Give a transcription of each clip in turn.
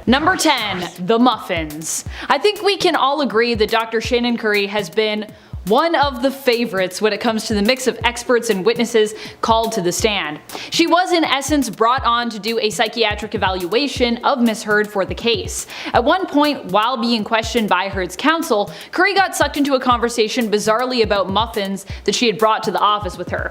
Number 10. The muffins. I think we can all agree that Dr. Shannon Curry has been one of the favorites when it comes to the mix of experts and witnesses called to the stand. She was in essence brought on to do a psychiatric evaluation of Miss Heard for the case. At one point, while being questioned by Heard's counsel, Curry got sucked into a conversation bizarrely about muffins that she had brought to the office with her.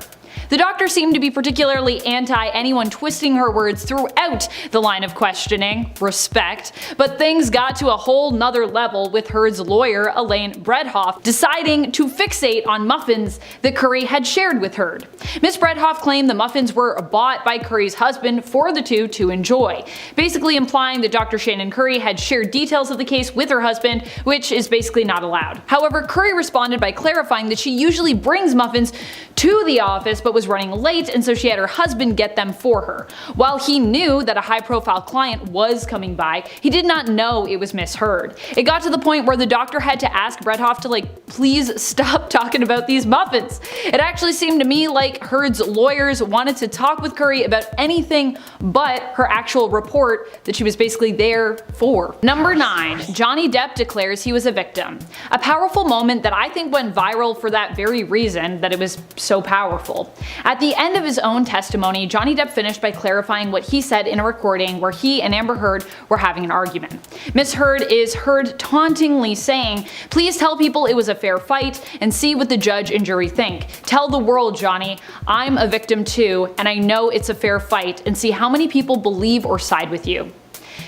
The doctor seemed to be particularly anti anyone twisting her words throughout the line of questioning, respect, but things got to a whole nother level with Heard's lawyer Elaine Bredhoff deciding to fixate on muffins that Curry had shared with Heard. Ms. Bredhoff claimed the muffins were bought by Curry's husband for the two to enjoy, basically implying that Dr. Shannon Curry had shared details of the case with her husband, which is basically not allowed. However, Curry responded by clarifying that she usually brings muffins to the office but was running late, and so she had her husband get them for her. While he knew that a high-profile client was coming by, he did not know it was Miss Heard. It got to the point where the doctor had to ask Bredhoff to please stop talking about these muffins. It actually seemed to me like Heard's lawyers wanted to talk with Curry about anything but her actual report that she was basically there for. Number 9. Johnny Depp declares he was a victim. A powerful moment that I think went viral for that very reason, that it was so powerful. At the end of his own testimony, Johnny Depp finished by clarifying what he said in a recording where he and Amber Heard were having an argument. Miss Heard is heard tauntingly saying, "Please tell people it was a fair fight and see what the judge and jury think. Tell the world, Johnny, I'm a victim too, and I know it's a fair fight, and see how many people believe or side with you."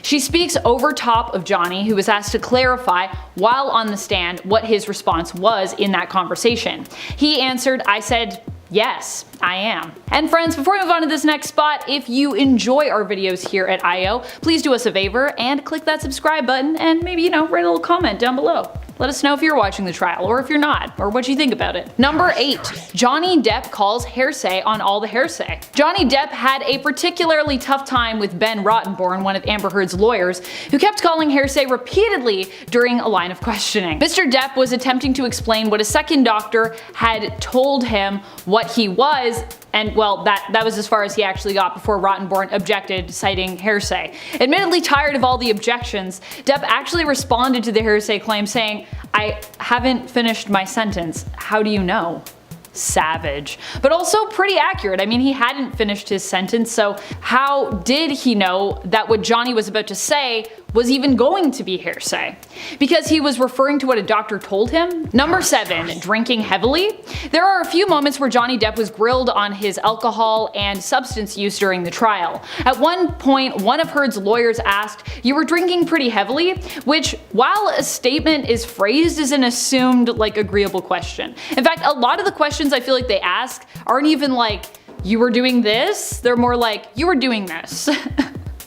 She speaks over top of Johnny, who was asked to clarify while on the stand what his response was in that conversation. He answered, "I said, yes, I am." And friends, before we move on to this next spot, if you enjoy our videos here at IO, please do us a favor and click that subscribe button and maybe, write a little comment down below. Let us know if you're watching the trial, or if you're not, or what you think about it. Number 8. Johnny Depp calls hearsay on all the hearsay. Johnny Depp had a particularly tough time with Ben Rottenborn, one of Amber Heard's lawyers, who kept calling hearsay repeatedly during a line of questioning. Mr. Depp was attempting to explain what a second doctor had told him what he was, and well, that was as far as he actually got before Rottenborn objected, citing hearsay. Admittedly tired of all the objections, Depp actually responded to the hearsay claim saying, "I haven't finished my sentence. How do you know?" Savage. But also pretty accurate. I mean, he hadn't finished his sentence, so how did he know that what Johnny was about to say was even going to be hearsay? Because he was referring to what a doctor told him? Number 7. Drinking heavily. There are a few moments where Johnny Depp was grilled on his alcohol and substance use during the trial. At one point, one of Heard's lawyers asked, "You were drinking pretty heavily?" Which, while a statement is phrased as an assumed, agreeable question. In fact, a lot of the questions I feel like they ask aren't even like, "You were doing this?" They're more like, "You were doing this."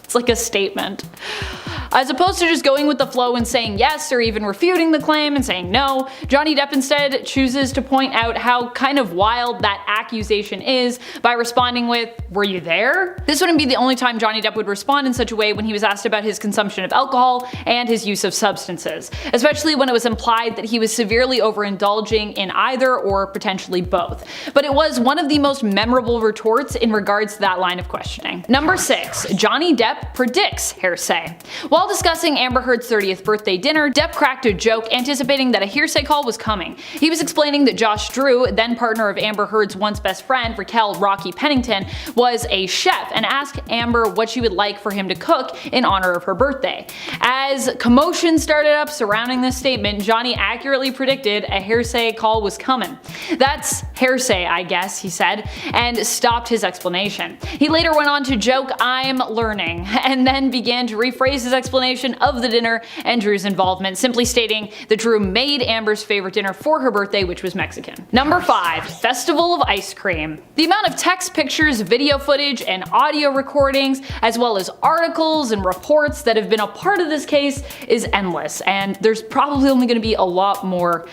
It's like a statement. As opposed to just going with the flow and saying yes, or even refuting the claim and saying no, Johnny Depp instead chooses to point out how kind of wild that accusation is by responding with, "Were you there?" This wouldn't be the only time Johnny Depp would respond in such a way when he was asked about his consumption of alcohol and his use of substances, especially when it was implied that he was severely overindulging in either or potentially both. But it was one of the most memorable retorts in regards to that line of questioning. Number 6. Johnny Depp predicts hearsay. While discussing Amber Heard's 30th birthday dinner, Depp cracked a joke anticipating that a hearsay call was coming. He was explaining that Josh Drew, then partner of Amber Heard's once best friend Raquel Rocky Pennington, was a chef, and asked Amber what she would like for him to cook in honor of her birthday. As commotion started up surrounding this statement, Johnny accurately predicted a hearsay call was coming. "That's hearsay, I guess," he said, and stopped his explanation. He later went on to joke, "I'm learning," and then began to rephrase his explanation of the dinner and Drew's involvement, simply stating that Drew made Amber's favorite dinner for her birthday, which was Mexican. Number 5. Festival of Ice Cream. The amount of text, pictures, video footage, and audio recordings, as well as articles and reports that have been a part of this case is endless, and there's probably only going to be a lot more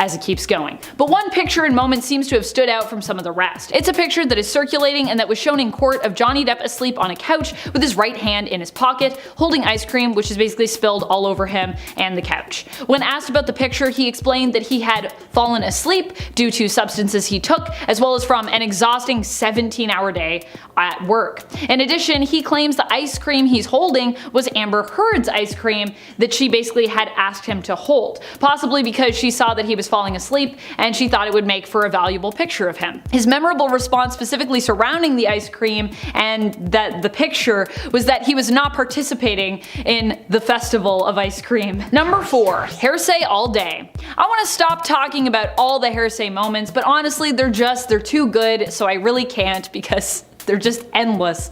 as it keeps going. But one picture and moment seems to have stood out from some of the rest. It's a picture that is circulating and that was shown in court of Johnny Depp asleep on a couch with his right hand in his pocket, holding ice cream, which is basically spilled all over him and the couch. When asked about the picture, he explained that he had fallen asleep due to substances he took, as well as from an exhausting 17-hour day at work. In addition, he claims the ice cream he's holding was Amber Heard's ice cream that she basically had asked him to hold, possibly because she saw that he was falling asleep and she thought it would make for a valuable picture of him. His memorable response specifically surrounding the ice cream and that the picture was that he was not participating in the festival of ice cream. Number 4. Hearsay all day. I want to stop talking about all the hearsay moments, but honestly they're too good, so I really can't because they're just endless.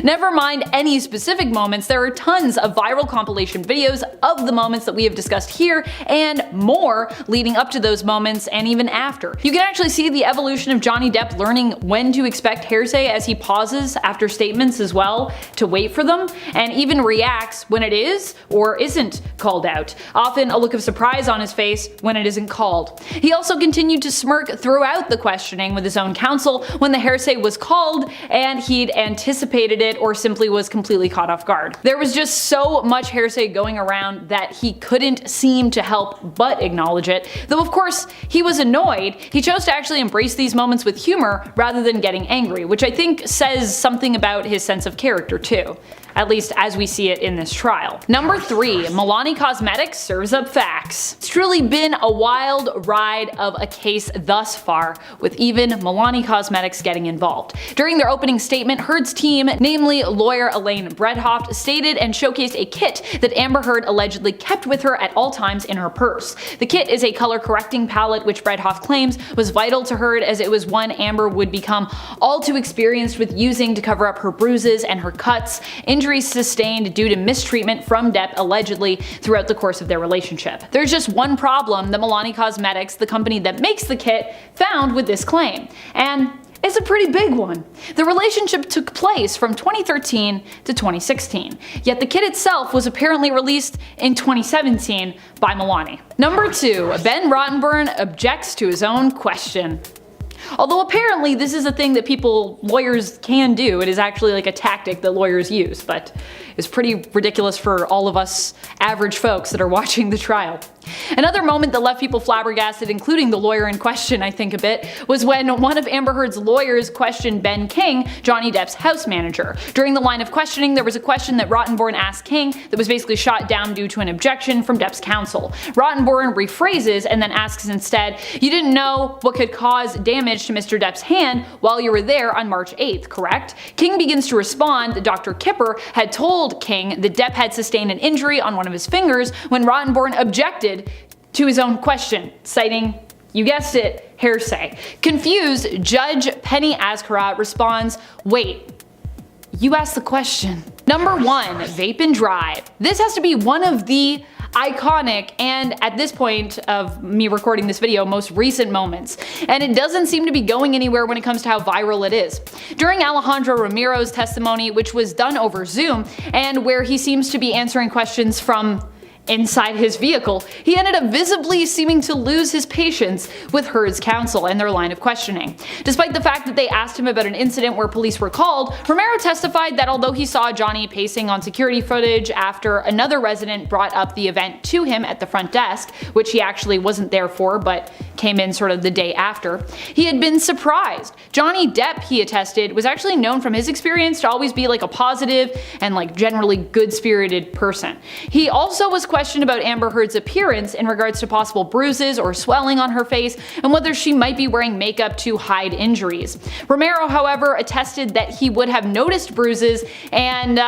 Never mind any specific moments, there are tons of viral compilation videos of the moments that we have discussed here and more leading up to those moments and even after. You can actually see the evolution of Johnny Depp learning when to expect hearsay as he pauses after statements as well to wait for them, and even reacts when it is or isn't called out, often a look of surprise on his face when it isn't called. He also continued to smirk throughout the questioning with his own counsel when the hearsay was called and he'd anticipated it or simply was completely caught off guard. There was just so much hearsay going around that he couldn't seem to help but acknowledge it. Though of course he was annoyed, he chose to actually embrace these moments with humor rather than getting angry, which I think says something about his sense of character too. At least as we see it in this trial. Number 3. Milani Cosmetics serves up facts. It's truly been a wild ride of a case thus far, with even Milani Cosmetics getting involved. During their opening statement, Heard's team, namely lawyer Elaine Bredehoft, stated and showcased a kit that Amber Heard allegedly kept with her at all times in her purse. The kit is a color correcting palette which Bredehoft claims was vital to Heard as it was one Amber would become all too experienced with using to cover up her bruises and her cuts, injuries sustained due to mistreatment from Depp allegedly throughout the course of their relationship. There's just one problem that Milani Cosmetics, the company that makes the kit, found with this claim, and it's a pretty big one. The relationship took place from 2013 to 2016, yet the kit itself was apparently released in 2017 by Milani. Number 2. Ben Rottenborn objects to his own question. Although apparently this is a thing that lawyers can do, it is actually like a tactic that lawyers use, but it's pretty ridiculous for all of us average folks that are watching the trial. Another moment that left people flabbergasted, including the lawyer in question I think a bit, was when one of Amber Heard's lawyers questioned Ben King, Johnny Depp's house manager. During the line of questioning, there was a question that Rottenborn asked King that was basically shot down due to an objection from Depp's counsel. Rottenborn rephrases and then asks instead, "You didn't know what could cause damage to Mr. Depp's hand while you were there on March 8th, correct?" King begins to respond that Dr. Kipper had told King that Depp had sustained an injury on one of his fingers when Rottenborn objected to his own question, citing, you guessed it, hearsay. Confused, Judge Penny Ascarat responds, "Wait, you asked the question." Number 1. Vape and drive. This has to be one of the iconic and, at this point of me recording this video, most recent moments, and it doesn't seem to be going anywhere when it comes to how viral it is. During Alejandro Ramiro's testimony, which was done over Zoom, and where he seems to be answering questions from inside his vehicle, he ended up visibly seeming to lose his patience with Heard's counsel and their line of questioning. Despite the fact that they asked him about an incident where police were called, Romero testified that although he saw Johnny pacing on security footage after another resident brought up the event to him at the front desk, which he actually wasn't there for but came in sort of the day after, he had been surprised. Johnny Depp, he attested, was actually known from his experience to always be like a positive and like generally good-spirited person. He also was questioned about Amber Heard's appearance in regards to possible bruises or swelling on her face and whether she might be wearing makeup to hide injuries. Romero, however, attested that he would have noticed bruises and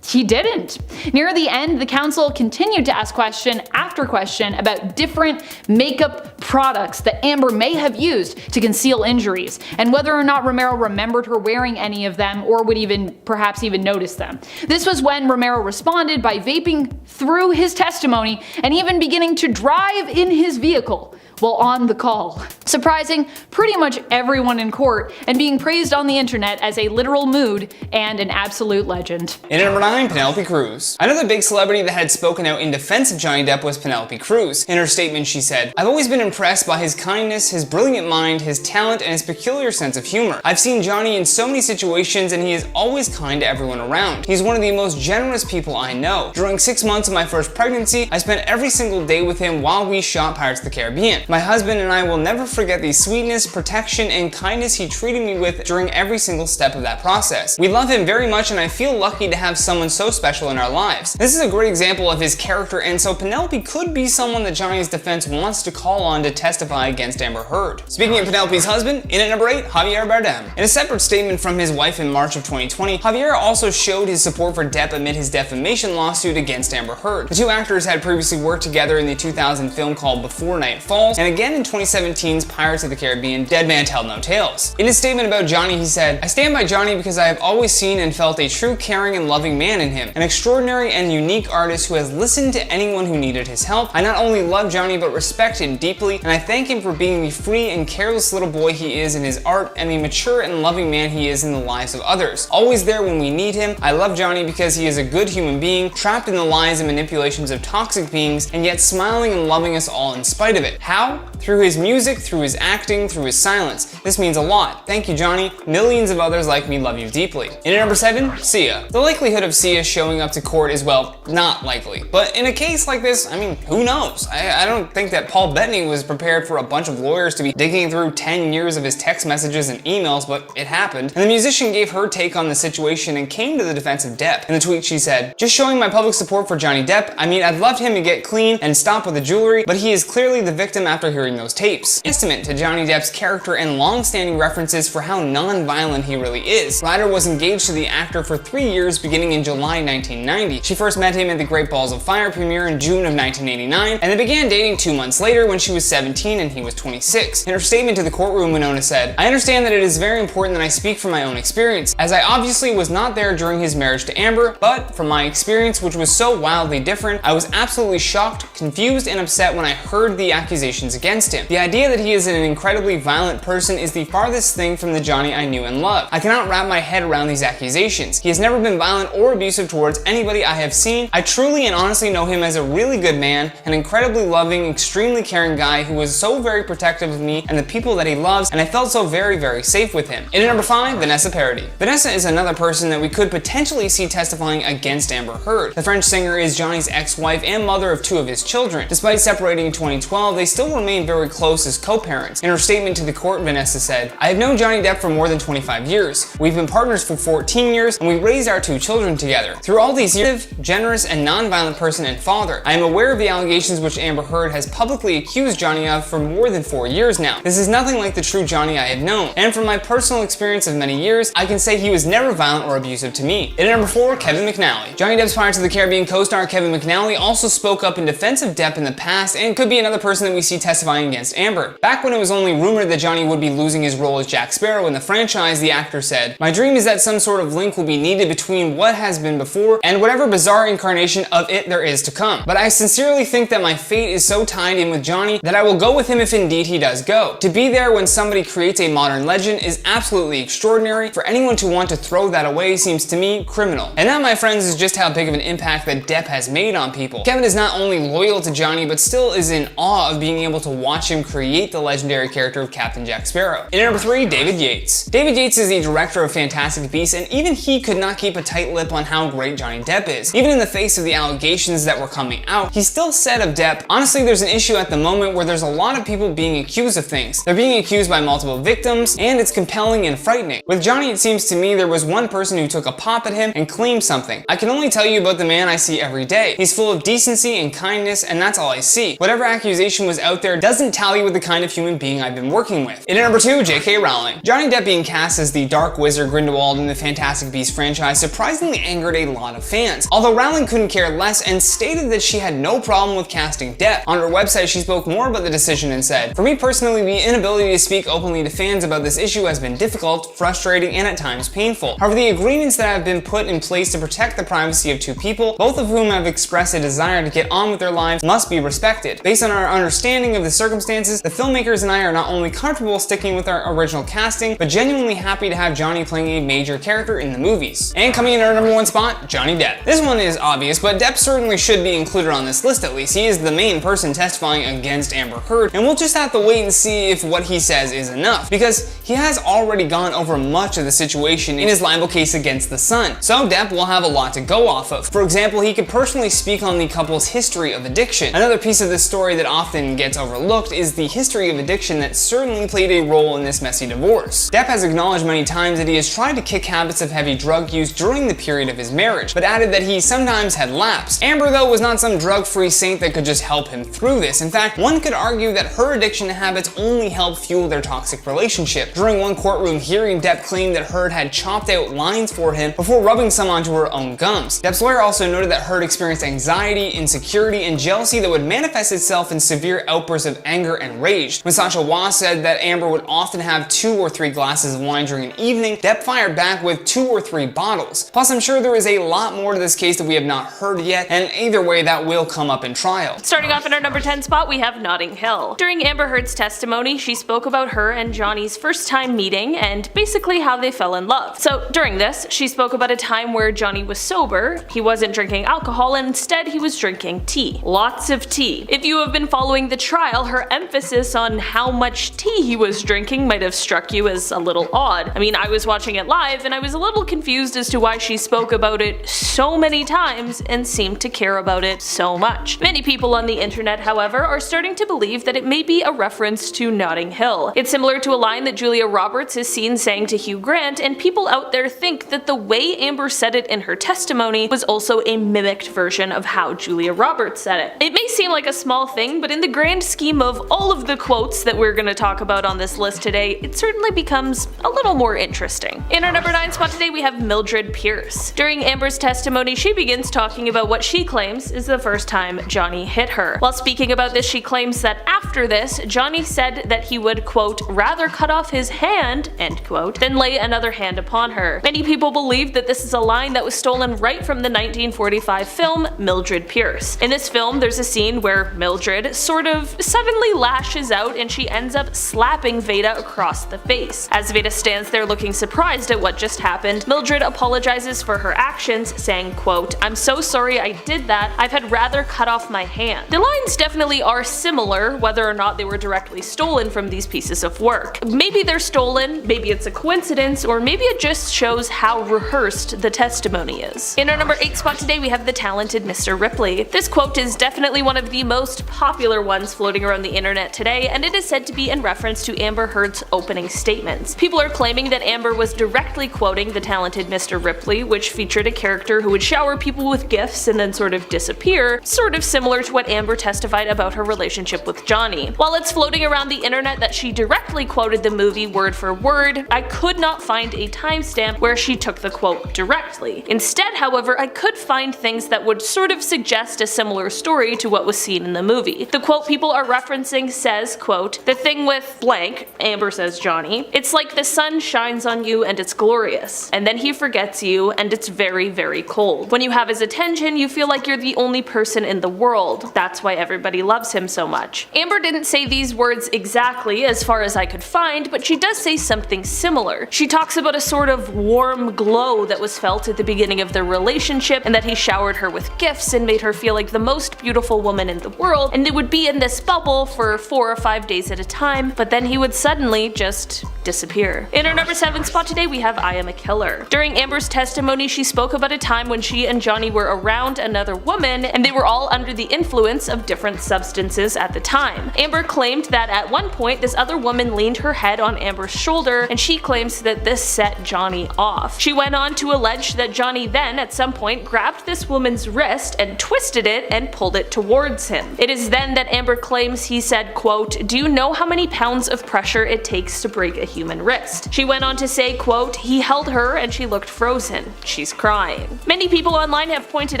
he didn't. Near the end, the counsel continued to ask question after question about different makeup products that Amber may have used to conceal injuries, and whether or not Romero remembered her wearing any of them or would perhaps even notice them. This was when Romero responded by vaping through his testimony and even beginning to drive in his vehicle while on the call, surprising pretty much everyone in court and being praised on the internet as a literal mood and an absolute legend. And number 9, Penelope Cruz. Another big celebrity that had spoken out in defense of Johnny Depp was Penelope Cruz. In her statement she said, "I've always been impressed by his kindness, his brilliant mind, his talent, and his peculiar sense of humor. I've seen Johnny in so many situations and he is always kind to everyone around. He's one of the most generous people I know. During 6 months of my first pregnancy, I spent every single day with him while we shot Pirates of the Caribbean. My husband and I will never forget the sweetness, protection, and kindness he treated me with during every single step of that process. We love him very much and I feel lucky to have someone so special in our lives. This is a great example of his character, and so Penelope could be someone that Johnny's defense wants to call on to testify against Amber Heard. Speaking of Penelope's husband, in at number 8, Javier Bardem. In a separate statement from his wife in March of 2020, Javier also showed his support for Depp amid his defamation lawsuit against Amber Heard. The two actors had previously worked together in the 2000 film called Before Night Falls, and again in 2017's Pirates of the Caribbean, Dead Man Tell No Tales. In his statement about Johnny, he said, "I stand by Johnny because I have always seen and felt a true caring and loving man in him, an extraordinary and unique artist who has listened to anyone who needed his help. I not only love Johnny but respect him deeply, and I thank him for being the free and careless little boy he is in his art and the mature and loving man he is in the lives of others. Always there when we need him. I love Johnny because he is a good human being, trapped in the lies and manipulations of toxic beings, and yet smiling and loving us all in spite of it. How? Through his music, through his acting, through his silence. This means a lot. Thank you, Johnny. Millions of others like me love you deeply." In at number 7, Sia. The likelihood of Sia showing up to court is, well, not likely. But in a case like this, I mean, who knows? I don't think that Paul Bettany was prepared for a bunch of lawyers to be digging through 10 years of his text messages and emails, but it happened. And the musician gave her take on the situation and came to the defense of Depp. In the tweet she said, "Just showing my public support for Johnny Depp. I mean, I'd loved him to get clean and stop with the jewelry, but he is clearly the victim after hearing those tapes." Testament to Johnny Depp's character and long-standing references for how non-violent he really is. Ryder was engaged to the actor for 3 years beginning in July 1990. She first met him at the Great Balls of Fire premiere in June of 1989, and they began dating 2 months later when she was 17 and he was 26. In her statement to the courtroom, Winona said, "I understand that it is very important that I speak from my own experience, as I obviously was not there during his marriage to Amber, but from my experience, which was so wildly different, I was absolutely shocked, confused, and upset when I heard the accusations against him. The idea that he is an incredibly violent person is the farthest thing from the Johnny I knew and loved. I cannot wrap my head around these accusations. He has never been violent or abusive towards anybody I have seen. I truly and honestly know him as a really good man, an incredibly loving, extremely caring guy who was so very protective of me and the people that he loves, and I felt so very, very safe with him." In at number 5, Vanessa Paradis. Vanessa is another person that we could potentially see testifying against Amber Heard. The French singer is Johnny's ex-wife and mother of 2 of his children. Despite separating in 2012, they still remain very close as co-parents. In her statement to the court, Vanessa said, "I have known Johnny Depp for more than 25 years. We've been partners for 14 years, and we raised our 2 children together. Through all these years, generous and non-violent person and father. I am aware of the allegations which Amber Heard has publicly accused Johnny of for more than 4 years now. This is nothing like the true Johnny I have known, and from my personal experience of many years, I can say he was never violent or abusive to me." In at number 4, Kevin McNally. Johnny Depp's Pirates of the Caribbean co-star Kevin McNally also spoke up in defense of Depp in the past and could be another person that we see testifying against Amber. Back when it was only rumored that Johnny would be losing his role as Jack Sparrow in the franchise, the actor said, "My dream is that some sort of link will be needed between what has been before and whatever bizarre incarnation of it there is to come. But I sincerely think that my fate is so tied in with Johnny that I will go with him if indeed he does go. To be there when somebody creates a modern legend is absolutely extraordinary. For anyone to want to throw that away seems to me criminal." And that, my friends, is just how big of an impact that Depp has made on people. Kevin is not only loyal to Johnny, but still is in awe of being able to watch him create the legendary character of Captain Jack Sparrow. In number 3, David Yates. David Yates is the director of Fantastic Beasts, and even he could not keep a tight lip on how great Johnny Depp is. Even in the face of the allegations that were coming out, he still said of Depp, "Honestly, there's an issue at the moment where there's a lot of people being accused of things. They're being accused by multiple victims, and it's compelling and frightening. With Johnny, it seems to me there was one person who took a pop at him and claimed something. I can only tell you about the man I see every day. He's full of decency and kindness, and that's all I see. Whatever accusation was out there doesn't tally with the kind of human being I've been working with." In at number 2, J.K. Rowling. Johnny Depp being cast as the Dark Wizard Grindelwald in the Fantastic Beasts franchise surprisingly angered a lot of fans. Although Rowling couldn't care less and stated that she had no problem with casting Depp. On her website, she spoke more about the decision and said, "For me personally, the inability to speak openly to fans about this issue has been difficult, frustrating, and at times painful. However, the agreements that have been put in place to protect the privacy of 2 people, both of whom have expressed a desire to get on with their lives, must be respected. Based on our understanding of the circumstances, the filmmakers and I are not only comfortable sticking with our original casting, but genuinely happy to have Johnny playing a major character in the movies." And coming in at our number 1 spot, Johnny Depp. This one is obvious, but Depp certainly should be included on this list at least. He is the main person testifying against Amber Amber Heard, and we'll just have to wait and see if what he says is enough, because he has already gone over much of the situation in his libel case against The Sun, so Depp will have a lot to go off of. For example, he could personally speak on the couple's history of addiction. Another piece of this story that often gets overlooked is the history of addiction that certainly played a role in this messy divorce. Depp has acknowledged many times that he has tried to kick habits of heavy drug use during the period of his marriage, but added that he sometimes had lapsed. Amber, though, was not some drug-free saint that could just help him through this. In fact, one could argue that her addiction habits only helped fuel their toxic relationship. During one courtroom hearing, Depp claimed that Heard had chopped out lines for him before rubbing some onto her own gums. Depp's lawyer also noted that Heard experienced anxiety, insecurity, and jealousy that would manifest itself in severe outbursts of anger and rage. When Sasha Wass said that Amber would often have 2 or 3 glasses of wine during an evening, Depp fired back with 2 or 3 bottles. Plus, I'm sure there is a lot more to this case that we have not heard yet, and either way, that will come up in trial. Starting off in our number 10 spot, we have Notting Hill. During Amber Heard's testimony, she spoke about her and Johnny's first time meeting and basically how they fell in love. So during this, she spoke about a time where Johnny was sober, he wasn't drinking alcohol, and instead he was drinking tea. Lots of tea. If you have been following the trial, her emphasis on how much tea he was drinking might have struck you as a little odd. I mean, I was watching it live and I was a little confused as to why she spoke about it so many times and seemed to care about it so much. Many people on the internet, however, are starting to believe that it may be a reference to Notting Hill. It's similar to a line that Julia Roberts is seen saying to Hugh Grant, and people out there think that the way Amber said it in her testimony was also a mimicked version of how Julia Roberts said it. It may seem like a small thing, but in the grand scheme of all of the quotes that we're going to talk about on this list today, it certainly becomes a little more interesting. In our number 9 spot today, we have Mildred Pierce. During Amber's testimony, she begins talking about what she claims is the first time Johnny hit her. While speaking about this, she claims that after this, Johnny said that he would, quote, rather cut off his hand, end quote, than lay another hand upon her. Many people believe that this is a line that was stolen right from the 1945 film Mildred Pierce. In this film, there's a scene where Mildred sort of suddenly lashes out and she ends up slapping Veda across the face. As Veda stands there looking surprised at what just happened, Mildred apologizes for her actions, saying, quote, I'm so sorry I did that, I've had rather cut off my hand. The lines definitely are similar, whether or not they were directly stolen from these pieces of work. Maybe they're stolen, maybe it's a coincidence, or maybe it just shows how rehearsed the testimony is. In our number 8 spot today, we have the talented Mr. Ripley. This quote is definitely one of the most popular ones floating around the internet today, and it is said to be in reference to Amber Heard's opening statements. People are claiming that Amber was directly quoting the talented Mr. Ripley, which featured a character who would shower people with gifts and then sort of disappear, sort of similar to what Amber testified about her relationship with Johnny. While it's floating around the internet that she directly quoted the movie word for word, I could not find a timestamp where she took the quote directly. Instead, however, I could find things that would sort of suggest a similar story to what was seen in the movie. The quote people are referencing says, quote, the thing with blank, Amber says Johnny, it's like the sun shines on you and it's glorious, and then he forgets you and it's very, very cold. When you have his attention, you feel like you're the only person in the world. That's why everybody loves him so much. Amber didn't say these words exactly as far as I could find, but she does say something similar. She talks about a sort of warm glow that was felt at the beginning of their relationship, and that he showered her with gifts and made her feel like the most beautiful woman in the world, and they would be in this bubble for 4 or 5 days at a time, but then he would suddenly just disappear. In our number 7 spot today, we have I Am a Killer. During Amber's testimony, she spoke about a time when she and Johnny were around another woman, and they were all under the influence of different substances at the time. Amber claimed that at one point this other woman leaned her head on Amber's shoulder, and she claims that this set Johnny off. She went on to allege that Johnny then at some point grabbed this woman's wrist and twisted it and pulled it towards him. It is then that Amber claims he said, quote, do you know how many pounds of pressure it takes to break a human wrist? She went on to say, quote, he held her and she looked frozen. She's crying. Many people online have pointed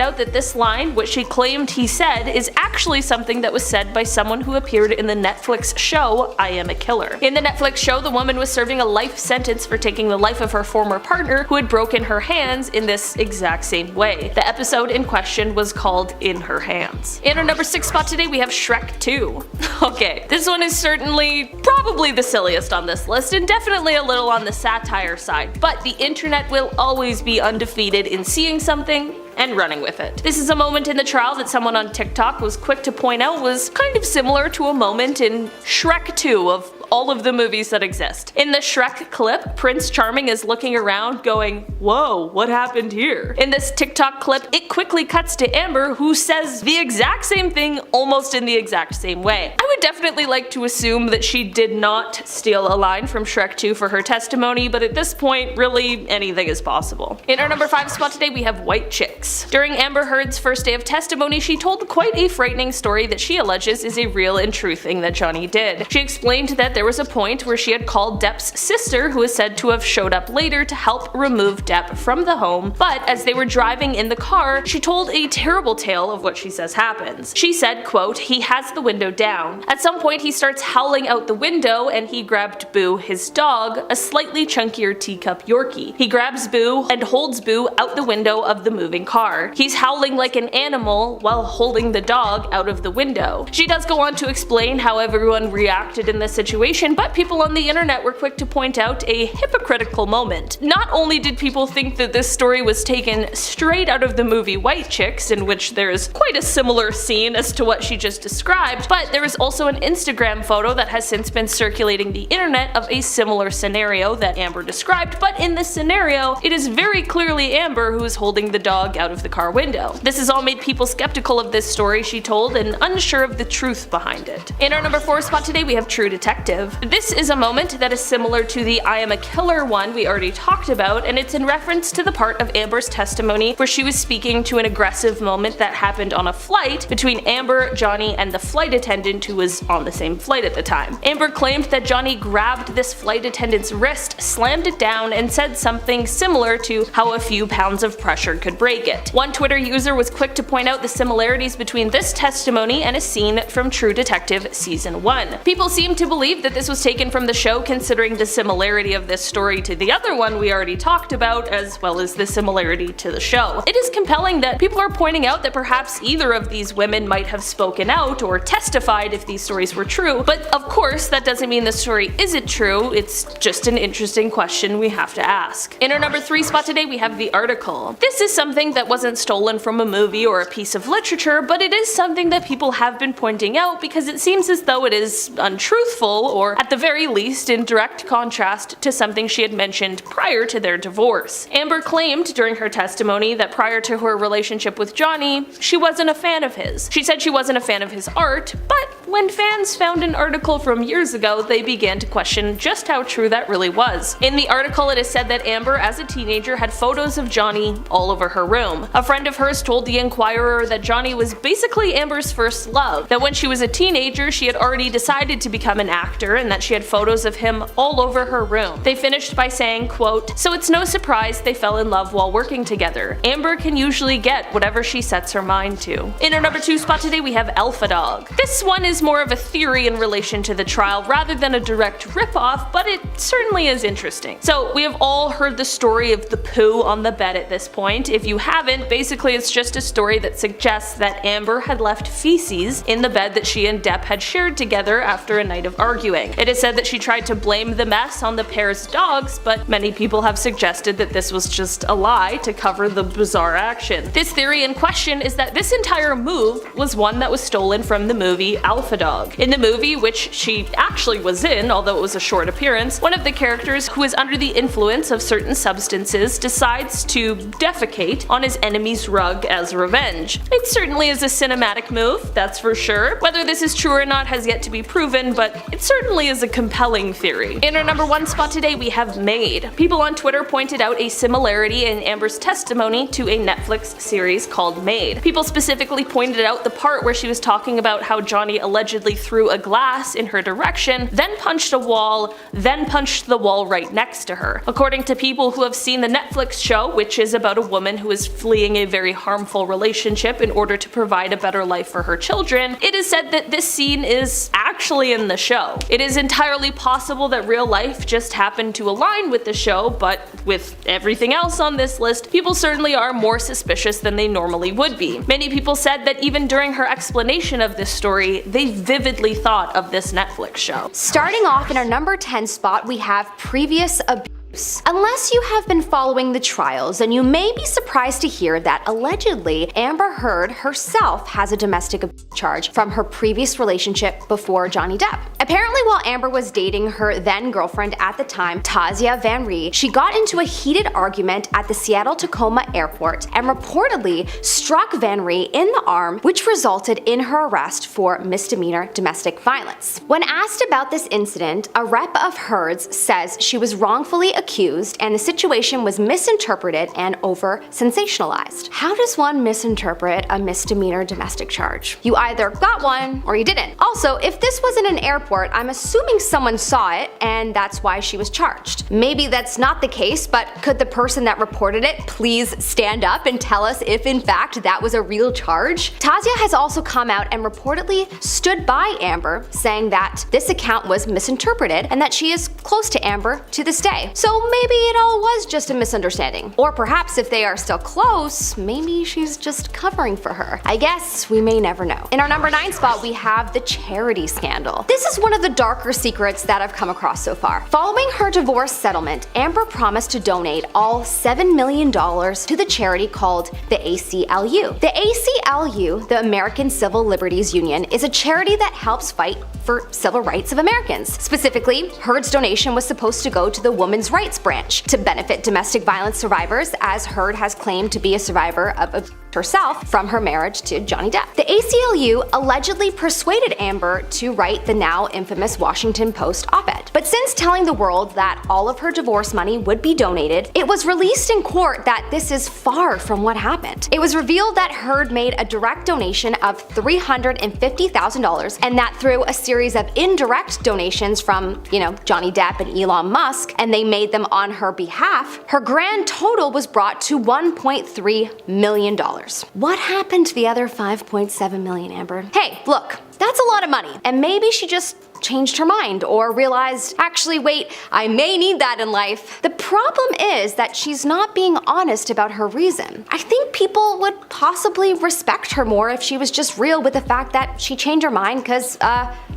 out that this line, which she claimed he said, is actually something that was said by someone who appeared in the Netflix show I Am a Killer. In the Netflix show, the woman was serving a life sentence for taking the life of her former partner who had broken her hands in this exact same way. The episode in question was called In Her Hands. In our number 6 spot today, we have Shrek 2. Okay, this one is certainly probably the silliest on this list and definitely a little on the satire side, but the internet will always be undefeated in seeing something and running with it. This is a moment in the trial that someone on TikTok was quick to point out was kind of similar to a moment in Shrek 2 of all of the movies that exist. In the Shrek clip, Prince Charming is looking around going, "Whoa, what happened here?" In this TikTok clip, it quickly cuts to Amber, who says the exact same thing almost in the exact same way. I would definitely like to assume that she did not steal a line from Shrek 2 for her testimony, but at this point, really, anything is possible. In our number 5 spot today, we have White Chicks. During Amber Heard's first day of testimony, she told quite a frightening story that she alleges is a real and true thing that Johnny did. She explained that there was a point where she had called Depp's sister, who is said to have showed up later to help remove Depp from the home, but as they were driving in the car, she told a terrible tale of what she says happens. She said, quote, "He has the window down. At some point he starts howling out the window and he grabbed Boo, his dog, a slightly chunkier teacup Yorkie. He grabs Boo and holds Boo out the window of the moving car. He's howling like an animal while holding the dog out of the window." She does go on to explain how everyone reacted in this situation, but people on the internet were quick to point out a hypocritical moment. Not only did people think that this story was taken straight out of the movie White Chicks, in which there is quite a similar scene as to what she just described, but there is also an Instagram photo that has since been circulating the internet of a similar scenario that Amber described, but in this scenario, it is very clearly Amber who is holding the dog out of the car window. This has all made people skeptical of this story she told and unsure of the truth behind it. In our number 4 spot today, we have True Detective. This is a moment that is similar to the I am a killer one we already talked about, and it's in reference to the part of Amber's testimony where she was speaking to an aggressive moment that happened on a flight between Amber, Johnny, and the flight attendant who was on the same flight at the time. Amber claimed that Johnny grabbed this flight attendant's wrist, slammed it down, and said something similar to how a few pounds of pressure could break it. One Twitter user was quick to point out the similarities between this testimony and a scene from True Detective Season 1. People seem to believe that this was taken from the show, considering the similarity of this story to the other one we already talked about, as well as the similarity to the show. It is compelling that people are pointing out that perhaps either of these women might have spoken out or testified if these stories were true, but of course that doesn't mean the story isn't true, it's just an interesting question we have to ask. In our number 3 spot today, we have The Article. This is something that wasn't stolen from a movie or a piece of literature, but it is something that people have been pointing out because it seems as though it is untruthful, or at the very least in direct contrast to something she had mentioned prior to their divorce. Amber claimed during her testimony that prior to her relationship with Johnny, she wasn't a fan of his. She said she wasn't a fan of his art, but when fans found an article from years ago, they began to question just how true that really was. In the article, it is said that Amber, as a teenager, had photos of Johnny all over her room. A friend of hers told the Inquirer that Johnny was basically Amber's first love, that when she was a teenager, she had already decided to become an actor, and that she had photos of him all over her room. They finished by saying, quote, "So it's no surprise they fell in love while working together. Amber can usually get whatever she sets her mind to." In our number 2 spot today, we have Alpha Dog. This one is more of a theory in relation to the trial rather than a direct ripoff, but it certainly is interesting. So we have all heard the story of the poo on the bed at this point. If you haven't, basically it's just a story that suggests that Amber had left feces in the bed that she and Depp had shared together after a night of arguing. It is said that she tried to blame the mess on the pair's dogs, but many people have suggested that this was just a lie to cover the bizarre action. This theory in question is that this entire move was one that was stolen from the movie Alpha Dog. In the movie, which she actually was in, although it was a short appearance, one of the characters who is under the influence of certain substances decides to defecate on his enemy's rug as revenge. It certainly is a cinematic move, that's for sure. Whether this is true or not has yet to be proven, but it certainly is a compelling theory. In our number 1 spot today, we have Maid. People on Twitter pointed out a similarity in Amber's testimony to a Netflix series called Maid. People specifically pointed out the part where she was talking about how Johnny allegedly threw a glass in her direction, then punched a wall, then punched the wall right next to her. According to people who have seen the Netflix show, which is about a woman who is fleeing a very harmful relationship in order to provide a better life for her children, it is said that this scene is actually in the show. It is entirely possible that real life just happened to align with the show, but with everything else on this list, people certainly are more suspicious than they normally would be. Many people said that even during her explanation of this story, they vividly thought of this Netflix show. Starting off in our number 10 spot, we have previous abuse. Unless you have been following the trials, then you may be surprised to hear that allegedly Amber Heard herself has a domestic abuse charge from her previous relationship before Johnny Depp. Apparently, while Amber was dating her then girlfriend at the time, Tasia Van Ree, she got into a heated argument at the Seattle-Tacoma airport and reportedly struck Van Ree in the arm, which resulted in her arrest for misdemeanor domestic violence. When asked about this incident, a rep of Heard's says she was wrongfully accused and the situation was misinterpreted and over-sensationalized. How does one misinterpret a misdemeanor domestic charge? You either got one or you didn't. Also, if this was in an airport, I'm assuming someone saw it and that's why she was charged. Maybe that's not the case, but could the person that reported it please stand up and tell us if in fact that was a real charge? Tasia has also come out and reportedly stood by Amber, saying that this account was misinterpreted and that she is close to Amber to this day. So maybe it all was just a misunderstanding. Or perhaps if they are still close, maybe she's just covering for her. I guess we may never know. In our number 9 spot, we have the charity scandal. This is one of the darker secrets that I've come across so far. Following her divorce settlement, Amber promised to donate all $7 million to the charity called the ACLU. The ACLU, the American Civil Liberties Union, is a charity that helps fight for civil rights of Americans. Specifically, Heard's donation was supposed to go to the Women's Rights Branch to benefit domestic violence survivors, as Heard has claimed to be a survivor of herself from her marriage to Johnny Depp. The ACLU allegedly persuaded Amber to write the now infamous Washington Post op-ed. But since telling the world that all of her divorce money would be donated, it was released in court that this is far from what happened. It was revealed that Heard made a direct donation of $350,000 and that through a series of indirect donations from, Johnny Depp and Elon Musk, and they made them on her behalf, her grand total was brought to $1.3 million. What happened to the other $5.7 million, Amber? Hey, look, that's a lot of money, and maybe she just changed her mind or realized, actually wait, I may need that in life. The problem is that she's not being honest about her reason. I think people would possibly respect her more if she was just real with the fact that she changed her mind because,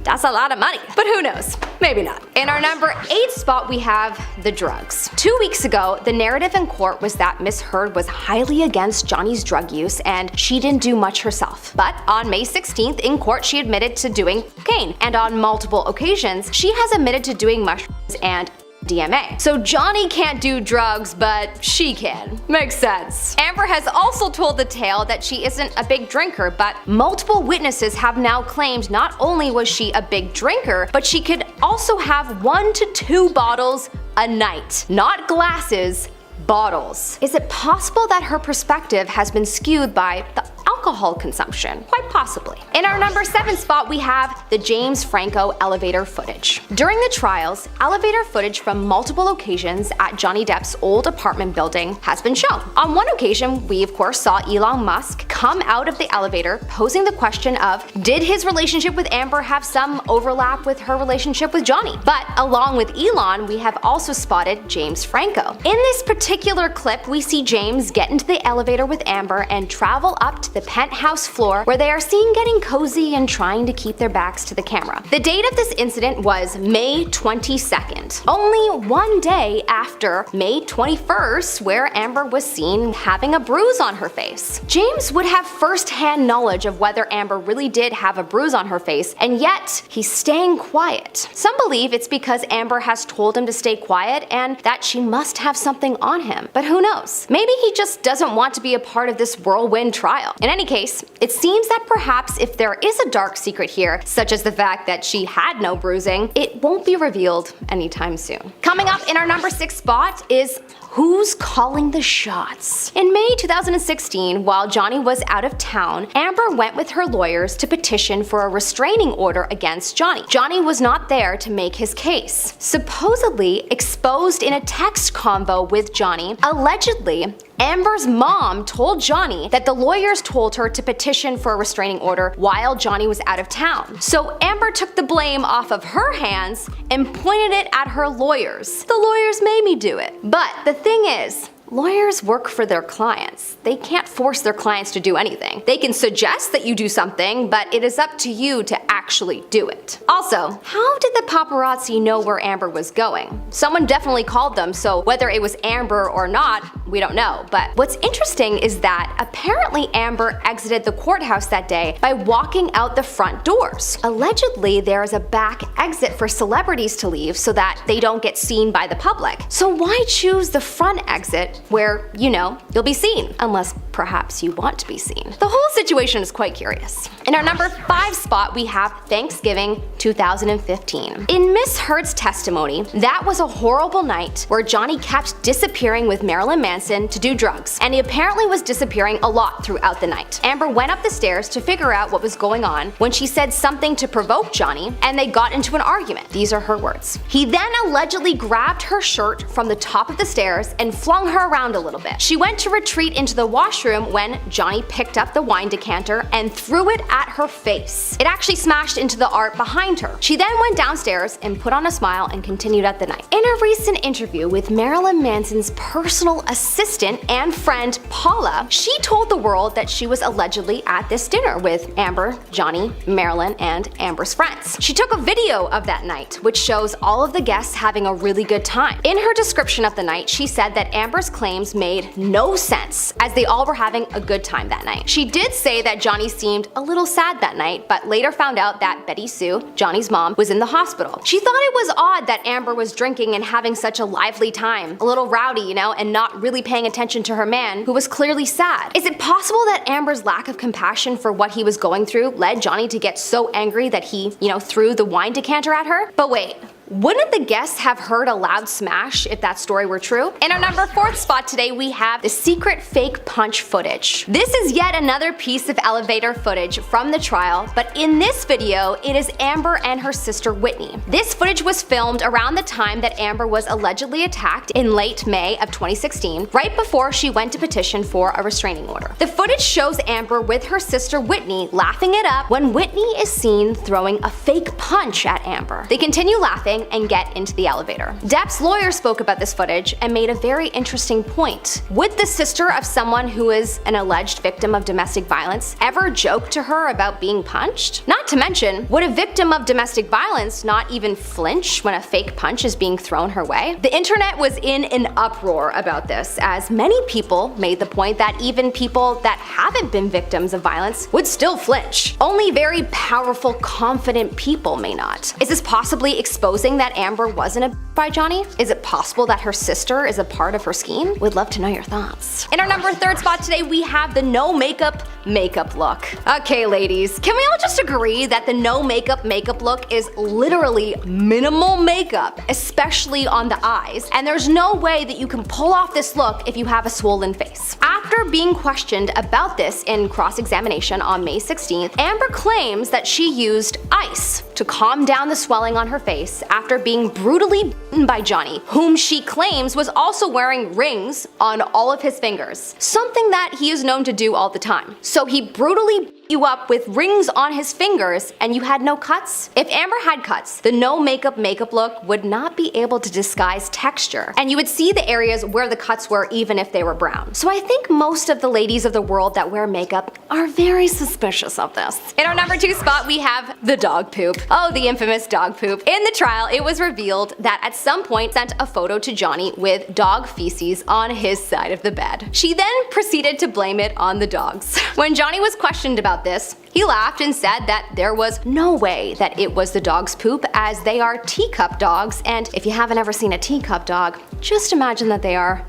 that's a lot of money. But who knows? Maybe not. In our number 8 spot, we have the drugs. 2 weeks ago, the narrative in court was that Miss Heard was highly against Johnny's drug use and she didn't do much herself. But on May 16th, in court, she admitted to doing cocaine, and on multiple occasions, she has admitted to doing mushrooms and DMA. So Johnny can't do drugs, but she can. Makes sense. Amber has also told the tale that she isn't a big drinker, but multiple witnesses have now claimed not only was she a big drinker, but she could also have 1 to 2 bottles a night. Not glasses, bottles. Is it possible that her perspective has been skewed by the alcohol consumption? Quite possibly. In our number 7 spot, we have the James Franco elevator footage. During the trials, elevator footage from multiple occasions at Johnny Depp's old apartment building has been shown. On one occasion, we of course saw Elon Musk come out of the elevator posing the question of, did his relationship with Amber have some overlap with her relationship with Johnny? But along with Elon, we have also spotted James Franco. In this particular clip, we see James get into the elevator with Amber and travel up to the penthouse floor where they are seen getting cozy and trying to keep their backs to the camera. The date of this incident was May 22nd, only one day after May 21st, where Amber was seen having a bruise on her face. James would have first-hand knowledge of whether Amber really did have a bruise on her face, and yet he's staying quiet. Some believe it's because Amber has told him to stay quiet and that she must have something on him, but who knows? Maybe he just doesn't want to be a part of this whirlwind trial. In any case, it seems that perhaps if there is a dark secret here, such as the fact that she had no bruising, it won't be revealed anytime soon. Coming up in our number 6 spot is who's calling the shots? In May 2016, while Johnny was out of town, Amber went with her lawyers to petition for a restraining order against Johnny. Johnny was not there to make his case. Supposedly exposed in a text convo with Johnny, allegedly, Amber's mom told Johnny that the lawyers told her to petition for a restraining order while Johnny was out of town. So Amber took the blame off of her hands and pointed it at her lawyers. The lawyers made me do it. But the thing is, lawyers work for their clients. They can't force their clients to do anything. They can suggest that you do something, but it is up to you to actually do it. Also, how did the paparazzi know where Amber was going? Someone definitely called them, so whether it was Amber or not, we don't know. But what's interesting is that apparently Amber exited the courthouse that day by walking out the front doors. Allegedly, there is a back exit for celebrities to leave so that they don't get seen by the public. So why choose the front exit where, you'll be seen? Unless perhaps you want to be seen. The whole situation is quite curious. In our number 5 spot, we have Thanksgiving 2015. In Miss Heard's testimony, that was a horrible night where Johnny kept disappearing with Marilyn Manson to do drugs, and he apparently was disappearing a lot throughout the night. Amber went up the stairs to figure out what was going on when she said something to provoke Johnny, and they got into an argument. These are her words. He then allegedly grabbed her shirt from the top of the stairs and flung her around a little bit. She went to retreat into the washroom when Johnny picked up the wine decanter and threw it at her face. It actually smashed into the art behind her. She then went downstairs and put on a smile and continued at the night. In a recent interview with Marilyn Manson's personal assistant and friend Paula, she told the world that she was allegedly at this dinner with Amber, Johnny, Marilyn, and Amber's friends. She took a video of that night, which shows all of the guests having a really good time. In her description of the night, she said that Amber's claims made no sense, as they all were having a good time that night. She did say that Johnny seemed a little sad that night, but later found out that Betty Sue, Johnny's mom, was in the hospital. She thought it was odd that Amber was drinking and having such a lively time, a little rowdy, and not really paying attention to her man, who was clearly sad. Is it possible that Amber's lack of compassion for what he was going through led Johnny to get so angry that he, threw the wine decanter at her? But wait, wouldn't the guests have heard a loud smash if that story were true? In our number 4th spot today, we have the secret fake punch footage. This is yet another piece of elevator footage from the trial, but in this video, it is Amber and her sister Whitney. This footage was filmed around the time that Amber was allegedly attacked in late May of 2016, right before she went to petition for a restraining order. The footage shows Amber with her sister Whitney laughing it up when Whitney is seen throwing a fake punch at Amber. They continue laughing and get into the elevator. Depp's lawyer spoke about this footage and made a very interesting point. Would the sister of someone who is an alleged victim of domestic violence ever joke to her about being punched? Not to mention, would a victim of domestic violence not even flinch when a fake punch is being thrown her way? The internet was in an uproar about this, as many people made the point that even people that haven't been victims of violence would still flinch. Only very powerful, confident people may not. Is this possibly exposing that Amber wasn't a by Johnny? Is it possible that her sister is a part of her scheme? Would love to know your thoughts. In our number 3rd spot today, we have the no makeup look. Okay, ladies, can we all just agree that the no makeup look is literally minimal makeup, especially on the eyes, and there's no way that you can pull off this look if you have a swollen face. After being questioned about this in cross-examination on May 16th, Amber claims that she used ice to calm down the swelling on her face after being brutally beaten by Johnny, whom she claims was also wearing rings on all of his fingers, something that he is known to do all the time. So he brutally beat you up with rings on his fingers and you had no cuts? If Amber had cuts, the no makeup look would not be able to disguise texture, and you would see the areas where the cuts were even if they were brown. So I think most of the ladies of the world that wear makeup are very suspicious of this. In our number 2 spot, we have the dog poop. Oh, the infamous dog poop. In the trial, it was revealed that at some point sent a photo to Johnny with dog feces on his side of the bed. She then proceeded to blame it on the dogs. When Johnny was questioned about this, he laughed and said that there was no way that it was the dog's poop, as they are teacup dogs, and if you haven't ever seen a teacup dog, just imagine that they are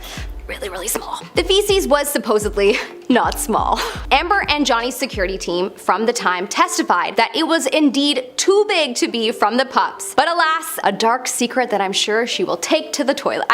really small. The feces was supposedly not small. Amber and Johnny's security team from the time testified that it was indeed too big to be from the pups. But alas, a dark secret that I'm sure she will take to the toilet.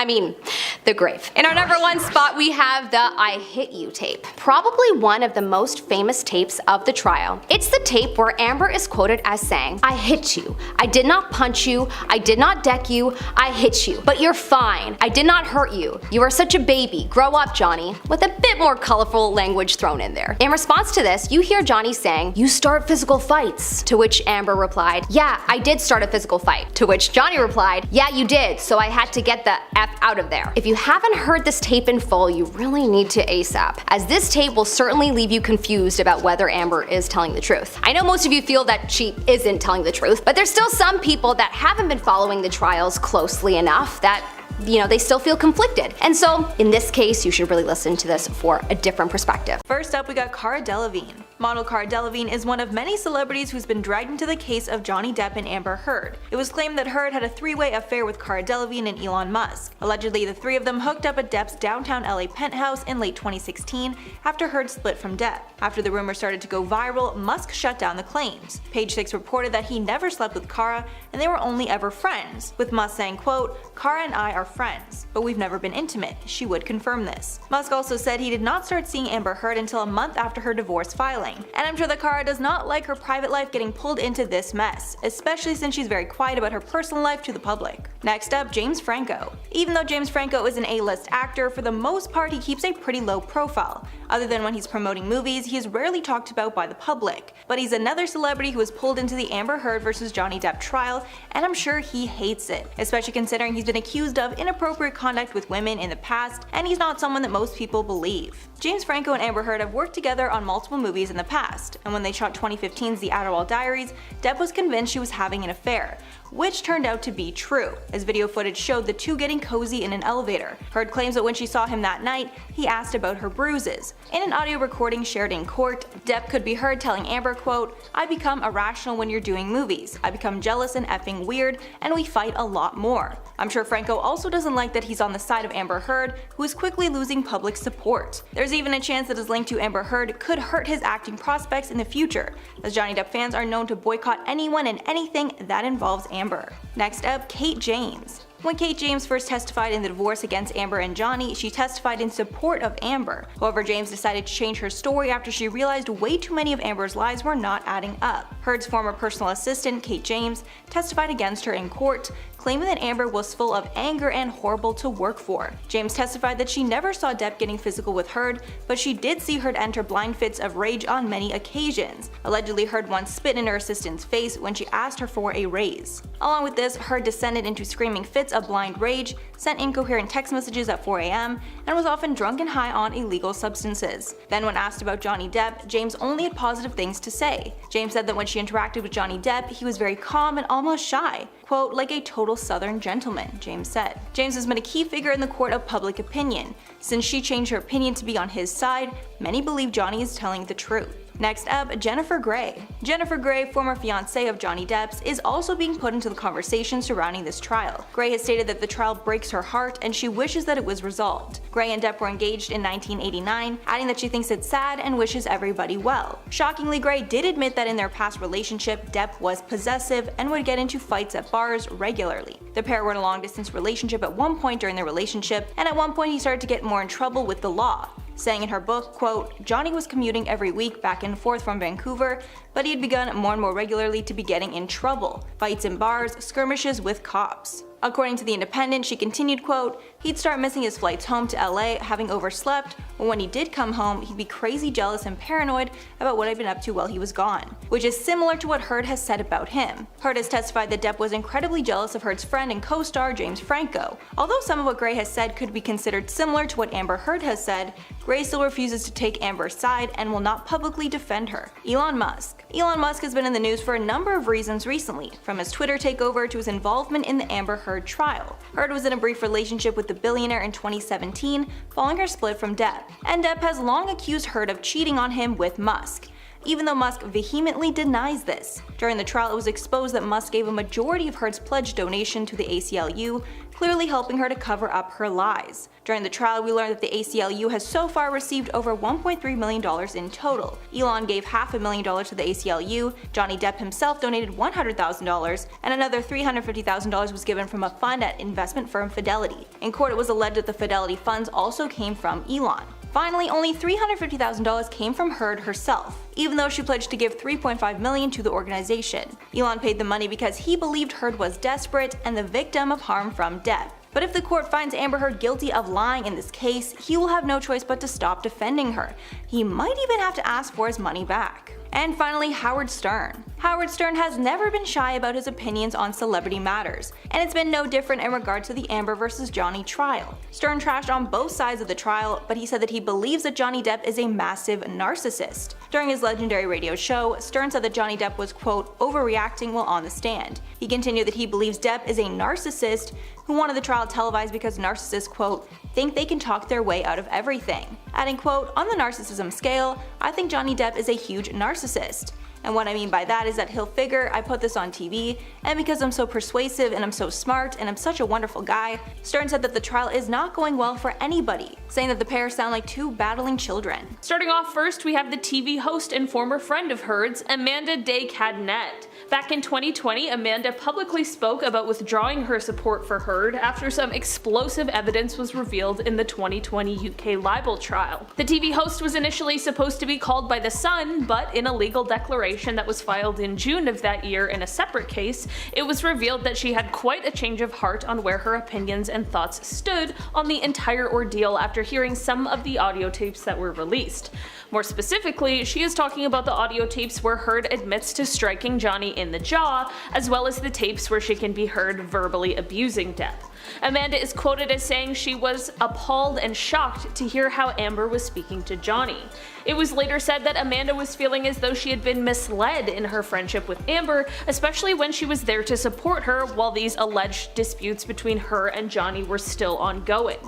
The grave. In our number 1 spot, we have the I Hit You tape. Probably one of the most famous tapes of the trial. It's the tape where Amber is quoted as saying, "I hit you. I did not punch you. I did not deck you. I hit you. But you're fine. I did not hurt you. You are such a baby. Grow up, Johnny," with a bit more colorful language language thrown in there. In response to this, you hear Johnny saying, "You start physical fights," to which Amber replied, "Yeah, I did start a physical fight," to which Johnny replied, "Yeah, you did, so I had to get the F out of there." If you haven't heard this tape in full, you really need to ASAP, as this tape will certainly leave you confused about whether Amber is telling the truth. I know most of you feel that she isn't telling the truth, but there's still some people that haven't been following the trials closely enough that they still feel conflicted. And so, in this case, you should really listen to this for a different perspective. First up, we got Cara Delevingne. Model Cara Delevingne is one of many celebrities who's been dragged into the case of Johnny Depp and Amber Heard. It was claimed that Heard had a three-way affair with Cara Delevingne and Elon Musk. Allegedly, the three of them hooked up at Depp's downtown LA penthouse in late 2016 after Heard split from Depp. After the rumor started to go viral, Musk shut down the claims. Page Six reported that he never slept with Cara and they were only ever friends, with Musk saying, quote, "Cara and I are friends, but we've never been intimate. She would confirm this." Musk also said he did not start seeing Amber Heard until a month after her divorce filing. And I'm sure that Cara does not like her private life getting pulled into this mess, especially since she's very quiet about her personal life to the public. Next up, James Franco. Even though James Franco is an A-list actor, for the most part he keeps a pretty low profile. Other than when he's promoting movies, he is rarely talked about by the public. But he's another celebrity who was pulled into the Amber Heard vs. Johnny Depp trial, and I'm sure he hates it, especially considering he's been accused of inappropriate conduct with women in the past, and he's not someone that most people believe. James Franco and Amber Heard have worked together on multiple movies in the past, and when they shot 2015's The Adderall Diaries, Depp was convinced she was having an affair, which turned out to be true, as video footage showed the two getting cozy in an elevator. Heard claims that when she saw him that night, he asked about her bruises. In an audio recording shared in court, Depp could be heard telling Amber, quote, "I become irrational when you're doing movies. I become jealous and effing weird, and we fight a lot more." I'm sure Franco also doesn't like that he's on the side of Amber Heard, who is quickly losing public support. There's even a chance that his link to Amber Heard could hurt his acting prospects in the future, as Johnny Depp fans are known to boycott anyone and anything that involves Amber. Next up, Kate James. When Kate James first testified in the divorce against Amber and Johnny, she testified in support of Amber. However, James decided to change her story after she realized way too many of Amber's lies were not adding up. Heard's former personal assistant, Kate James, testified against her in court, claiming that Amber was full of anger and horrible to work for. James testified that she never saw Depp getting physical with Heard, but she did see Heard enter blind fits of rage on many occasions. Allegedly, Heard once spit in her assistant's face when she asked her for a raise. Along with this, Heard descended into screaming fits of blind rage, sent incoherent text messages at 4 a.m., and was often drunk and high on illegal substances. Then when asked about Johnny Depp, James only had positive things to say. James said that when she interacted with Johnny Depp, he was very calm and almost shy. Quote, "like a total southern gentleman," James said. James has been a key figure in the court of public opinion. Since she changed her opinion to be on his side, many believe Johnny is telling the truth. Next up, Jennifer Grey. Jennifer Grey, former fiancée of Johnny Depp's, is also being put into the conversation surrounding this trial. Grey has stated that the trial breaks her heart and she wishes that it was resolved. Grey and Depp were engaged in 1989, adding that she thinks it's sad and wishes everybody well. Shockingly, Grey did admit that in their past relationship, Depp was possessive and would get into fights at bars regularly. The pair were in a long-distance relationship at one point during their relationship, and at one point he started to get more in trouble with the law, saying in her book, quote, "Johnny was commuting every week back and forth from Vancouver, but he had begun more and more regularly to be getting in trouble, fights in bars, skirmishes with cops." According to The Independent, she continued, quote, "He'd start missing his flights home to LA, having overslept, but when he did come home, he'd be crazy jealous and paranoid about what I'd been up to while he was gone," which is similar to what Heard has said about him. Heard has testified that Depp was incredibly jealous of Heard's friend and co-star James Franco. Although some of what Grey has said could be considered similar to what Amber Heard has said, Grey still refuses to take Amber's side and will not publicly defend her. Elon Musk. Elon Musk has been in the news for a number of reasons recently, from his Twitter takeover to his involvement in the Amber Heard trial. Heard was in a brief relationship with the billionaire in 2017 following her split from Depp, and Depp has long accused Heard of cheating on him with Musk, even though Musk vehemently denies this. During the trial, it was exposed that Musk gave a majority of Heard's pledged donation to the ACLU, clearly helping her to cover up her lies. During the trial, we learned that the ACLU has so far received over $1.3 million in total. Elon gave $500,000 to the ACLU, Johnny Depp himself donated $100,000, and another $350,000 was given from a fund at investment firm Fidelity. In court, it was alleged that the Fidelity funds also came from Elon. Finally, only $350,000 came from Heard herself, even though she pledged to give $3.5 million to the organization. Elon paid the money because he believed Heard was desperate and the victim of harm from Depp. But if the court finds Amber Heard guilty of lying in this case, he will have no choice but to stop defending her. He might even have to ask for his money back. And finally, Howard Stern. Howard Stern has never been shy about his opinions on celebrity matters, and it's been no different in regard to the Amber vs. Johnny trial. Stern trashed on both sides of the trial, but he said that he believes that Johnny Depp is a massive narcissist. During his legendary radio show, Stern said that Johnny Depp was, quote, overreacting while on the stand. He continued that he believes Depp is a narcissist who wanted the trial televised because narcissists, quote, think they can talk their way out of everything. Adding, quote, on the narcissism scale, I think Johnny Depp is a huge narcissist. And what I mean by that is that he'll figure, I put this on TV, and because I'm so persuasive and I'm so smart and I'm such a wonderful guy. Stern said that the trial is not going well for anybody, saying that the pair sound like two battling children. Starting off first, we have the TV host and former friend of Heard's, Amanda Day Cadnett. Back in 2020, Amanda publicly spoke about withdrawing her support for Heard after some explosive evidence was revealed in the 2020 UK libel trial. The TV host was initially supposed to be called by The Sun, but in a legal declaration that was filed in June of that year in a separate case, it was revealed that she had quite a change of heart on where her opinions and thoughts stood on the entire ordeal after hearing some of the audio tapes that were released. More specifically, she is talking about the audio tapes where Heard admits to striking Johnny in the jaw, as well as the tapes where she can be heard verbally abusing Depp. Amanda is quoted as saying she was appalled and shocked to hear how Amber was speaking to Johnny. It was later said that Amanda was feeling as though she had been misled in her friendship with Amber, especially when she was there to support her while these alleged disputes between her and Johnny were still ongoing.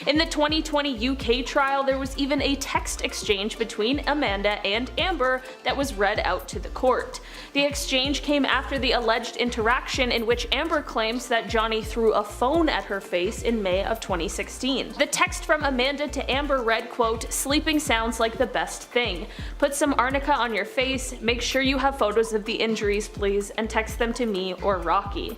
In the 2020 UK trial, there was even a text exchange between Amanda and Amber that was read out to the court. The exchange came after the alleged interaction in which Amber claims that Johnny threw a phone at her face in May of 2016. The text from Amanda to Amber read, quote, sleeping sounds like the best thing. Put some arnica on your face, make sure you have photos of the injuries please, and text them to me or Rocky.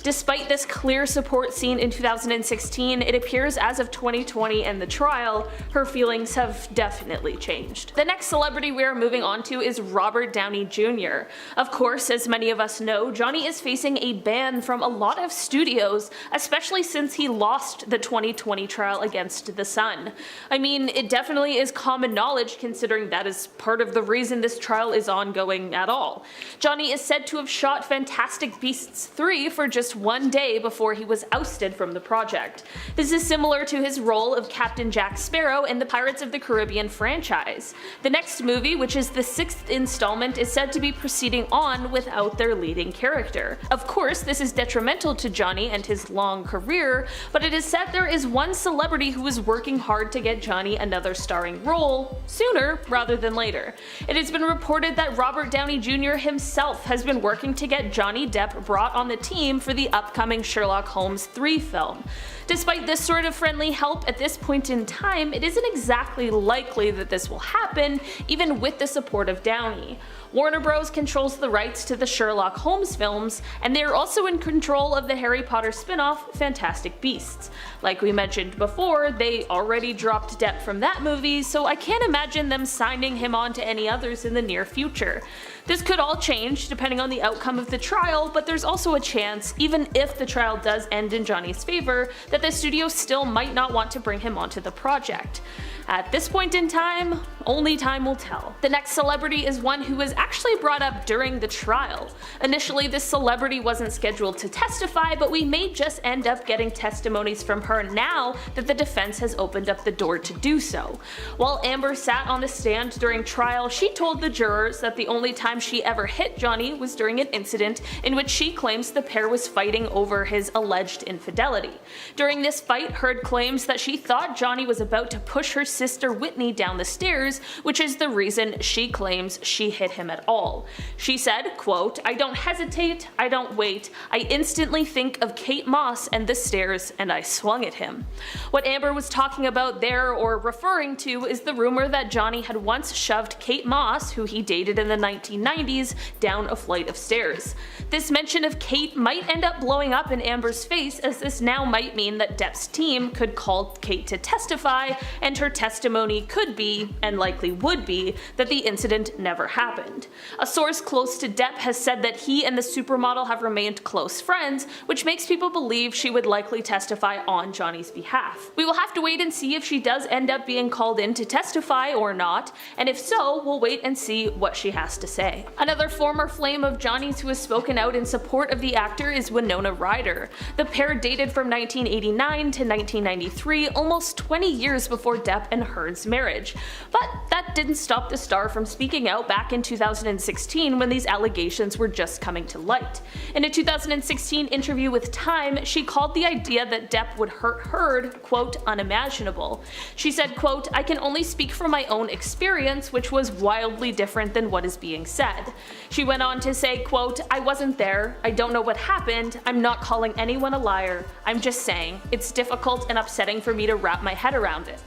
Despite this clear support seen in 2016, it appears as of 2020 and the trial, her feelings have definitely changed. The next celebrity we are moving on to is Robert Downey Jr. Of course, as many of us know, Johnny is facing a ban from a lot of studios, especially since he lost the 2020 trial against The Sun. I mean, it definitely is common knowledge considering that is part of the reason this trial is ongoing at all. Johnny is said to have shot Fantastic Beasts 3 for just one day before he was ousted from the project. This is similar to his role of Captain Jack Sparrow in the Pirates of the Caribbean franchise. The next movie, which is the 6th installment, is said to be proceeding on without their leading character. Of course, this is detrimental to Johnny and his long career, but it is said there is one celebrity who is working hard to get Johnny another starring role sooner rather than later. It has been reported that Robert Downey Jr. himself has been working to get Johnny Depp brought on the team for the upcoming Sherlock Holmes 3 film. Despite this sort of friendly help at this point in time, it isn't exactly likely that this will happen, even with the support of Downey. Warner Bros. Controls the rights to the Sherlock Holmes films, and they are also in control of the Harry Potter spin-off Fantastic Beasts. Like we mentioned before, they already dropped Depp from that movie, so I can't imagine them signing him on to any others in the near future. This could all change depending on the outcome of the trial, but there's also a chance, even if the trial does end in Johnny's favor, that the studio still might not want to bring him onto the project. At this point in time, only time will tell. The next celebrity is one who was actually brought up during the trial. Initially, this celebrity wasn't scheduled to testify, but we may just end up getting testimonies from her now that the defense has opened up the door to do so. While Amber sat on the stand during trial, she told the jurors that the only time she ever hit Johnny was during an incident in which she claims the pair was fighting over his alleged infidelity. During this fight, Heard claims that she thought Johnny was about to push her sister Whitney down the stairs, which is the reason she claims she hit him at all. She said, quote, I don't hesitate, I don't wait, I instantly think of Kate Moss and the stairs and I swung at him. What Amber was talking about there, or referring to, is the rumor that Johnny had once shoved Kate Moss, who he dated in the 1990s, down a flight of stairs. This mention of Kate might end up blowing up in Amber's face, as this now might mean that Depp's team could call Kate to testify, and her testimony could be, and likely would be, that the incident never happened. A source close to Depp has said that he and the supermodel have remained close friends, which makes people believe she would likely testify on Johnny's behalf. We will have to wait and see if she does end up being called in to testify or not, and if so, we'll wait and see what she has to say. Another former flame of Johnny's who has spoken out in support of the actor is Winona Ryder. The pair dated from 1989 to 1993, almost 20 years before Depp and Heard's marriage. But that didn't stop the star from speaking out back in 2016 when these allegations were just coming to light. In a 2016 interview with Time, she called the idea that Depp would hurt Heard, quote, unimaginable. She said, quote, "I can only speak from my own experience, which was wildly different than what is being said." She went on to say, quote, "I wasn't there, I don't know what happened, I'm not calling anyone a liar, I'm just saying, it's difficult and upsetting for me to wrap my head around it.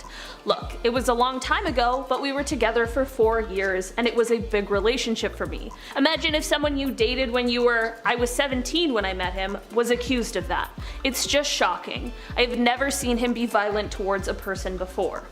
Look, it was a long time ago, but we were together for 4 years, and it was a big relationship for me. Imagine if someone you dated when I was 17 when I met him, was accused of that. It's just shocking. I've never seen him be violent towards a person before."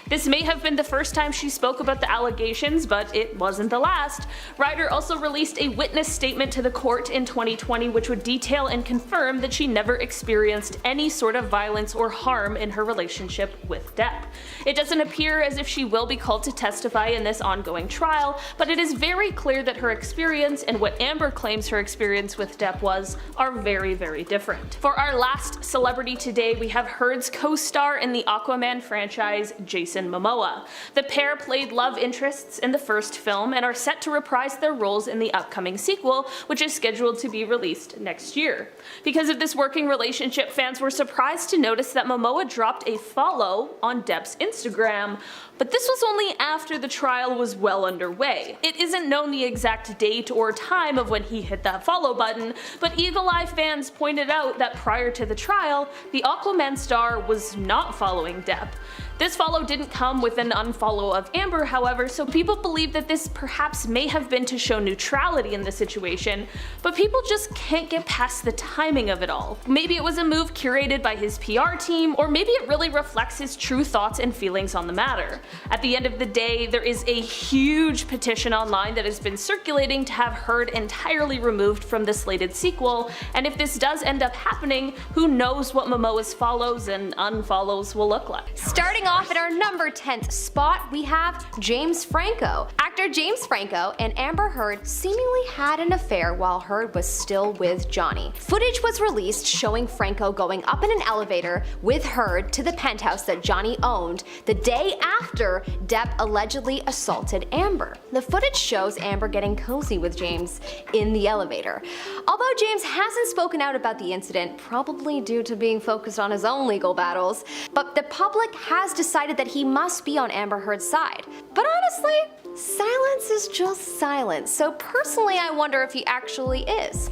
This may have been the first time she spoke about the allegations, but it wasn't the last. Ryder also released a witness statement to the court in 2020 which would detail and confirm that she never experienced any sort of violence or harm in her relationship with Depp. It doesn't appear as if she will be called to testify in this ongoing trial, but it is very clear that her experience and what Amber claims her experience with Depp was are very, very different. For our last celebrity today, we have Heard's co-star in the Aquaman franchise, Jason Momoa. The pair played love interests in the first film and are set to reprise their roles in the upcoming sequel, which is scheduled to be released next year. Because of this working relationship, fans were surprised to notice that Momoa dropped a follow on Depp's Instagram, but this was only after the trial was well underway. It isn't known the exact date or time of when he hit that follow button, but Eagle Eye fans pointed out that prior to the trial, the Aquaman star was not following Depp. This follow didn't come with an unfollow of Amber, however, so people believe that this perhaps may have been to show neutrality in the situation, but people just can't get past the timing of it all. Maybe it was a move curated by his PR team, or maybe it really reflects his true thoughts and feelings on the matter. At the end of the day, there is a huge petition online that has been circulating to have Heard entirely removed from the slated sequel, and if this does end up happening, who knows what Momoa's follows and unfollows will look like. Starting off at our number 10th spot, we have James Franco. Actor James Franco and Amber Heard seemingly had an affair while Heard was still with Johnny. Footage was released showing Franco going up in an elevator with Heard to the penthouse that Johnny owned the day after Depp allegedly assaulted Amber. The footage shows Amber getting cozy with James in the elevator. Although James hasn't spoken out about the incident, probably due to being focused on his own legal battles, but the public has decided that he must be on Amber Heard's side. But honestly, silence is just silence, so personally I wonder if he actually is.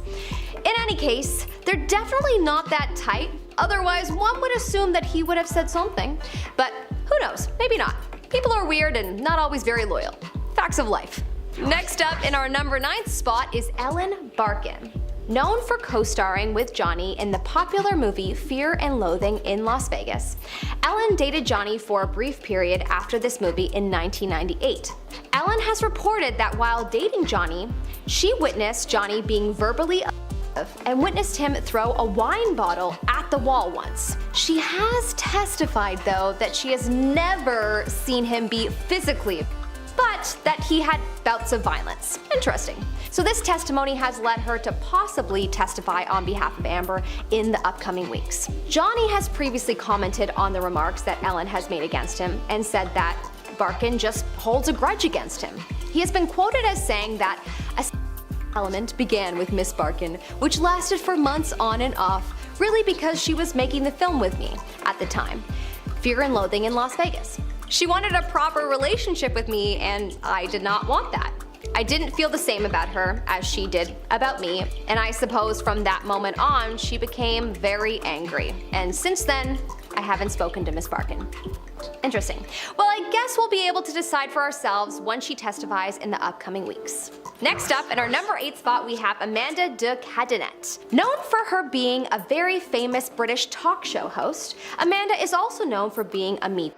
In any case, they're definitely not that tight, otherwise one would assume that he would have said something. But who knows, maybe not. People are weird and not always very loyal. Facts of life. Next up in our number 9th spot is Ellen Barkin. Known for co-starring with Johnny in the popular movie Fear and Loathing in Las Vegas, Ellen dated Johnny for a brief period after this movie in 1998. Ellen has reported that while dating Johnny, she witnessed Johnny being verbally abusive and witnessed him throw a wine bottle at the wall once. She has testified, though, that she has never seen him be physically abusive, but that he had bouts of violence. Interesting. So this testimony has led her to possibly testify on behalf of Amber in the upcoming weeks. Johnny has previously commented on the remarks that Ellen has made against him and said that Barkin just holds a grudge against him. He has been quoted as saying that a element began with Miss Barkin, which lasted for months on and off, really because she was making the film with me at the time, Fear and Loathing in Las Vegas. She wanted a proper relationship with me, and I did not want that. I didn't feel the same about her as she did about me, and I suppose from that moment on, she became very angry. And since then, I haven't spoken to Miss Barkin. Interesting. Well, I guess we'll be able to decide for ourselves when she testifies in the upcoming weeks. Next up, in our number 8 spot, we have Amanda de Cadenet. Known for her being a very famous British talk show host, Amanda is also known for being a Me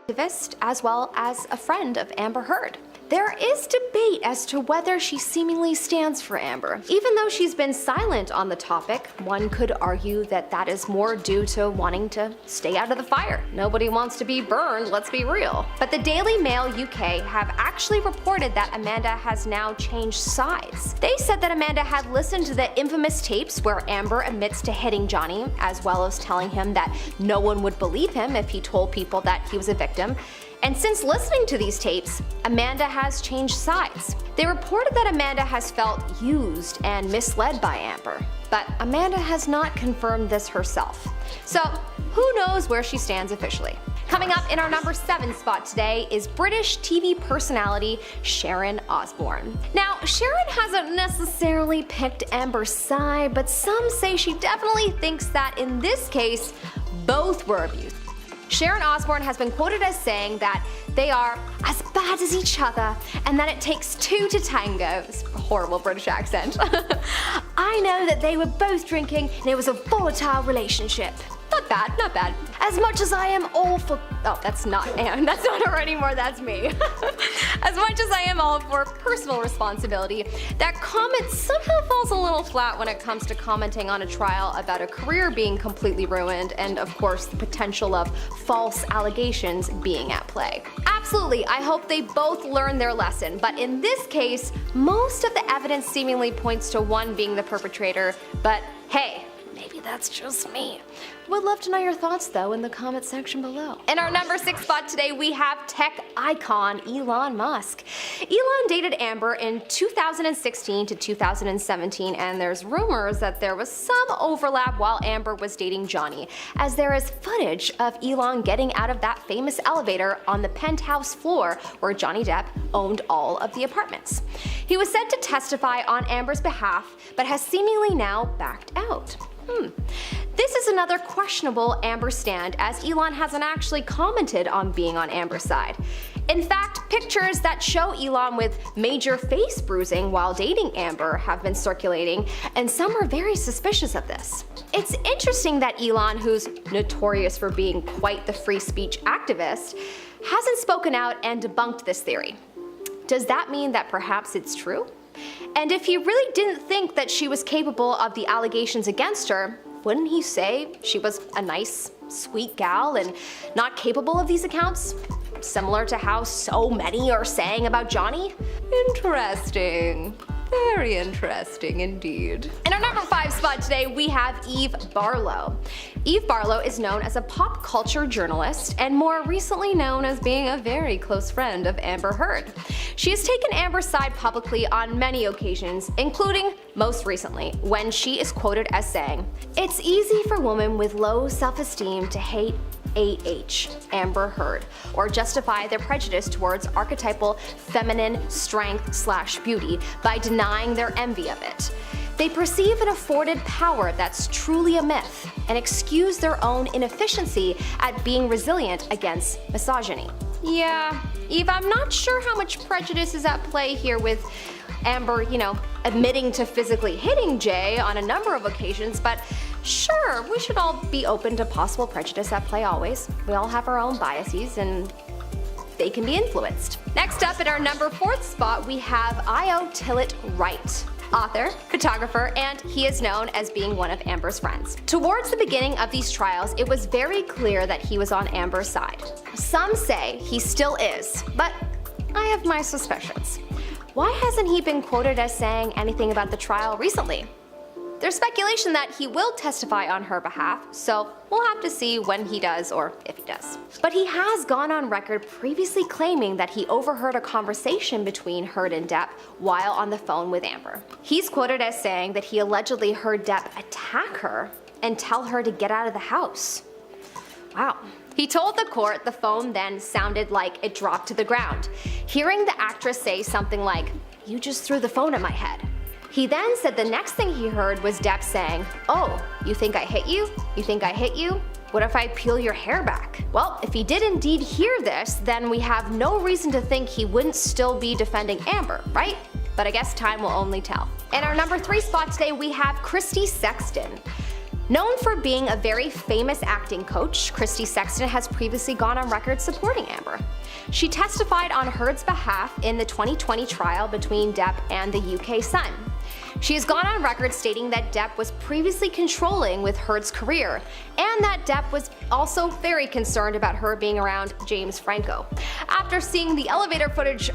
activist as well as a friend of Amber Heard. There is debate as to whether she seemingly stands for Amber. Even though she's been silent on the topic, one could argue that that is more due to wanting to stay out of the fire. Nobody wants to be burned, let's be real. But the Daily Mail UK have actually reported that Amanda has now changed sides. They said that Amanda had listened to the infamous tapes where Amber admits to hitting Johnny, as well as telling him that no one would believe him if he told people that he was a victim. And since listening to these tapes, Amanda has changed sides. They reported that Amanda has felt used and misled by Amber, but Amanda has not confirmed this herself. So who knows where she stands officially. Coming up in our number 7 spot today is British TV personality Sharon Osbourne. Now, Sharon hasn't necessarily picked Amber's side, but some say she definitely thinks that in this case, both were abused. Sharon Osbourne has been quoted as saying that they are as bad as each other and that it takes two to tango. It's a horrible British accent. I know that they were both drinking and it was a volatile relationship. Not bad, not bad. As much as I am all for— oh, that's not her anymore, that's me. As much as I am all for personal responsibility, that comment somehow falls a little flat when it comes to commenting on a trial about a career being completely ruined and, of course, the potential of false allegations being at play. Absolutely, I hope they both learn their lesson, but in this case, most of the evidence seemingly points to one being the perpetrator, but hey, maybe that's just me. Would love to know your thoughts though in the comment section below. In our number 6 spot today, we have tech icon Elon Musk. Elon dated Amber in 2016 to 2017, and there's rumors that there was some overlap while Amber was dating Johnny, as there is footage of Elon getting out of that famous elevator on the penthouse floor where Johnny Depp owned all of the apartments. He was set to testify on Amber's behalf, but has seemingly now backed out. This is another questionable Amber stand, as Elon hasn't actually commented on being on Amber's side. In fact, pictures that show Elon with major face bruising while dating Amber have been circulating, and some are very suspicious of this. It's interesting that Elon, who's notorious for being quite the free speech activist, hasn't spoken out and debunked this theory. Does that mean that perhaps it's true? And if he really didn't think that she was capable of the allegations against her, wouldn't he say she was a nice, sweet gal and not capable of these accounts? Similar to how so many are saying about Johnny? Interesting. Very interesting indeed. In our number 5 spot today, we have Eve Barlow. Eve Barlow is known as a pop culture journalist and more recently known as being a very close friend of Amber Heard. She has taken Amber's side publicly on many occasions, including most recently, when she is quoted as saying, "It's easy for women with low self-esteem to hate AH, Amber Heard, or justify their prejudice towards archetypal feminine strength/beauty by denying their envy of it. They perceive an afforded power that's truly a myth and excuse their own inefficiency at being resilient against misogyny." Yeah, Eve, I'm not sure how much prejudice is at play here with Amber, admitting to physically hitting Jay on a number of occasions, but sure, we should all be open to possible prejudice at play always. We all have our own biases and they can be influenced. Next up in our number 4th spot, we have Io Tillett Wright. Author, photographer, and he is known as being one of Amber's friends. Towards the beginning of these trials, it was very clear that he was on Amber's side. Some say he still is, but I have my suspicions. Why hasn't he been quoted as saying anything about the trial recently? There's speculation that he will testify on her behalf, so we'll have to see when he does or if he does. But he has gone on record previously claiming that he overheard a conversation between Heard and Depp while on the phone with Amber. He's quoted as saying that he allegedly heard Depp attack her and tell her to get out of the house. Wow. He told the court the phone then sounded like it dropped to the ground, hearing the actress say something like, "You just threw the phone at my head." He then said the next thing he heard was Depp saying, "Oh, you think I hit you? You think I hit you? What if I peel your hair back?" Well, if he did indeed hear this, then we have no reason to think he wouldn't still be defending Amber, right? But I guess time will only tell. In our number 3 spot today, we have Christy Sexton. Known for being a very famous acting coach, Christy Sexton has previously gone on record supporting Amber. She testified on Heard's behalf in the 2020 trial between Depp and the UK Sun. She has gone on record stating that Depp was previously controlling with Heard's career, and that Depp was also very concerned about her being around James Franco. After seeing the elevator footage,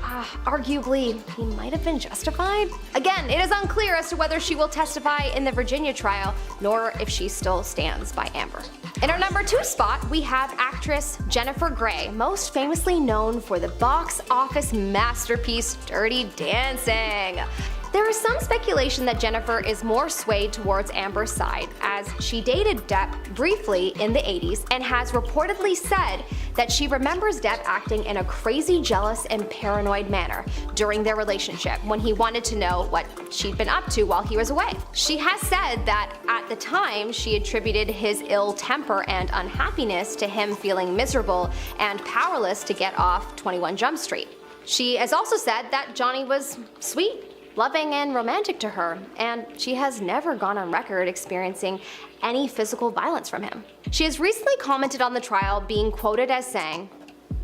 arguably, he might have been justified. Again, it is unclear as to whether she will testify in the Virginia trial, nor if she still stands by Amber. In our number 2 spot, we have actress Jennifer Grey, most famously known for the box office masterpiece Dirty Dancing. There is some speculation that Jennifer is more swayed towards Amber's side, as she dated Depp briefly in the 80s and has reportedly said that she remembers Depp acting in a crazy, jealous, and paranoid manner during their relationship when he wanted to know what she'd been up to while he was away. She has said that at the time she attributed his ill temper and unhappiness to him feeling miserable and powerless to get off 21 Jump Street. She has also said that Johnny was sweet, loving, and romantic to her, and she has never gone on record experiencing any physical violence from him. She has recently commented on the trial, being quoted as saying,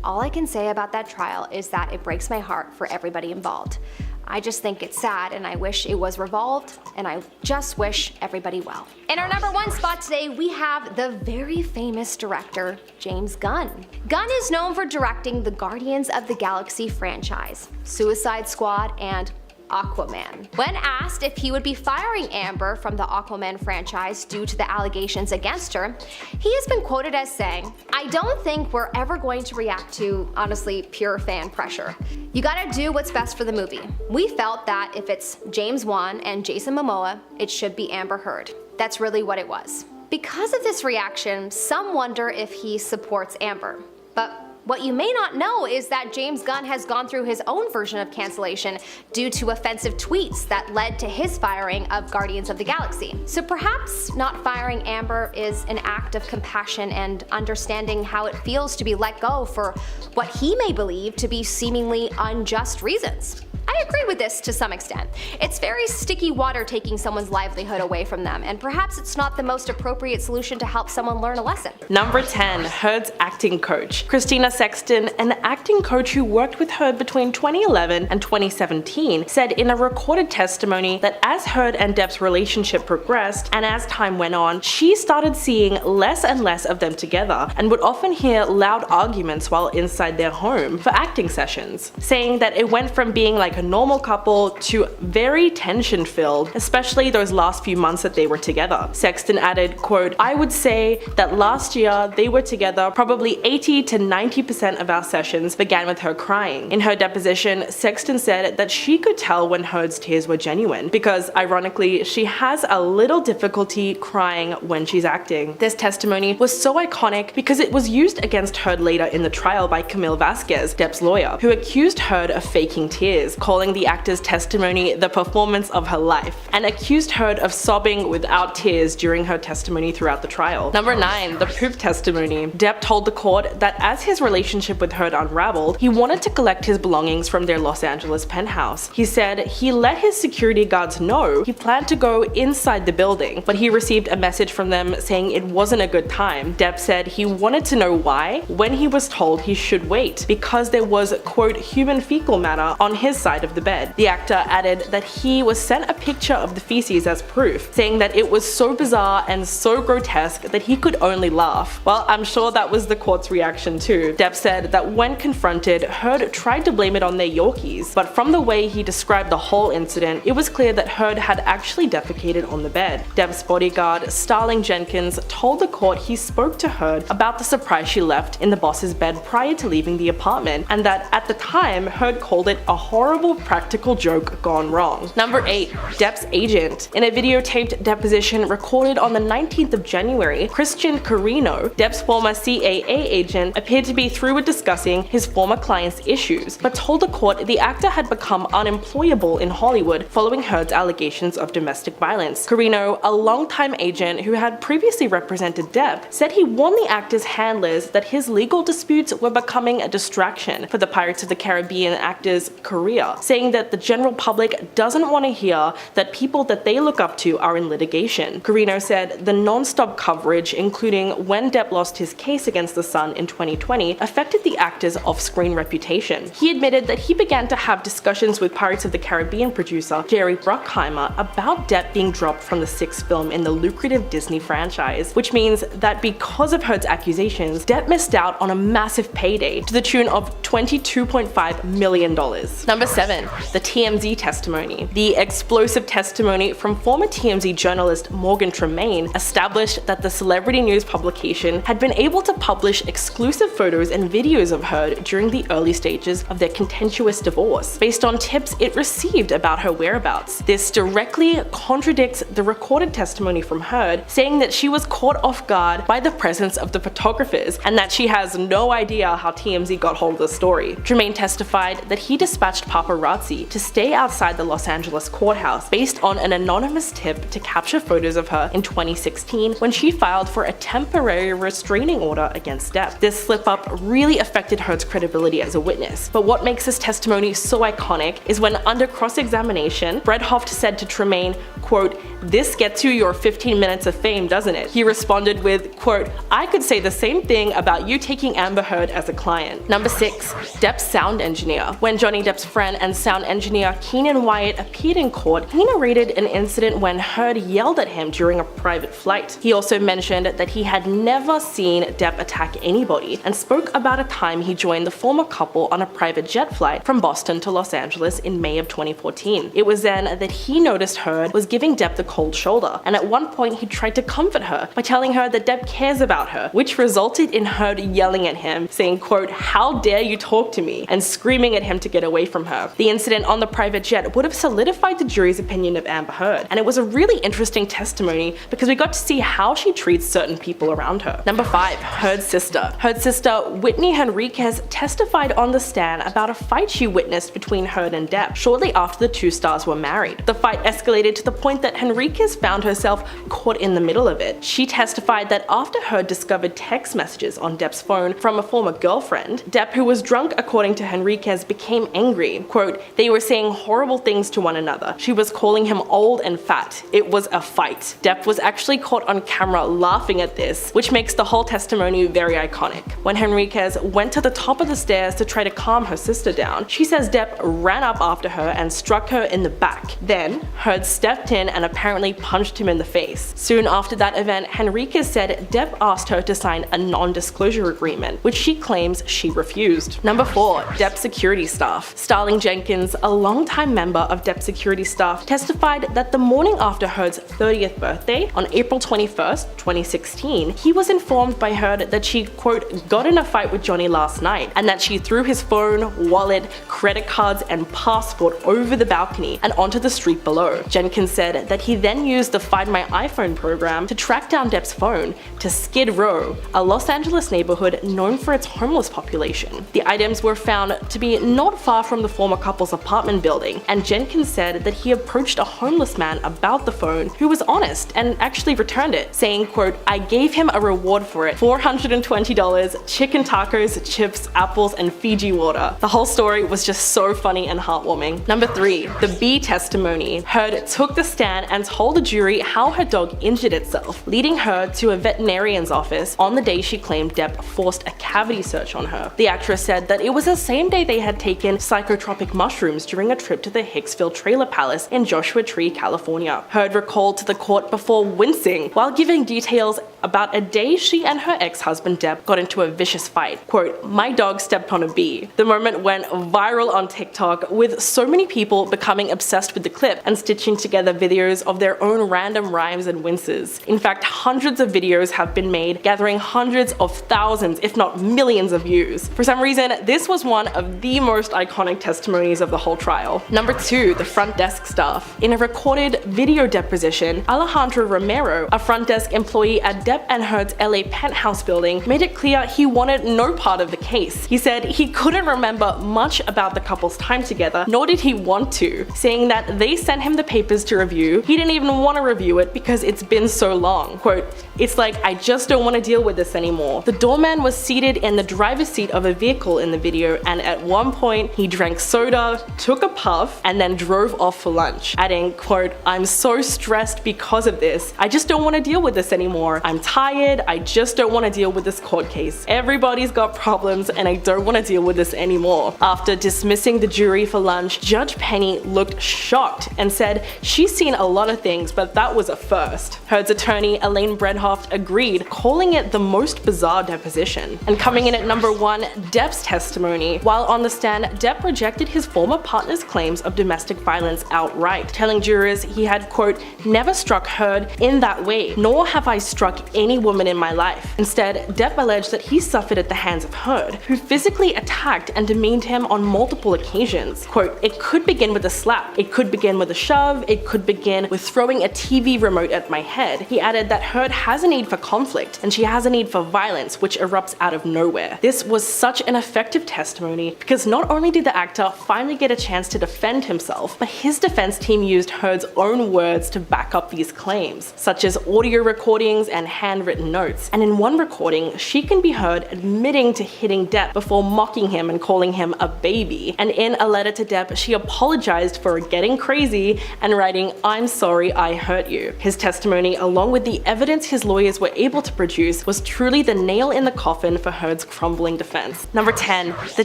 "All I can say about that trial is that it breaks my heart for everybody involved. I just think it's sad and I wish it was revolved, and I just wish everybody well." In our number 1 spot today, we have the very famous director, James Gunn. Gunn is known for directing the Guardians of the Galaxy franchise, Suicide Squad, and Aquaman. When asked if he would be firing Amber from the Aquaman franchise due to the allegations against her, he has been quoted as saying, "I don't think we're ever going to react to, honestly, pure fan pressure. You gotta do what's best for the movie. We felt that if it's James Wan and Jason Momoa, it should be Amber Heard. That's really what it was." Because of this reaction, some wonder if he supports Amber. But what you may not know is that James Gunn has gone through his own version of cancellation due to offensive tweets that led to his firing of Guardians of the Galaxy. So perhaps not firing Amber is an act of compassion and understanding how it feels to be let go for what he may believe to be seemingly unjust reasons. I agree with this to some extent. It's very sticky water taking someone's livelihood away from them, and perhaps it's not the most appropriate solution to help someone learn a lesson. Number 10, Heard's acting coach. Christina Sexton, an acting coach who worked with Heard between 2011 and 2017, said in a recorded testimony that as Heard and Depp's relationship progressed and as time went on, she started seeing less and less of them together and would often hear loud arguments while inside their home for acting sessions, saying that it went from being like a normal couple to very tension-filled, especially those last few months that they were together. Sexton added, quote, "I would say that last year they were together, probably 80 to 90% of our sessions began with her crying." In her deposition, Sexton said that she could tell when Heard's tears were genuine because, ironically, she has a little difficulty crying when she's acting. This testimony was so iconic because it was used against Heard later in the trial by Camille Vasquez, Depp's lawyer, who accused Heard of faking tears, calling the actor's testimony the performance of her life, and accused Heard of sobbing without tears during her testimony throughout the trial. Number 9, the poop testimony. Depp told the court that as his relationship with Heard unraveled, he wanted to collect his belongings from their Los Angeles penthouse. He said he let his security guards know he planned to go inside the building, but he received a message from them saying it wasn't a good time. Depp said he wanted to know why when he was told he should wait, because there was, quote, human fecal matter on his side of the bed. The actor added that he was sent a picture of the feces as proof, saying that it was so bizarre and so grotesque that he could only laugh. Well, I'm sure that was the court's reaction too. Depp said that when confronted, Heard tried to blame it on their Yorkies, but from the way he described the whole incident, it was clear that Heard had actually defecated on the bed. Depp's bodyguard, Starling Jenkins, told the court he spoke to Heard about the surprise she left in the boss's bed prior to leaving the apartment, and that at the time, Heard called it a horrible practical joke gone wrong. Number 8, Depp's agent. In a videotaped deposition recorded on the 19th of January, Christian Carino, Depp's former CAA agent, appeared to be through with discussing his former client's issues, but told the court the actor had become unemployable in Hollywood following Heard's allegations of domestic violence. Carino, a longtime agent who had previously represented Depp, said he warned the actor's handlers that his legal disputes were becoming a distraction for the Pirates of the Caribbean actor's career, saying that the general public doesn't want to hear that people that they look up to are in litigation. Carino said the non-stop coverage, including when Depp lost his case against The Sun in 2020, affected the actor's off-screen reputation. He admitted that he began to have discussions with Pirates of the Caribbean producer Jerry Bruckheimer about Depp being dropped from the sixth film in the lucrative Disney franchise, which means that because of Heard's accusations, Depp missed out on a massive payday to the tune of $22.5 million. Number 7. The TMZ testimony. The explosive testimony from former TMZ journalist Morgan Tremaine established that the celebrity news publication had been able to publish exclusive photos and videos of Heard during the early stages of their contentious divorce, based on tips it received about her whereabouts. This directly contradicts the recorded testimony from Heard, saying that she was caught off guard by the presence of the photographers and that she has no idea how TMZ got hold of the story. Tremaine testified that he dispatched paparazzi to stay outside the Los Angeles courthouse based on an anonymous tip to capture photos of her in 2016 when she filed for a temporary restraining order against Depp. This slip-up really affected Heard's credibility as a witness, but what makes this testimony so iconic is when, under cross-examination, Fred Hoft said to Tremaine, quote, "This gets you your 15 minutes of fame, doesn't it?" He responded with, quote, "I could say the same thing about you taking Amber Heard as a client." Number 6. Depp's sound engineer. When Johnny Depp's friend and sound engineer Keenan Wyatt appeared in court, he narrated an incident when Heard yelled at him during a private flight. He also mentioned that he had never seen Depp attack anybody, and spoke about a time he joined the former couple on a private jet flight from Boston to Los Angeles in May of 2014. It was then that he noticed Heard was giving Depp the cold shoulder, and at one point he tried to comfort her by telling her that Depp cares about her, which resulted in Heard yelling at him, saying, quote, "How dare you talk to me?" and screaming at him to get away from her. The incident on the private jet would have solidified the jury's opinion of Amber Heard, and it was a really interesting testimony because we got to see how she treats certain people around her. Number 5. Heard's sister. Heard's sister, Whitney Henriquez, testified on the stand about a fight she witnessed between Heard and Depp shortly after the two stars were married. The fight escalated to the point that Henriquez found herself caught in the middle of it. She testified that after Heard discovered text messages on Depp's phone from a former girlfriend, Depp, who was drunk according to Henriquez, became angry. Quote, "They were saying horrible things to one another. She was calling him old and fat. It was a fight." Depp was actually caught on camera laughing at this, which makes the whole testimony very iconic. When Henriquez went to the top of the stairs to try to calm her sister down, she says Depp ran up after her and struck her in the back. Then, Heard stepped in and apparently punched him in the face. Soon after that event, Henriquez said Depp asked her to sign a non-disclosure agreement, which she claims she refused. Number 4. Depp's security staff. Starling Jenkins, a longtime member of Depp's security staff, testified that the morning after Heard's 30th birthday, on April 21st, 2016, he was informed by Heard that she, quote, "got in a fight with Johnny last night," and that she threw his phone, wallet, credit cards, and passport over the balcony and onto the street below. Jenkins said that he then used the Find My iPhone program to track down Depp's phone to Skid Row, a Los Angeles neighborhood known for its homeless population. The items were found to be not far from the former couple's apartment building, and Jenkins said that he approached a homeless man about the phone who was honest and actually returned it, saying, quote, "I gave him a reward for it, $420, chicken tacos, chips, apples, and Fiji water." The whole story was just so funny and heartwarming. Number 3. The bee testimony. Heard took the stand and told the jury how her dog injured itself, leading her to a veterinarian's office on the day she claimed Depp forced a cavity search on her. The actress said that it was the same day they had taken psychotropic mushrooms during a trip to the Hicksville Trailer Palace in Joshua Tree, California. Heard recalled to the court before wincing while giving details about a day she and her ex-husband Depp got into a vicious fight. Quote, "My dog stepped on a bee." The moment went viral on TikTok, with so many people becoming obsessed with the clip and stitching together videos of their own random rhymes and winces. In fact, hundreds of videos have been made, gathering hundreds of thousands, if not millions of views. For some reason, this was one of the most iconic testimonies of the whole trial. Number 2. The front desk staff. In a recorded video deposition, Alejandro Romero, a front desk employee at Depp and Heard's LA penthouse building made it clear he wanted no part of the case. He said he couldn't remember much about the couple's time together, nor did he want to, saying that they sent him the papers to review. He didn't even want to review it because it's been so long. Quote, "It's like I just don't want to deal with this anymore." The doorman was seated in the driver's seat of a vehicle in the video, and at one point he drank soda, took a puff, and then drove off for lunch, adding, quote, "I'm so stressed because of this. I just don't want to deal with this anymore. I'm tired. I just don't want to deal with this court case. Everybody's got problems and I don't want to deal with this anymore." After dismissing the jury for lunch, Judge Penny looked shocked and said she's seen a lot of things, but that was a first. Heard's attorney, Elaine Bredhoft, agreed, calling it the most bizarre deposition. And coming in at number 1, Depp's testimony. While on the stand, Depp rejected his former partner's claims of domestic violence outright, telling jurors he had, quote, "never struck Heard in that way, nor have I struck any woman in my life." Instead, Depp alleged that he suffered at the hands of Heard, who physically attacked and demeaned him on multiple occasions. Quote, "It could begin with a slap, it could begin with a shove, it could begin with throwing a TV remote at my head." He added that Heard has a need for conflict, and she has a need for violence, which erupts out of nowhere. This was such an effective testimony because not only did the actor finally get a chance to defend himself, but his defense team used Heard's own words to back up these claims, such as audio recordings and handwritten notes. And in one recording, she can be heard admitting to hitting Depp before mocking him and calling him a baby. And in a letter to Depp, she apologized for getting crazy and writing, "I'm sorry I hurt you." His testimony, along with the evidence his lawyers were able to produce, was truly the nail in the coffin for Heard's crumbling defense. Number 10, the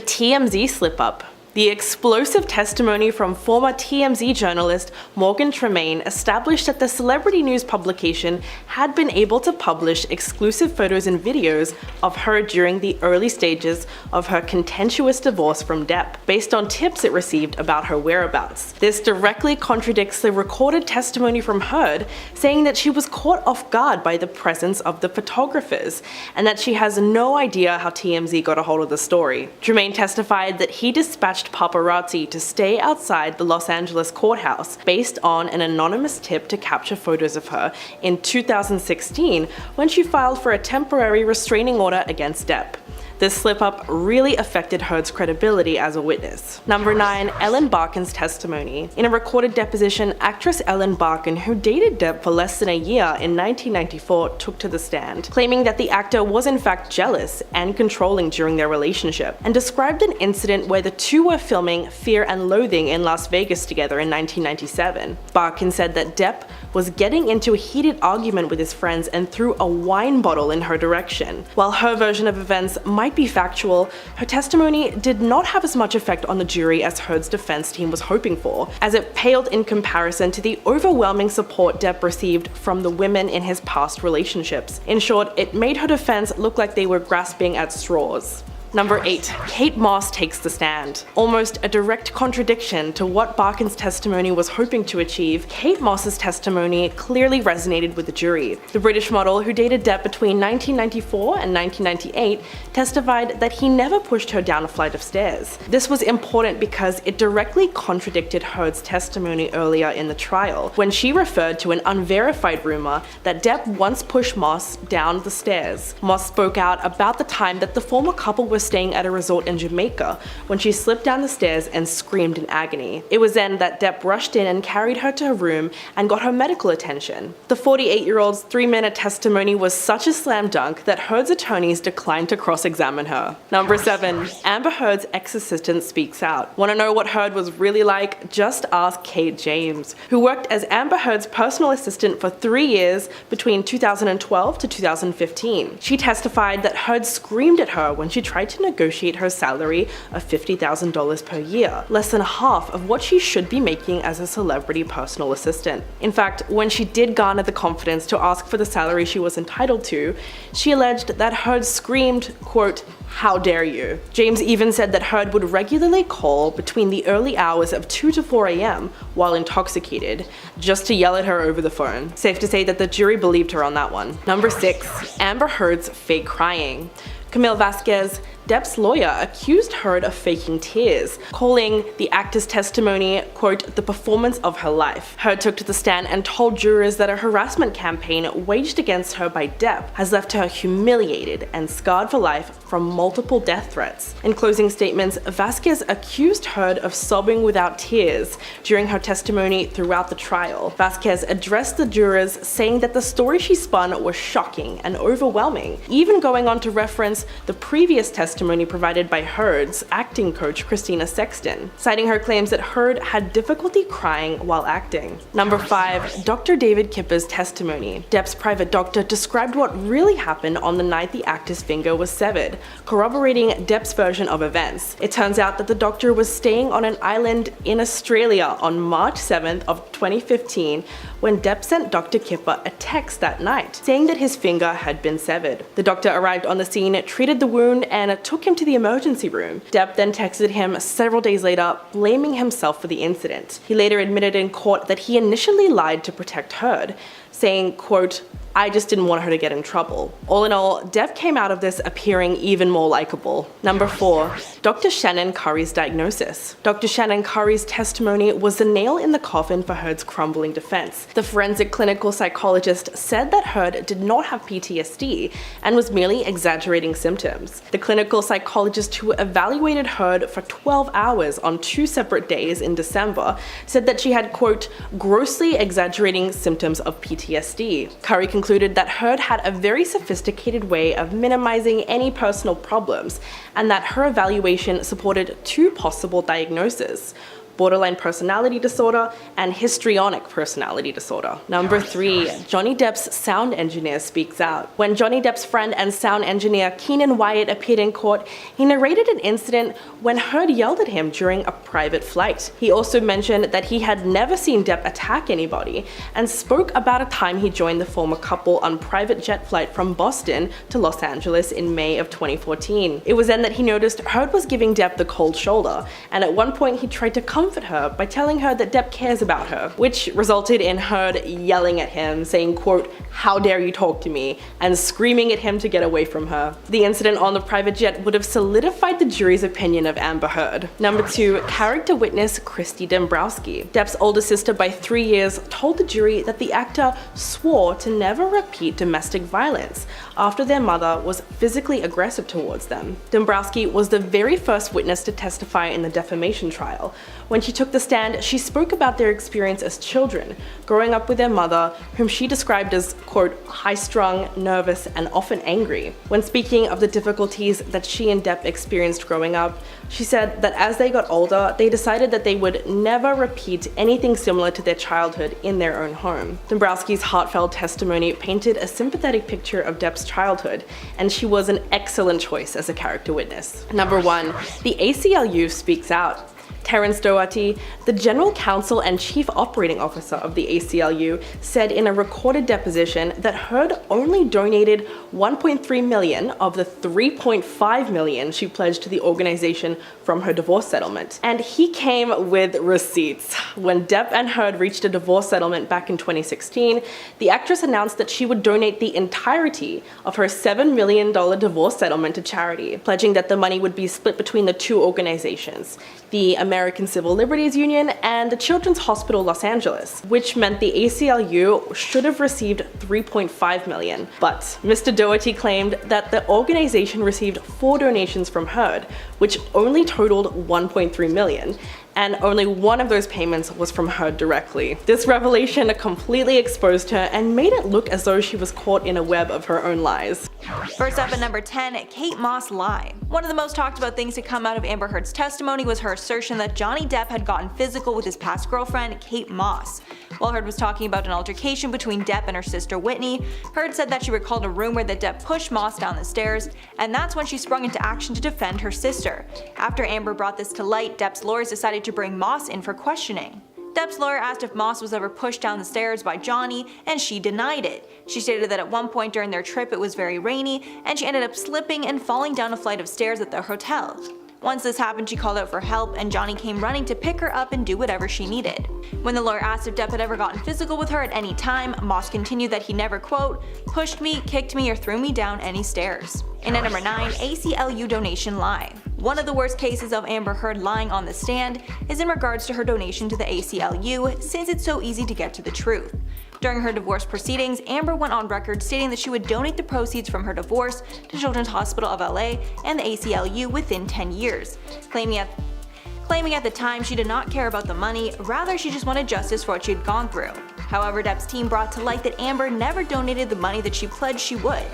TMZ slip-up. The explosive testimony from former TMZ journalist Morgan Tremaine established that the celebrity news publication had been able to publish exclusive photos and videos of her during the early stages of her contentious divorce from Depp, based on tips it received about her whereabouts. This directly contradicts the recorded testimony from Heard, saying that she was caught off guard by the presence of the photographers, and that she has no idea how TMZ got a hold of the story. Tremaine testified that he dispatched paparazzi to stay outside the Los Angeles courthouse based on an anonymous tip to capture photos of her in 2016 when she filed for a temporary restraining order against Depp. This slip-up really affected Heard's credibility as a witness. Number 9, Ellen Barkin's testimony. In a recorded deposition, actress Ellen Barkin, who dated Depp for less than a year in 1994, took to the stand, claiming that the actor was in fact jealous and controlling during their relationship, and described an incident where the two were filming Fear and Loathing in Las Vegas together in 1997. Barkin said that Depp was getting into a heated argument with his friends and threw a wine bottle in her direction. While her version of events might be factual, her testimony did not have as much effect on the jury as Heard's defense team was hoping for, as it paled in comparison to the overwhelming support Depp received from the women in his past relationships. In short, it made her defense look like they were grasping at straws. Number 8, Kate Moss takes the stand. Almost a direct contradiction to what Barkin's testimony was hoping to achieve, Kate Moss's testimony clearly resonated with the jury. The British model, who dated Depp between 1994 and 1998, testified that he never pushed her down a flight of stairs. This was important because it directly contradicted Heard's testimony earlier in the trial, when she referred to an unverified rumor that Depp once pushed Moss down the stairs. Moss spoke out about the time that the former couple was staying at a resort in Jamaica when she slipped down the stairs and screamed in agony. It was then that Depp rushed in and carried her to her room and got her medical attention. The 48-year-old's 3-minute testimony was such a slam dunk that Heard's attorneys declined to cross-examine her. Number 7, Amber Heard's ex-assistant speaks out. Want to know what Heard was really like? Just ask Kate James, who worked as Amber Heard's personal assistant for 3 years between 2012 to 2015. She testified that Heard screamed at her when she tried to negotiate her salary of $50,000 per year, less than half of what she should be making as a celebrity personal assistant. In fact, when she did garner the confidence to ask for the salary she was entitled to, she alleged that Heard screamed, quote, "How dare you?" James even said that Heard would regularly call between the early hours of 2 to 4 a.m. while intoxicated, just to yell at her over the phone. Safe to say that the jury believed her on that one. Number 6, Amber Heard's fake crying. Camille Vasquez, Depp's lawyer accused Heard of faking tears, calling the actor's testimony, quote, the performance of her life. Heard took to the stand and told jurors that a harassment campaign waged against her by Depp has left her humiliated and scarred for life from multiple death threats. In closing statements, Vasquez accused Heard of sobbing without tears during her testimony throughout the trial. Vasquez addressed the jurors, saying that the story she spun was shocking and overwhelming, even going on to reference the previous testimony provided by Heard's acting coach Christina Sexton, citing her claims that Heard had difficulty crying while acting. Number 5. Dr. David Kipper's testimony. Depp's private doctor described what really happened on the night the actor's finger was severed, corroborating Depp's version of events. It turns out that the doctor was staying on an island in Australia on March 7th of 2015 when Depp sent Dr. Kipper a text that night, saying that his finger had been severed. The doctor arrived on the scene, treated the wound, and took him to the emergency room. Depp then texted him several days later, blaming himself for the incident. He later admitted in court that he initially lied to protect Heard, saying, quote, I just didn't want her to get in trouble. All in all, Depp came out of this appearing even more likable. Number 4. Dr. Shannon Curry's diagnosis. Dr. Shannon Curry's testimony was the nail in the coffin for Heard's crumbling defense. The forensic clinical psychologist said that Heard did not have PTSD and was merely exaggerating symptoms. The clinical psychologist who evaluated Heard for 12 hours on 2 separate days in December said that she had, quote, grossly exaggerating symptoms of PTSD. Curry concluded that Heard had a very sophisticated way of minimizing any personal problems, and that her evaluation supported 2 possible diagnoses: borderline personality disorder and histrionic personality disorder. Number 3, Johnny Depp's sound engineer speaks out. When Johnny Depp's friend and sound engineer Keenan Wyatt appeared in court, he narrated an incident when Heard yelled at him during a private flight. He also mentioned that he had never seen Depp attack anybody, and spoke about a time he joined the former couple on private jet flight from Boston to Los Angeles in May of 2014. It was then that he noticed Heard was giving Depp the cold shoulder, and at one point he tried to comfort her by telling her that Depp cares about her, which resulted in Heard yelling at him, saying, quote, how dare you talk to me, and screaming at him to get away from her. The incident on the private jet would have solidified the jury's opinion of Amber Heard. Number 2, character witness Christy Dombrowski. Depp's older sister by 3 years told the jury that the actor swore to never repeat domestic violence after their mother was physically aggressive towards them. Dombrowski was the very first witness to testify in the defamation trial. When she took the stand, she spoke about their experience as children, growing up with their mother, whom she described as, quote, high-strung, nervous, and often angry. When speaking of the difficulties that she and Depp experienced growing up, she said that as they got older, they decided that they would never repeat anything similar to their childhood in their own home. Dombrowski's heartfelt testimony painted a sympathetic picture of Depp's childhood, and she was an excellent choice as a character witness. Number 1, the ACLU speaks out. Terence Doherty, the General Counsel and Chief Operating Officer of the ACLU, said in a recorded deposition that Heard only donated $1.3 million of the $3.5 million she pledged to the organization from her divorce settlement. And he came with receipts. When Depp and Heard reached a divorce settlement back in 2016, the actress announced that she would donate the entirety of her $7 million divorce settlement to charity, pledging that the money would be split between the 2 organizations, the American Civil Liberties Union and the Children's Hospital Los Angeles, which meant the ACLU should have received $3.5 million. But Mr. Doherty claimed that the organization received 4 donations from Heard, which only totaled $1.3 million. And only one of those payments was from Heard directly. This revelation completely exposed her and made it look as though she was caught in a web of her own lies. First up at number 10, Kate Moss lie. One of the most talked about things to come out of Amber Heard's testimony was her assertion that Johnny Depp had gotten physical with his past girlfriend, Kate Moss. While Heard was talking about an altercation between Depp and her sister Whitney, Heard said that she recalled a rumor that Depp pushed Moss down the stairs, and that's when she sprung into action to defend her sister. After Amber brought this to light, Depp's lawyers decided to bring Moss in for questioning. Depp's lawyer asked if Moss was ever pushed down the stairs by Johnny, and she denied it. She stated that at one point during their trip it was very rainy, and she ended up slipping and falling down a flight of stairs at the hotel. Once this happened, she called out for help, and Johnny came running to pick her up and do whatever she needed. When the lawyer asked if Depp had ever gotten physical with her at any time, Moss continued that he never, quote, pushed me, kicked me, or threw me down any stairs. And at number 9, ACLU donation lie. One of the worst cases of Amber Heard lying on the stand is in regards to her donation to the ACLU, since it's so easy to get to the truth. During her divorce proceedings, Amber went on record stating that she would donate the proceeds from her divorce to Children's Hospital of LA and the ACLU within 10 years, claiming at the time she did not care about the money, rather she just wanted justice for what she had gone through. However, Depp's team brought to light that Amber never donated the money that she pledged she would.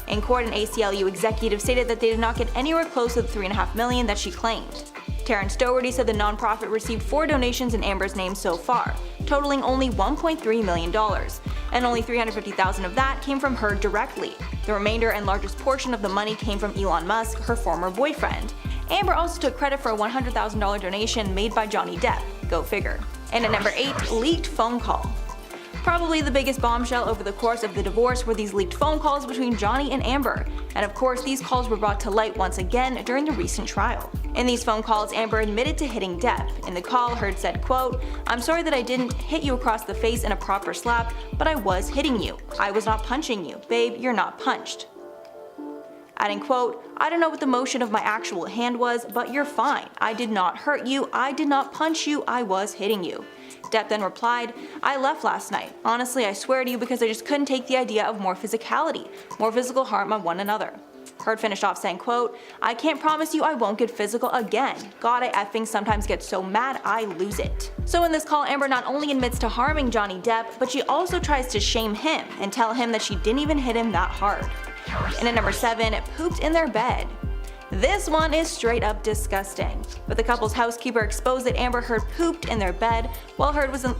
In court, an ACLU executive stated that they did not get anywhere close to the $3.5 million that she claimed. Terrence Doherty said the nonprofit received 4 donations in Amber's name so far, totaling only $1.3 million, and only $350,000 of that came from her directly. The remainder and largest portion of the money came from Elon Musk, her former boyfriend. Amber also took credit for a $100,000 donation made by Johnny Depp, go figure. And at number 8, leaked phone call. Probably the biggest bombshell over the course of the divorce were these leaked phone calls between Johnny and Amber, and of course these calls were brought to light once again during the recent trial. In these phone calls, Amber admitted to hitting Depp. In the call, Heard said, quote, I'm sorry that I didn't hit you across the face in a proper slap, but I was hitting you. I was not punching you. Babe, you're not punched. Adding, quote, I don't know what the motion of my actual hand was, but you're fine. I did not hurt you. I did not punch you. I was hitting you. Depp then replied, I left last night. Honestly, I swear to you, because I just couldn't take the idea of more physicality, more physical harm on one another. Heard finished off saying, quote, I can't promise you I won't get physical again. God, I effing sometimes get so mad I lose it. So in this call, Amber not only admits to harming Johnny Depp, but she also tries to shame him and tell him that she didn't even hit him that hard. And at number 7, pooped in their bed. This one is straight up disgusting. But the couple's housekeeper exposed that Amber Heard pooped in their bed while Heard was in.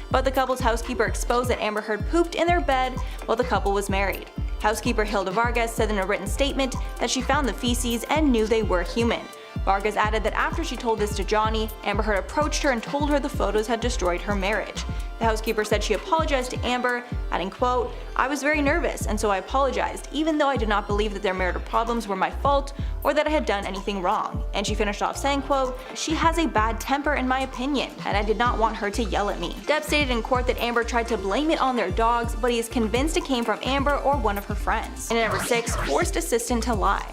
But the couple's housekeeper exposed that Amber Heard pooped in their bed while the couple was married. Housekeeper Hilda Vargas said in a written statement that she found the feces and knew they were human. Vargas added that after she told this to Johnny, Amber Heard approached her and told her the photos had destroyed her marriage. The housekeeper said she apologized to Amber, adding, quote, I was very nervous and so I apologized, even though I did not believe that their marital problems were my fault or that I had done anything wrong. And she finished off saying, quote, she has a bad temper in my opinion, and I did not want her to yell at me. Depp stated in court that Amber tried to blame it on their dogs, but he is convinced it came from Amber or one of her friends. And at number 6, forced assistant to lie.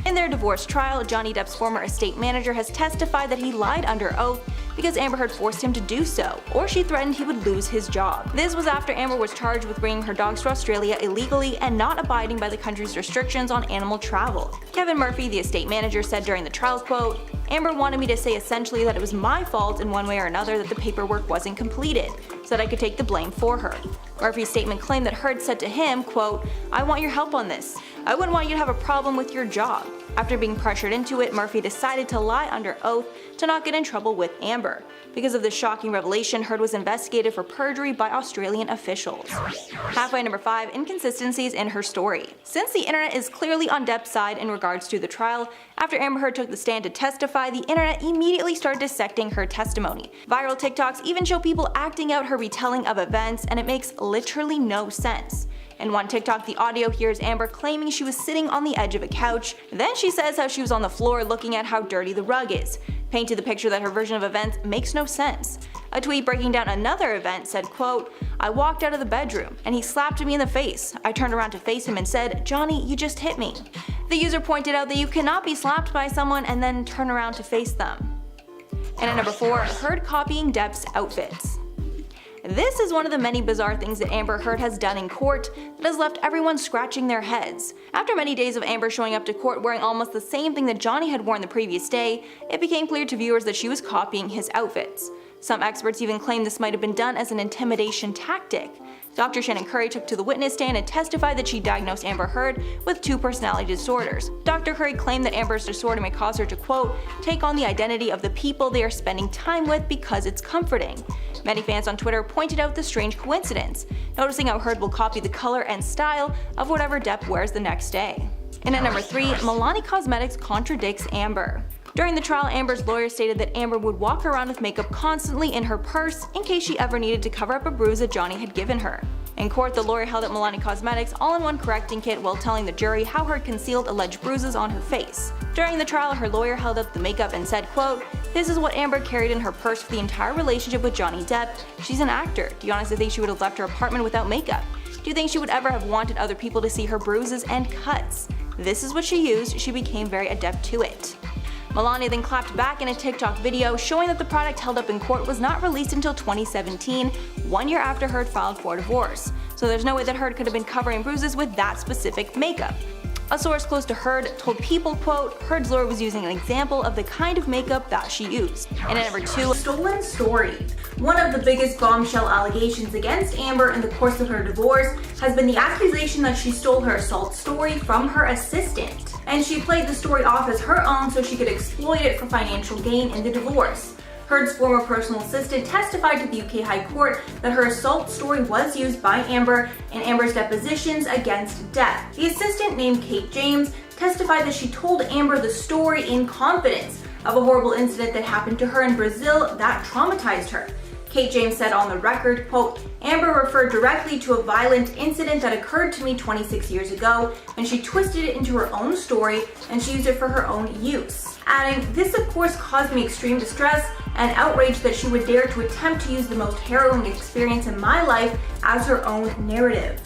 In their divorce trial, Johnny Depp's former estate manager has testified that he lied under oath because Amber Heard forced him to do so, or she threatened he would lose his job. This was after Amber was charged with bringing her dogs to Australia illegally and not abiding by the country's restrictions on animal travel. Kevin Murphy, the estate manager, said during the trial, quote, Amber wanted me to say essentially that it was my fault in one way or another that the paperwork wasn't completed, so that I could take the blame for her. Murphy's statement claimed that Heard said to him, quote, I want your help on this. I wouldn't want you to have a problem with your job. After being pressured into it, Murphy decided to lie under oath to not get in trouble with Amber. Because of this shocking revelation, Heard was investigated for perjury by Australian officials. Halfway number 5, inconsistencies in her story. Since the internet is clearly on Depp's side in regards to the trial, after Amber Heard took the stand to testify, the internet immediately started dissecting her testimony. Viral TikToks even show people acting out her retelling of events, and it makes literally no sense. In one TikTok, the audio hears Amber claiming she was sitting on the edge of a couch. Then she says how she was on the floor looking at how dirty the rug is. Painted the picture that her version of events makes no sense. A tweet breaking down another event said, quote, I walked out of the bedroom and he slapped me in the face. I turned around to face him and said, Johnny, you just hit me. The user pointed out that you cannot be slapped by someone and then turn around to face them. And at number 4, Heard copying Depp's outfits. This is one of the many bizarre things that Amber Heard has done in court that has left everyone scratching their heads. After many days of Amber showing up to court wearing almost the same thing that Johnny had worn the previous day, it became clear to viewers that she was copying his outfits. Some experts even claim this might have been done as an intimidation tactic. Dr. Shannon Curry took to the witness stand and testified that she diagnosed Amber Heard with 2 personality disorders. Dr. Curry claimed that Amber's disorder may cause her to, quote, take on the identity of the people they are spending time with because it's comforting. Many fans on Twitter pointed out the strange coincidence, noticing how Heard will copy the color and style of whatever Depp wears the next day. And at number 3, Milani Cosmetics contradicts Amber. During the trial, Amber's lawyer stated that Amber would walk around with makeup constantly in her purse in case she ever needed to cover up a bruise that Johnny had given her. In court, the lawyer held up Milani Cosmetics' all-in-one correcting kit while telling the jury how Heard concealed alleged bruises on her face. During the trial, her lawyer held up the makeup and said, quote, "This is what Amber carried in her purse for the entire relationship with Johnny Depp. She's an actor. Do you honestly think she would have left her apartment without makeup? Do you think she would ever have wanted other people to see her bruises and cuts? This is what she used. She became very adept to it." Milani then clapped back in a TikTok video showing that the product held up in court was not released until 2017, 1 year after Heard filed for divorce. So there's no way that Heard could have been covering bruises with that specific makeup. A source close to Heard told People, quote, "Heard's lawyer was using an example of the kind of makeup that she used." And at number 2, stolen story. One of the biggest bombshell allegations against Amber in the course of her divorce has been the accusation that she stole her assault story from her assistant. And she played the story off as her own so she could exploit it for financial gain in the divorce. Heard's former personal assistant testified to the UK High Court that her assault story was used by Amber in Amber's depositions against Depp. The assistant, named Kate James, testified that she told Amber the story in confidence of a horrible incident that happened to her in Brazil that traumatized her. Kate James said on the record, quote, "Amber referred directly to a violent incident that occurred to me 26 years ago, and she twisted it into her own story and she used it for her own use." Adding, "This of course caused me extreme distress and outrage that she would dare to attempt to use the most harrowing experience in my life as her own narrative."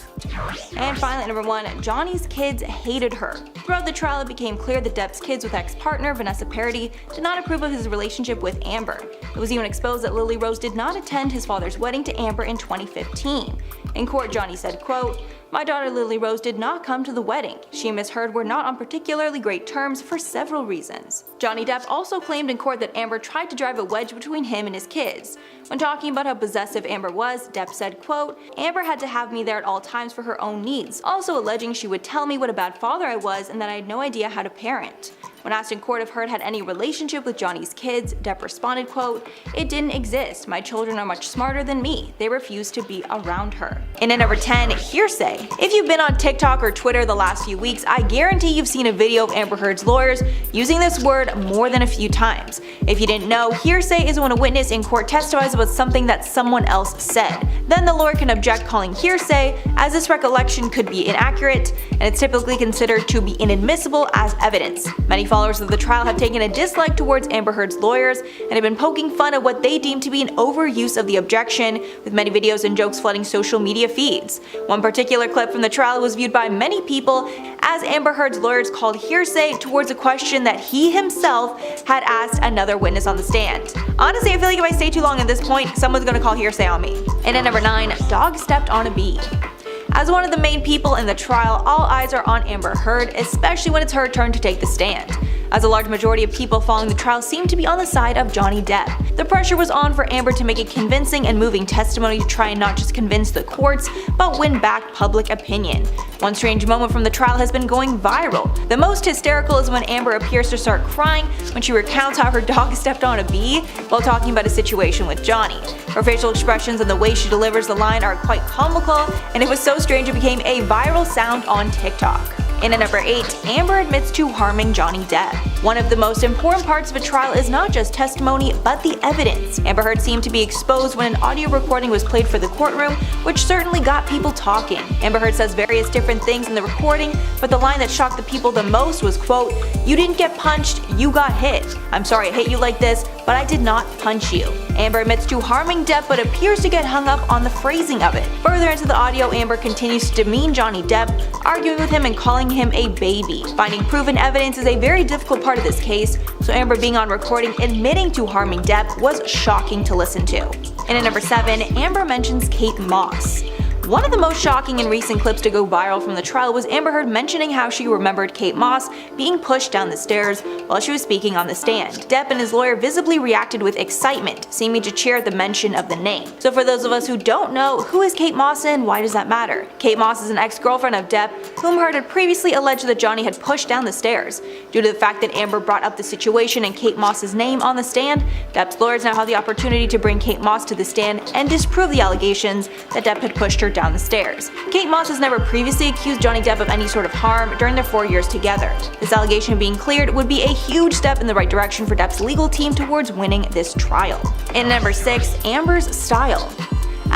And finally, number 1, Johnny's kids hated her. Throughout the trial, it became clear that Depp's kids with ex-partner Vanessa Paradis did not approve of his relationship with Amber. It was even exposed that Lily Rose did not attend his father's wedding to Amber in 2015. In court, Johnny said, quote, "My daughter Lily Rose did not come to the wedding. She and Miss Heard were not on particularly great terms for several reasons." Johnny Depp also claimed in court that Amber tried to drive a wedge between him and his kids. When talking about how possessive Amber was, Depp said, quote, "Amber had to have me there at all times for her own needs, also alleging she would tell me what a bad father I was and that I had no idea how to parent." When asked in court if Heard had any relationship with Johnny's kids, Depp responded, quote, "It didn't exist. My children are much smarter than me. They refuse to be around her." And at number 10, hearsay. If you've been on TikTok or Twitter the last few weeks, I guarantee you've seen a video of Amber Heard's lawyers using this word more than a few times. If you didn't know, hearsay is when a witness in court testifies about something that someone else said. Then the lawyer can object, calling hearsay, as this recollection could be inaccurate, and it's typically considered to be inadmissible as evidence. Many followers of the trial have taken a dislike towards Amber Heard's lawyers and have been poking fun at what they deem to be an overuse of the objection, with many videos and jokes flooding social media feeds. One particular clip from the trial was viewed by many people as Amber Heard's lawyers called hearsay towards a question that he himself had asked another witness on the stand. Honestly, I feel like if I stay too long at this point, someone's gonna call hearsay on me. And at number 9, dog stepped on a bee. As one of the main people in the trial, all eyes are on Amber Heard, especially when it's her turn to take the stand. As a large majority of people following the trial seemed to be on the side of Johnny Depp. The pressure was on for Amber to make a convincing and moving testimony to try and not just convince the courts, but win back public opinion. One strange moment from the trial has been going viral. The most hysterical is when Amber appears to start crying when she recounts how her dog stepped on a bee while talking about a situation with Johnny. Her facial expressions and the way she delivers the line are quite comical, and it was so strange it became a viral sound on TikTok. And at number 8, Amber admits to harming Johnny Depp. One of the most important parts of a trial is not just testimony, but the evidence. Amber Heard seemed to be exposed when an audio recording was played for the courtroom, which certainly got people talking. Amber Heard says various different things in the recording, but the line that shocked the people the most was, quote, "You didn't get punched, you got hit. I'm sorry I hit you like this, but I did not punch you." Amber admits to harming Depp, but appears to get hung up on the phrasing of it. Further into the audio, Amber continues to demean Johnny Depp, arguing with him and calling him a baby. Finding proven evidence is a very difficult part of this case, so Amber being on recording admitting to harming Depp was shocking to listen to. And at number 7, Amber mentions Kate Moss. One of the most shocking and recent clips to go viral from the trial was Amber Heard mentioning how she remembered Kate Moss being pushed down the stairs while she was speaking on the stand. Depp and his lawyer visibly reacted with excitement, seeming to cheer at the mention of the name. So for those of us who don't know, who is Kate Moss and why does that matter? Kate Moss is an ex-girlfriend of Depp, whom Heard had previously alleged that Johnny had pushed down the stairs. Due to the fact that Amber brought up the situation and Kate Moss's name on the stand, Depp's lawyers now have the opportunity to bring Kate Moss to the stand and disprove the allegations that Depp had pushed her down the stairs. Kate Moss has never previously accused Johnny Depp of any sort of harm during their 4 years together. This allegation being cleared would be a huge step in the right direction for Depp's legal team towards winning this trial. And number 6, Amber's style.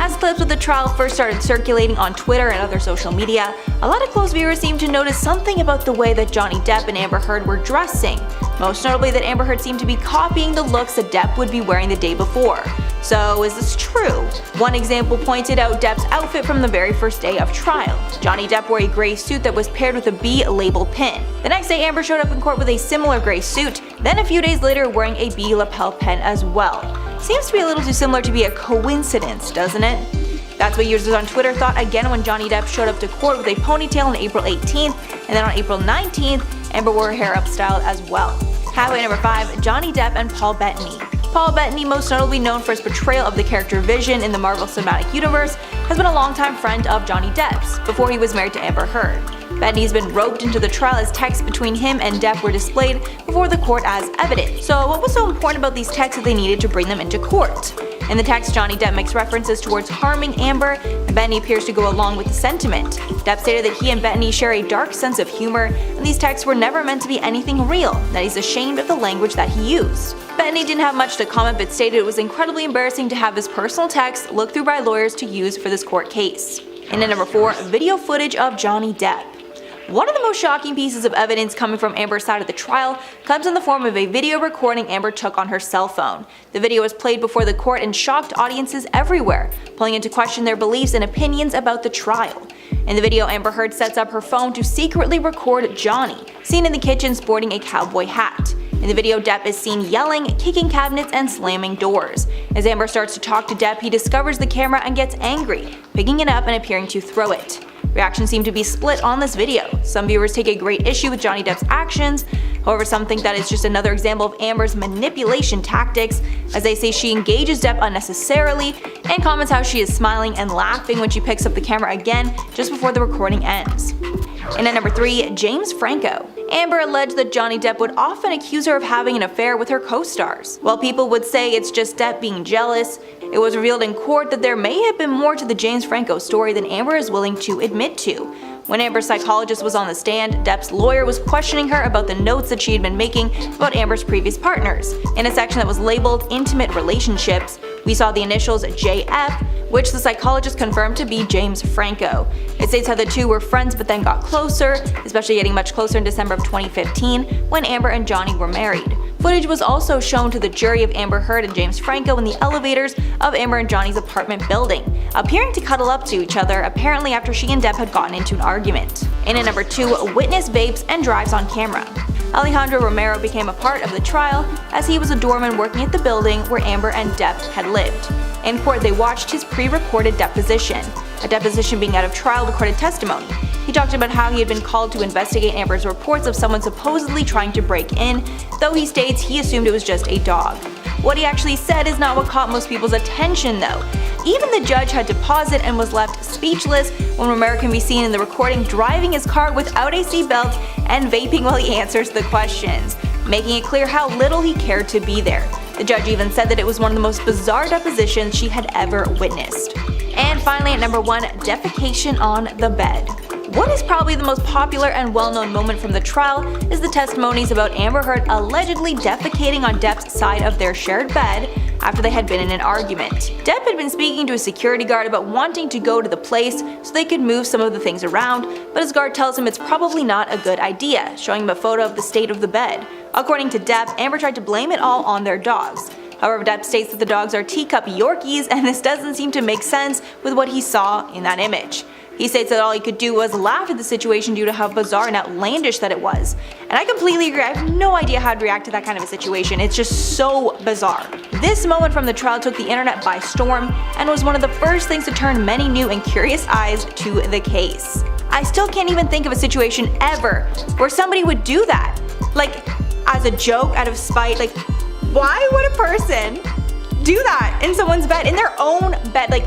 As clips of the trial first started circulating on Twitter and other social media, a lot of close viewers seemed to notice something about the way that Johnny Depp and Amber Heard were dressing. Most notably that Amber Heard seemed to be copying the looks that Depp would be wearing the day before. So is this true? One example pointed out Depp's outfit from the very first day of trial. Johnny Depp wore a gray suit that was paired with a B label pin. The next day Amber showed up in court with a similar gray suit, then a few days later wearing a B lapel pin as well. Seems to be a little too similar to be a coincidence, doesn't it? That's what users on Twitter thought again when Johnny Depp showed up to court with a ponytail on April 18th, and then on April 19th, Amber wore her hair up styled as well. Highway number 5, Johnny Depp and Paul Bettany. Paul Bettany, most notably known for his portrayal of the character Vision in the Marvel Cinematic Universe, has been a longtime friend of Johnny Depp's, before he was married to Amber Heard. Bettany has been roped into the trial as texts between him and Depp were displayed before the court as evidence. So what was so important about these texts that they needed to bring them into court? In the text, Johnny Depp makes references towards harming Amber, and Bettany appears to go along with the sentiment. Depp stated that he and Bettany share a dark sense of humor, and these texts were never meant to be anything real, that he's ashamed of the language that he used. Bettany didn't have much to comment but stated it was incredibly embarrassing to have this personal text looked through by lawyers to use for this court case. And at number 4, video footage of Johnny Depp. One of the most shocking pieces of evidence coming from Amber's side of the trial comes in the form of a video recording Amber took on her cell phone. The video was played before the court and shocked audiences everywhere, pulling into question their beliefs and opinions about the trial. In the video, Amber Heard sets up her phone to secretly record Johnny, seen in the kitchen sporting a cowboy hat. In the video, Depp is seen yelling, kicking cabinets, and slamming doors. As Amber starts to talk to Depp, he discovers the camera and gets angry, picking it up and appearing to throw it. Reactions seem to be split on this video. Some viewers take a great issue with Johnny Depp's actions, however some think that it's just another example of Amber's manipulation tactics, as they say she engages Depp unnecessarily, and comments how she is smiling and laughing when she picks up the camera again just before the recording ends. And at number 3, James Franco. Amber alleged that Johnny Depp would often accuse her of having an affair with her co-stars. While people would say it's just Depp being jealous, it was revealed in court that there may have been more to the James Franco story than Amber is willing to admit to. When Amber's psychologist was on the stand, Depp's lawyer was questioning her about the notes that she had been making about Amber's previous partners. In a section that was labeled Intimate Relationships, we saw the initials JF, which the psychologist confirmed to be James Franco. It states how the two were friends but then got closer, especially getting much closer in December of 2015 when Amber and Johnny were married. Footage was also shown to the jury of Amber Heard and James Franco in the elevators of Amber and Johnny's apartment building, appearing to cuddle up to each other, apparently after she and Depp had gotten into an argument. And at number 2, witness vapes and drives on camera. Alejandro Romero became a part of the trial as he was a doorman working at the building where Amber and Depp had lived. In court, they watched his pre-recorded deposition, a deposition being out of trial recorded testimony. He talked about how he had been called to investigate Amber's reports of someone supposedly trying to break in, though he states he assumed it was just a dog. What he actually said is not what caught most people's attention though. Even the judge had to pause it and was left speechless when Romero can be seen in the recording driving his car without a seatbelt and vaping while he answers the questions, making it clear how little he cared to be there. The judge even said that it was one of the most bizarre depositions she had ever witnessed. And finally at number 1, defecation on the bed. What is probably the most popular and well-known moment from the trial is the testimonies about Amber Heard allegedly defecating on Depp's side of their shared bed after they had been in an argument. Depp had been speaking to a security guard about wanting to go to the place so they could move some of the things around, but his guard tells him it's probably not a good idea, showing him a photo of the state of the bed. According to Depp, Amber tried to blame it all on their dogs. However, Depp states that the dogs are teacup Yorkies, and this doesn't seem to make sense with what he saw in that image. He states that all he could do was laugh at the situation due to how bizarre and outlandish that it was. And I completely agree, I have no idea how to react to that kind of a situation, it's just so bizarre. This moment from the trial took the internet by storm and was one of the first things to turn many new and curious eyes to the case. I still can't even think of a situation ever where somebody would do that. Like, as a joke, out of spite, like, why would a person do that in someone's bed, in their own bed? Like,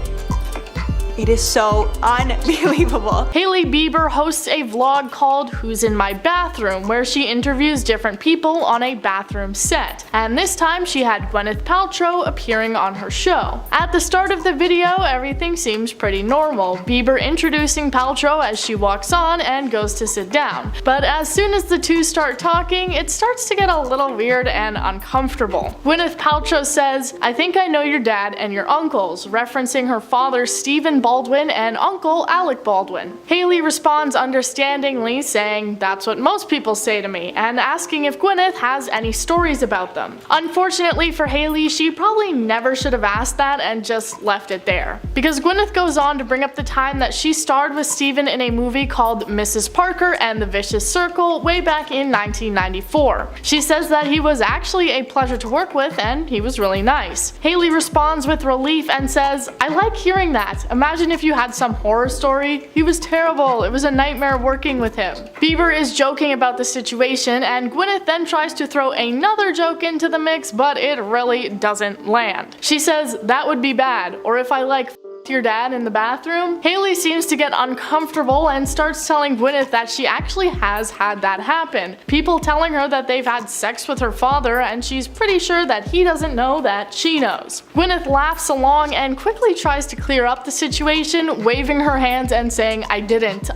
It is so unbelievable. Hailey Bieber hosts a vlog called Who's in My Bathroom, where she interviews different people on a bathroom set. And this time she had Gwyneth Paltrow appearing on her show. At the start of the video, everything seems pretty normal. Bieber introducing Paltrow as she walks on and goes to sit down. But as soon as the two start talking, it starts to get a little weird and uncomfortable. Gwyneth Paltrow says, "I think I know your dad and your uncles," referencing her father Stephen Baldwin and uncle Alec Baldwin. Hailey responds understandingly, saying, "That's what most people say to me," and asking if Gwyneth has any stories about them. Unfortunately for Hailey, she probably never should have asked that and just left it there. Because Gwyneth goes on to bring up the time that she starred with Stephen in a movie called Mrs. Parker and the Vicious Circle way back in 1994. She says that he was actually a pleasure to work with and he was really nice. Hailey responds with relief and says, "I like hearing that. Imagine if you had some horror story. He was terrible. It was a nightmare working with him." Bieber is joking about the situation and Gwyneth then tries to throw another joke into the mix, but it really doesn't land. She says, "That would be bad," or "if I like your dad in the bathroom." Hailey seems to get uncomfortable and starts telling Gwyneth that she actually has had that happen. People telling her that they've had sex with her father and she's pretty sure that he doesn't know that she knows. Gwyneth laughs along and quickly tries to clear up the situation, waving her hands and saying, I didn't.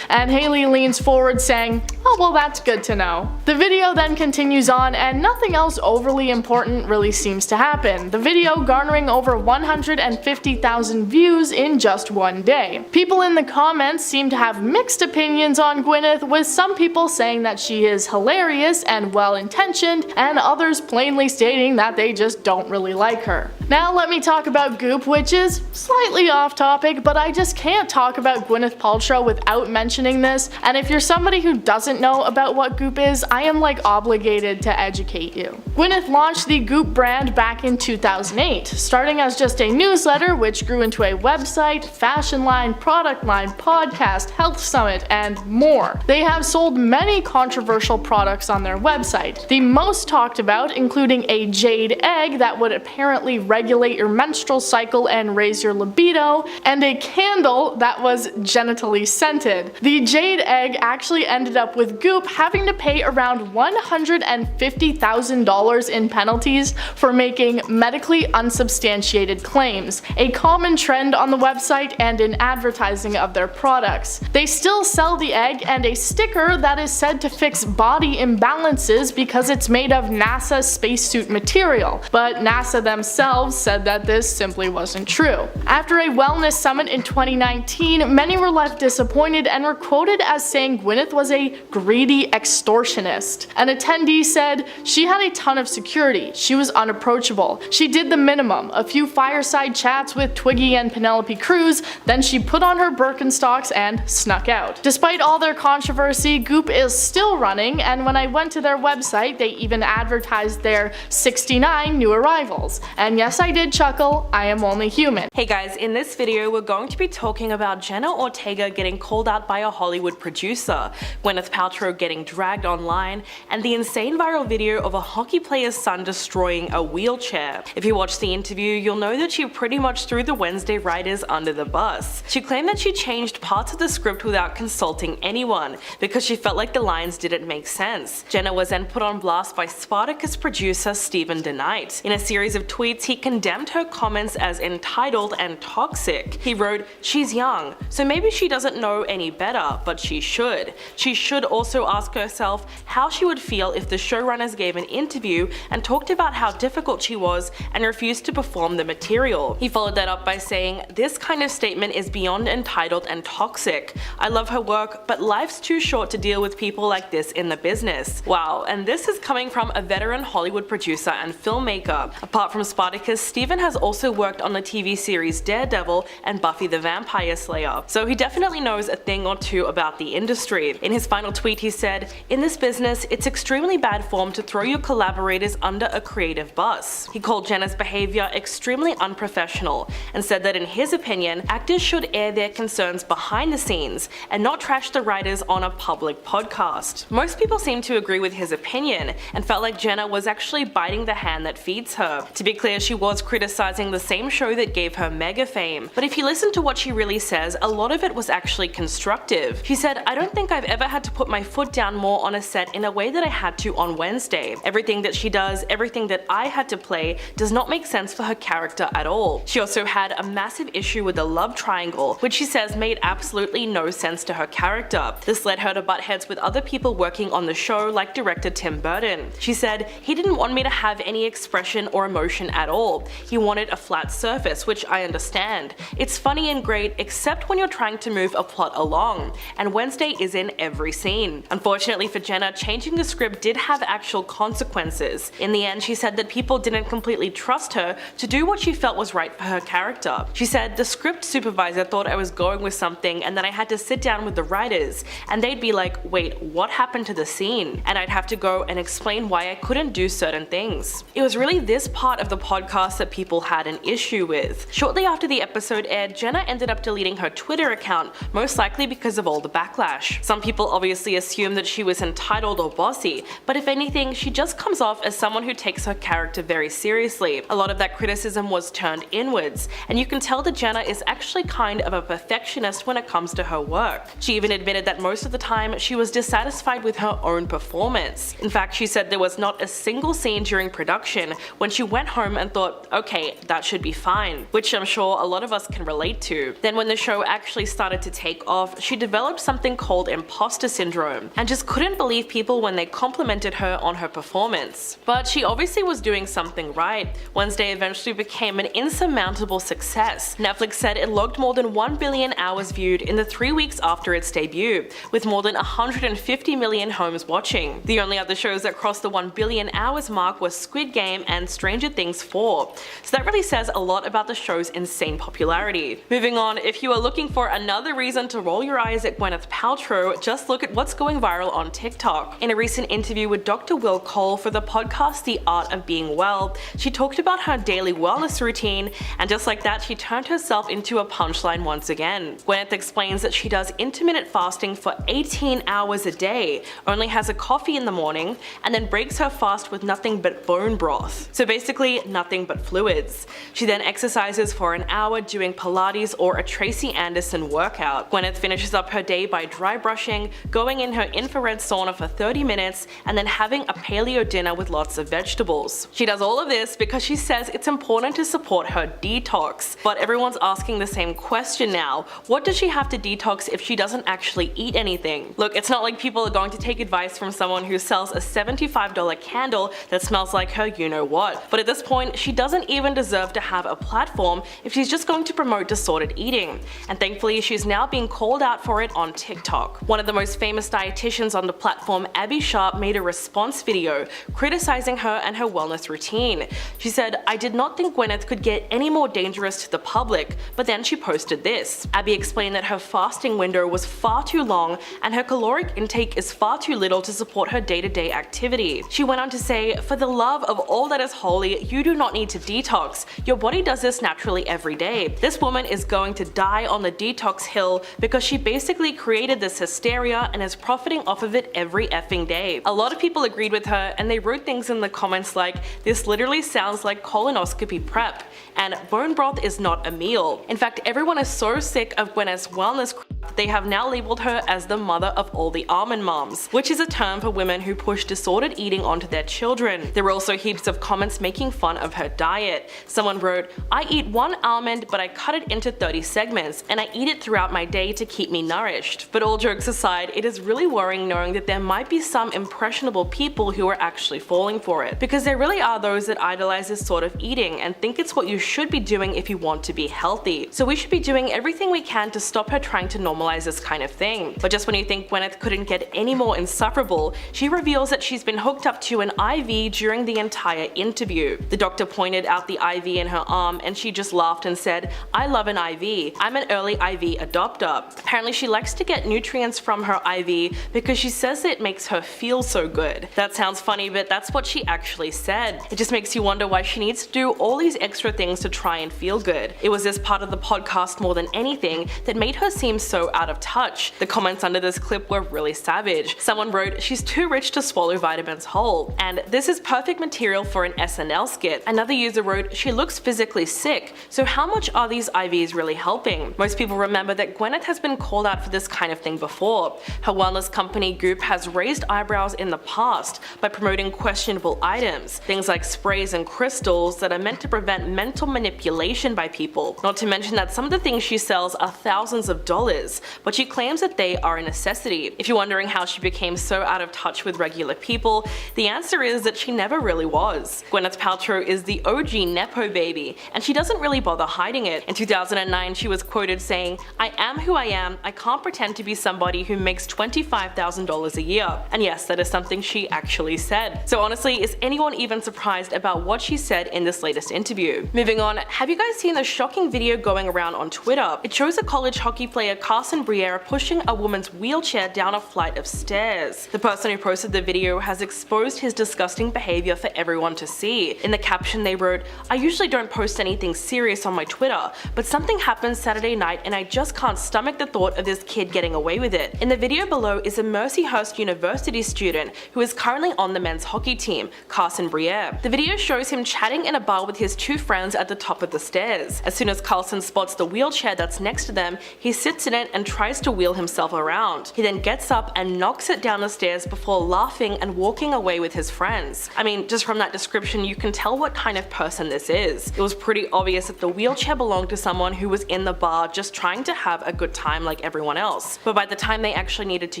And Hailey leans forward saying, "Oh well, that's good to know." The video then continues on and nothing else overly important really seems to happen. The video garnering over 150,000 views in just one day. People in the comments seem to have mixed opinions on Gwyneth, with some people saying that she is hilarious and well-intentioned, and others plainly stating that they just don't really like her. Now let me talk about Goop, which is slightly off topic, but I just can't talk about Gwyneth Paltrow without mentioning this, and if you're somebody who doesn't know about what Goop is, I am obligated to educate you. Gwyneth launched the Goop brand back in 2008, starting as just a newsletter which grew into a website, fashion line, product line, podcast, health summit, and more. They have sold many controversial products on their website. The most talked about including a jade egg that would apparently regulate your menstrual cycle and raise your libido, and a candle that was genitally scented. The jade egg actually ended up with Goop having to pay around $150,000 in penalties for making medically unsubstantiated claims, a common trend on the website and in advertising of their products. They still sell the egg and a sticker that is said to fix body imbalances because it's made of NASA spacesuit material, but NASA themselves said that this simply wasn't true. After a wellness summit in 2019, many were left disappointed and were quoted as saying Gwyneth was a greedy extortionist. An attendee said, "She had a ton of security, she was unapproachable, she did the minimum, a few fireside chats with Twiggy and Penelope Cruz, then she put on her Birkenstocks and snuck out." Despite all their controversy, Goop is still running, and when I went to their website, they even advertised their 69 new arrivals. And yes, I did chuckle, I am only human. Hey guys, in this video we're going to be talking about Jenna Ortega getting called out by a Hollywood producer, Gwyneth Paltrow getting dragged online, and the insane viral video of a hockey player's son destroying a wheelchair. If you watched the interview, you'll know that she pretty much threw the Wednesday writers under the bus. She claimed that she changed parts of the script without consulting anyone, because she felt like the lines didn't make sense. Jenna was then put on blast by Spartacus producer Steven DeKnight. In a series of tweets, he condemned her comments as entitled and toxic. He wrote, "She's young, so maybe she doesn't know any better, but she should. She should also ask herself how she would feel if the showrunners gave an interview and talked about how difficult she was and refused to perform the material." He followed that up by saying, "This kind of statement is beyond entitled and toxic. I love her work, but life's too short to deal with people like this in the business." Wow, and this is coming from a veteran Hollywood producer and filmmaker. Apart from Spartacus, Steven has also worked on the TV series Daredevil and Buffy the Vampire Slayer, so he definitely knows a thing or two about the industry. In his final tweet he said, "In this business, it's extremely bad form to throw your collaborators under a creative bus." He called Jenna's behavior extremely unprofessional and said that in his opinion, actors should air their concerns behind the scenes and not trash the writers on a public podcast. Most people seem to agree with his opinion and felt like Jenna was actually biting the hand that feeds her. To be clear, she was criticizing the same show that gave her mega fame. But if you listen to what she really says, a lot of it was actually constructive. She said, "I don't think I've ever had to put my foot down more on a set in a way that I had to on Wednesday. Everything that she does, everything that I had to play, does not make sense for her character at all." She also had a massive issue with the love triangle, which she says made absolutely no sense to her character. This led her to butt heads with other people working on the show, like director Tim Burton. She said, "He didn't want me to have any expression or emotion at all. He wanted a flat surface, which I understand. It's funny and great, except when you're trying to move a plot along, and Wednesday is in every scene." Unfortunately for Jenna, changing the script did have actual consequences. In the end, she said that people didn't completely trust her to do what she felt was right for her character. She said, "The script supervisor thought I was going with something, and then I had to sit down with the writers, and they'd be like, 'Wait, what happened to the scene?' And I'd have to go and explain why I couldn't do certain things." It was really this part of the podcast that people had an issue with. Shortly after the episode aired, Jenna ended up deleting her Twitter account, most likely because of all the backlash. Some people obviously assume that she was entitled or bossy, but if anything, she just comes off as someone who takes her character very seriously. A lot of that criticism was turned inwards, and you can tell that Jenna is actually kind of a perfectionist when it comes to her work. She even admitted that most of the time she was dissatisfied with her own performance. In fact, she said there was not a single scene during production when she went home and thought, "Okay, that should be fine," which I'm sure a lot of us can relate to. Then when the show actually started to take off, she developed something called imposter syndrome, and just couldn't believe people when they complimented her on her performance. But she obviously was doing something right. Wednesday eventually became an insurmountable success. Netflix said it logged more than 1 billion hours viewed in the 3 weeks after its debut, with more than 150 million homes watching. The only other shows that crossed the 1 billion hours mark were Squid Game and Stranger Things 4. So that really says a lot about the show's insane popularity. Moving on, if you are looking for another reason to roll your eyes at Gwyneth Paltrow, just look at what's going viral on TikTok. In a recent interview with Dr. Will Cole for the podcast The Art of Being Well, she talked about her daily wellness routine, and just like that, she turned herself into a punchline once again. Gwyneth explains that she does intermittent fasting for 18 hours a day, only has a coffee in the morning, and then breaks her fast with nothing but bone broth. So basically, nothing but fluids. She then exercises for an hour doing Pilates or a Tracy Anderson workout. Gwyneth finishes up her day by dry brushing, going in her infrared sauna for 30 minutes, and then having a paleo dinner with lots of vegetables. She does all of this because she says it's important to support her detox. But everyone's asking the same question now. What does she have to detox if she doesn't actually eat anything? Look, it's not like people are going to take advice from someone who sells a $75 candle that smells like her you-know-what. But at this point, she doesn't even deserve to have a platform if she's just going to promote disordered eating. And thankfully, she's now being called out for it on TikTok. One of the most famous dietitians on the platform, Abby Sharp, made a response video criticizing her and her wellness routine. She said, "I did not think Gwyneth could get any more dangerous to the public," but then she posted this. Abby explained that her fasting window was far too long and her caloric intake is far too little to support her day-to-day activity. She went on to say, "For the love of all that is holy, you do not need to detox. Your body does this naturally every day. This woman is going to die on the detox hill because she basically created this hysteria and is profiting off of it every effing day." A lot of people agreed with her, and they wrote things in the comments like, "This literally sounds like colonoscopy prep," and "Bone broth is not a meal." In fact, everyone is so sick of Gwyneth's wellness crap that they have now labeled her as the mother of all the almond moms, which is a term for women who push disordered eating onto their children. There were also heaps of comments making fun of her diet. Someone wrote, "I eat one almond, but I cut it into 30 segments, and I eat it throughout my day to keep me nourished." But all jokes aside, it is really worrying knowing that there might be some impressionable people who are actually falling for it, because there really are those that idolize this sort of eating and think it's what you should be doing if you want to be healthy. So we should be doing everything we can to stop her trying to normalize this kind of thing. But just when you think Gwyneth couldn't get any more insufferable, she reveals that she's been hooked up to an IV during the entire interview. The doctor pointed out the IV in her arm and she just laughed and said, "I love an IV. I'm an early IV adopter." Apparently she likes to get nutrients from her IV because she says it makes her feel so good. That sounds funny, but that's what she actually said. It just makes you wonder why she needs to do all these extra things to try and feel good. It was this part of the podcast more than anything that made her seem so out of touch. The comments under this clip were really savage. Someone wrote, "She's too rich to swallow vitamins whole," and "This is perfect material for an SNL skit." Another user wrote, "She looks physically sick, so how much are these IVs really helping?" Most people remember that Gwyneth has been called out for this kind of thing before. Her wellness company Goop has raised eyebrows in the past by promoting questionable items, things like sprays and crystals that are meant to prevent mental manipulation by people. Not to mention that some of the things she sells are thousands of dollars, but she claims that they are a necessity. If you're wondering how she became so out of touch with regular people, the answer is that she never really was. Gwyneth Paltrow is the OG Nepo baby, and she doesn't really bother hiding it. In 2009, she was quoted saying, "I am who I am. I can't pretend to be somebody who makes $25,000 a year." And yes, that is something she actually said. So honestly, is anyone even surprised about what she said in this latest interview? Moving on, have you guys seen the shocking video going around on Twitter? It shows a college hockey player Carson Briere pushing a woman's wheelchair down a flight of stairs. The person who posted the video has exposed his disgusting behavior for everyone to see. In the caption they wrote, "I usually don't post anything serious on my Twitter, but something happened Saturday night and I just can't stomach the thought of this kid getting away with it." In the video below is a Mercyhurst University student who is currently on the men's hockey team, Carson Briere. The video shows him chatting in a bar with his two friends at the top of the stairs. As soon as Carson spots the wheelchair that's next to them, he sits in it and tries to wheel himself around. He then gets up and knocks it down the stairs before laughing and walking away with his friends. I mean, just from that description you can tell what kind of person this is. It was pretty obvious that the wheelchair belonged to someone who was in the bar just trying to have a good time like everyone else. But by the time they actually needed to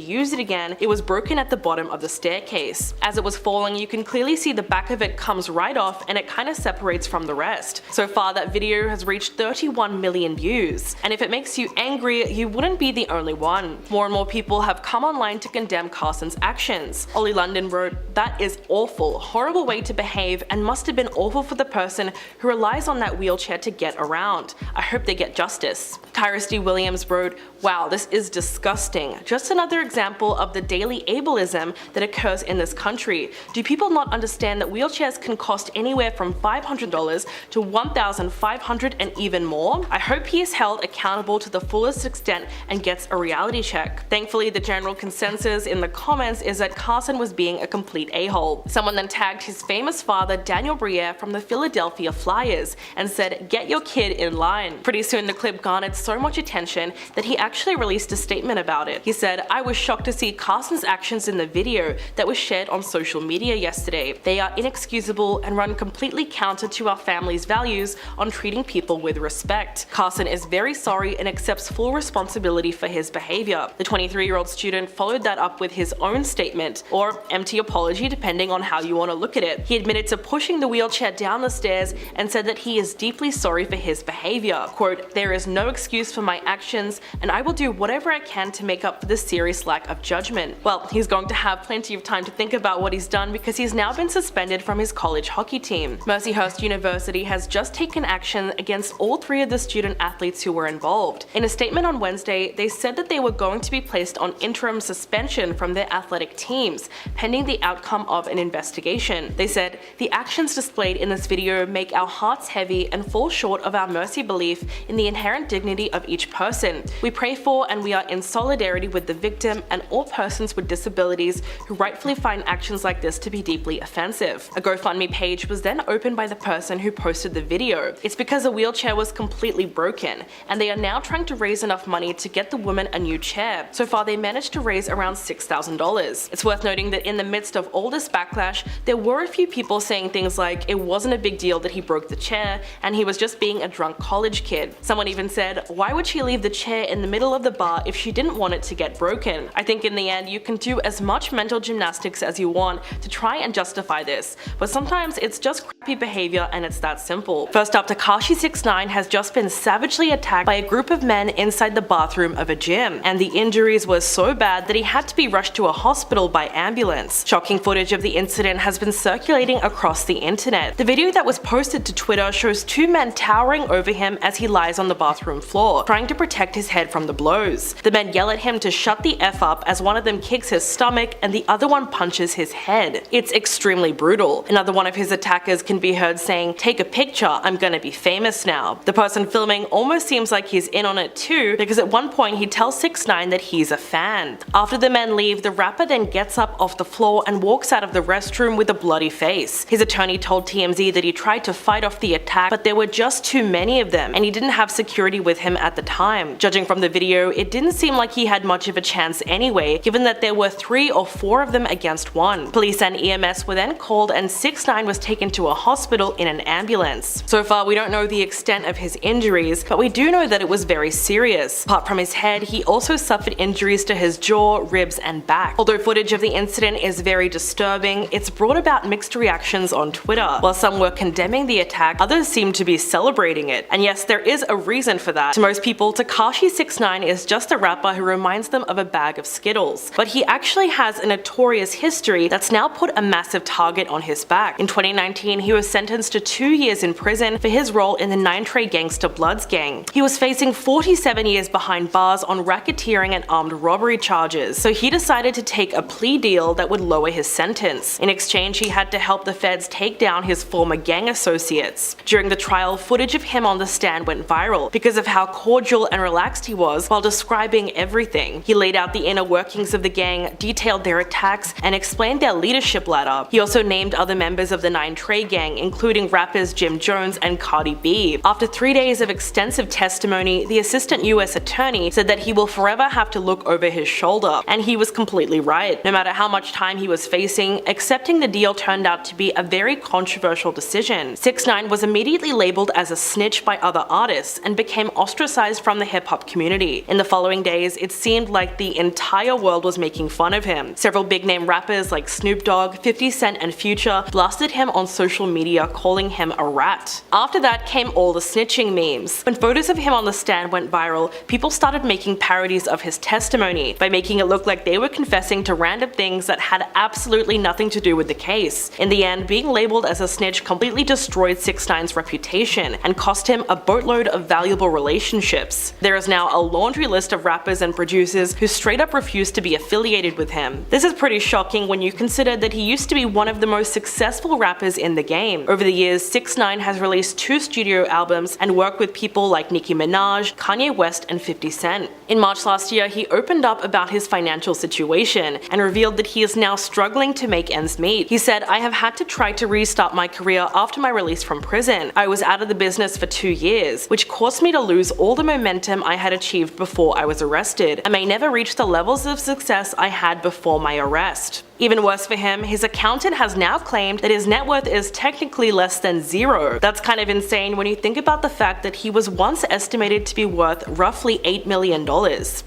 use it again, it was broken at the bottom of the staircase. As it was falling, you can clearly see the back of it comes right off and it kind of separates from the rest. So far that video has reached 31 million views. And if it makes you angry, you wouldn't be the only one. More and more people have come online to condemn Carson's actions. Ollie London wrote, "That is awful, horrible way to behave and must have been awful for the person who relies on that wheelchair to get around. I hope they get justice." Kyrus D. Williams wrote, "Wow, this is disgusting. Just another example of the daily ableism that occurs in this country. Do people not understand that wheelchairs can cost anywhere from $500 to $1,500 and even more? I hope he is held accountable to the fullest extent and gets a reality check." Thankfully, the general consensus in the comments is that Carson was being a complete a-hole. Someone then tagged his famous father Daniel Briere from the Philadelphia Flyers and said, "Get your kid in line." Pretty soon the clip garnered so much attention that he actually released a statement about it. He said, "I was shocked to see Carson's actions in the video that was shared on social media yesterday. They are inexcusable and run completely counter to our family's values on treating people with respect. Carson is very sorry and accepts full responsibility for his behavior." The 23-year-old student followed that up with his own statement, or empty apology depending on how you want to look at it. He admitted to pushing the wheelchair down the stairs and said that he is deeply sorry for his behavior. Quote, "There is no excuse for my actions and I will do whatever I can to make up for the serious lack of judgment." Well, he's going to have plenty of time to think about what he's done because he's now been suspended from his college hockey team. Mercyhurst University has just taken action against all three of the student athletes who were involved. In a statement on Wednesday, they said that they were going to be placed on interim suspension from their athletic teams, pending the outcome of an investigation. They said, "The actions displayed in this video make our hearts heavy and fall short of our mercy belief in the inherent dignity of each person. We pray for and we are in solidarity with the victim and all persons with disabilities who rightfully find actions like this to be deeply offensive." A GoFundMe page was then opened by the person who posted the video. It's because the wheelchair was completely broken, and they are now trying to raise enough money to get the woman a new chair. So far they managed to raise around $6,000. It's worth noting that in the midst of all this backlash, there were a few people saying things like it wasn't a big deal that he broke the chair and he was just being a drunk college kid. Someone even said, "Why would she leave the chair in the middle of the bar if she didn't want it to get broken?" I think in the end you can do as much mental gymnastics as you want to try and justify this, but sometimes it's just crappy behavior and it's that simple. First up, Tekashi69 has just been savagely attacked by a group of men inside the bathroom of a gym, and the injuries were so bad that he had to be rushed to a hospital by ambulance. Shocking footage of the incident has been circulating across the internet. The video that was posted to Twitter shows two men towering over him as he lies on the bathroom floor, trying to protect his head from the blows. The men yell at him to shut the F up as one of them kicks his stomach and the other one punches his head. It's extremely brutal. Another one of his attackers can be heard saying, "Take a picture, I'm gonna be famous now." The person filming almost seems like he's in on it too, because at one one point he tells 6ix9ine that he's a fan. After the men leave, the rapper then gets up off the floor and walks out of the restroom with a bloody face. His attorney told TMZ that he tried to fight off the attack, but there were just too many of them and he didn't have security with him at the time. Judging from the video, it didn't seem like he had much of a chance anyway, given that there were 3 or 4 of them against 1. Police and EMS were then called and 6ix9ine was taken to a hospital in an ambulance. So far, we don't know the extent of his injuries, but we do know that it was very serious. Apart from his head, he also suffered injuries to his jaw, ribs, and back. Although footage of the incident is very disturbing, it's brought about mixed reactions on Twitter. While some were condemning the attack, others seemed to be celebrating it. And yes, there is a reason for that. To most people, Tekashi 6ix9ine is just a rapper who reminds them of a bag of Skittles. But he actually has a notorious history that's now put a massive target on his back. In 2019, he was sentenced to 2 years in prison for his role in the 9 Trey Gangsta Bloods gang. He was facing 47 years behind bars on racketeering and armed robbery charges, so he decided to take a plea deal that would lower his sentence. In exchange, he had to help the feds take down his former gang associates. During the trial, footage of him on the stand went viral because of how cordial and relaxed he was while describing everything. He laid out the inner workings of the gang, detailed their attacks, and explained their leadership ladder. He also named other members of the 9 Trey gang, including rappers Jim Jones and Cardi B. After 3 days of extensive testimony, the assistant US attorney said that he will forever have to look over his shoulder, and he was completely right. No matter how much time he was facing, accepting the deal turned out to be a very controversial decision. 6ix9ine was immediately labeled as a snitch by other artists and became ostracized from the hip-hop community. In the following days, it seemed like the entire world was making fun of him. Several big-name rappers like Snoop Dogg, 50 Cent, and Future blasted him on social media, calling him a rat. After that came all the snitching memes. When photos of him on the stand went viral, people started making parodies of his testimony by making it look like they were confessing to random things that had absolutely nothing to do with the case. In the end, being labeled as a snitch completely destroyed 6ix9ine's reputation and cost him a boatload of valuable relationships. There is now a laundry list of rappers and producers who straight up refuse to be affiliated with him. This is pretty shocking when you consider that he used to be one of the most successful rappers in the game. Over the years, 6ix9ine has released 2 studio albums and worked with people like Nicki Minaj, Kanye West, and 50 Cent. In March last year, he opened up about his financial situation and revealed that he is now struggling to make ends meet. He said, "I have had to try to restart my career after my release from prison. I was out of the business for 2 years, which caused me to lose all the momentum I had achieved before I was arrested. I may never reach the levels of success I had before my arrest." Even worse for him, his accountant has now claimed that his net worth is technically less than zero. That's kind of insane when you think about the fact that he was once estimated to be worth roughly $8 million.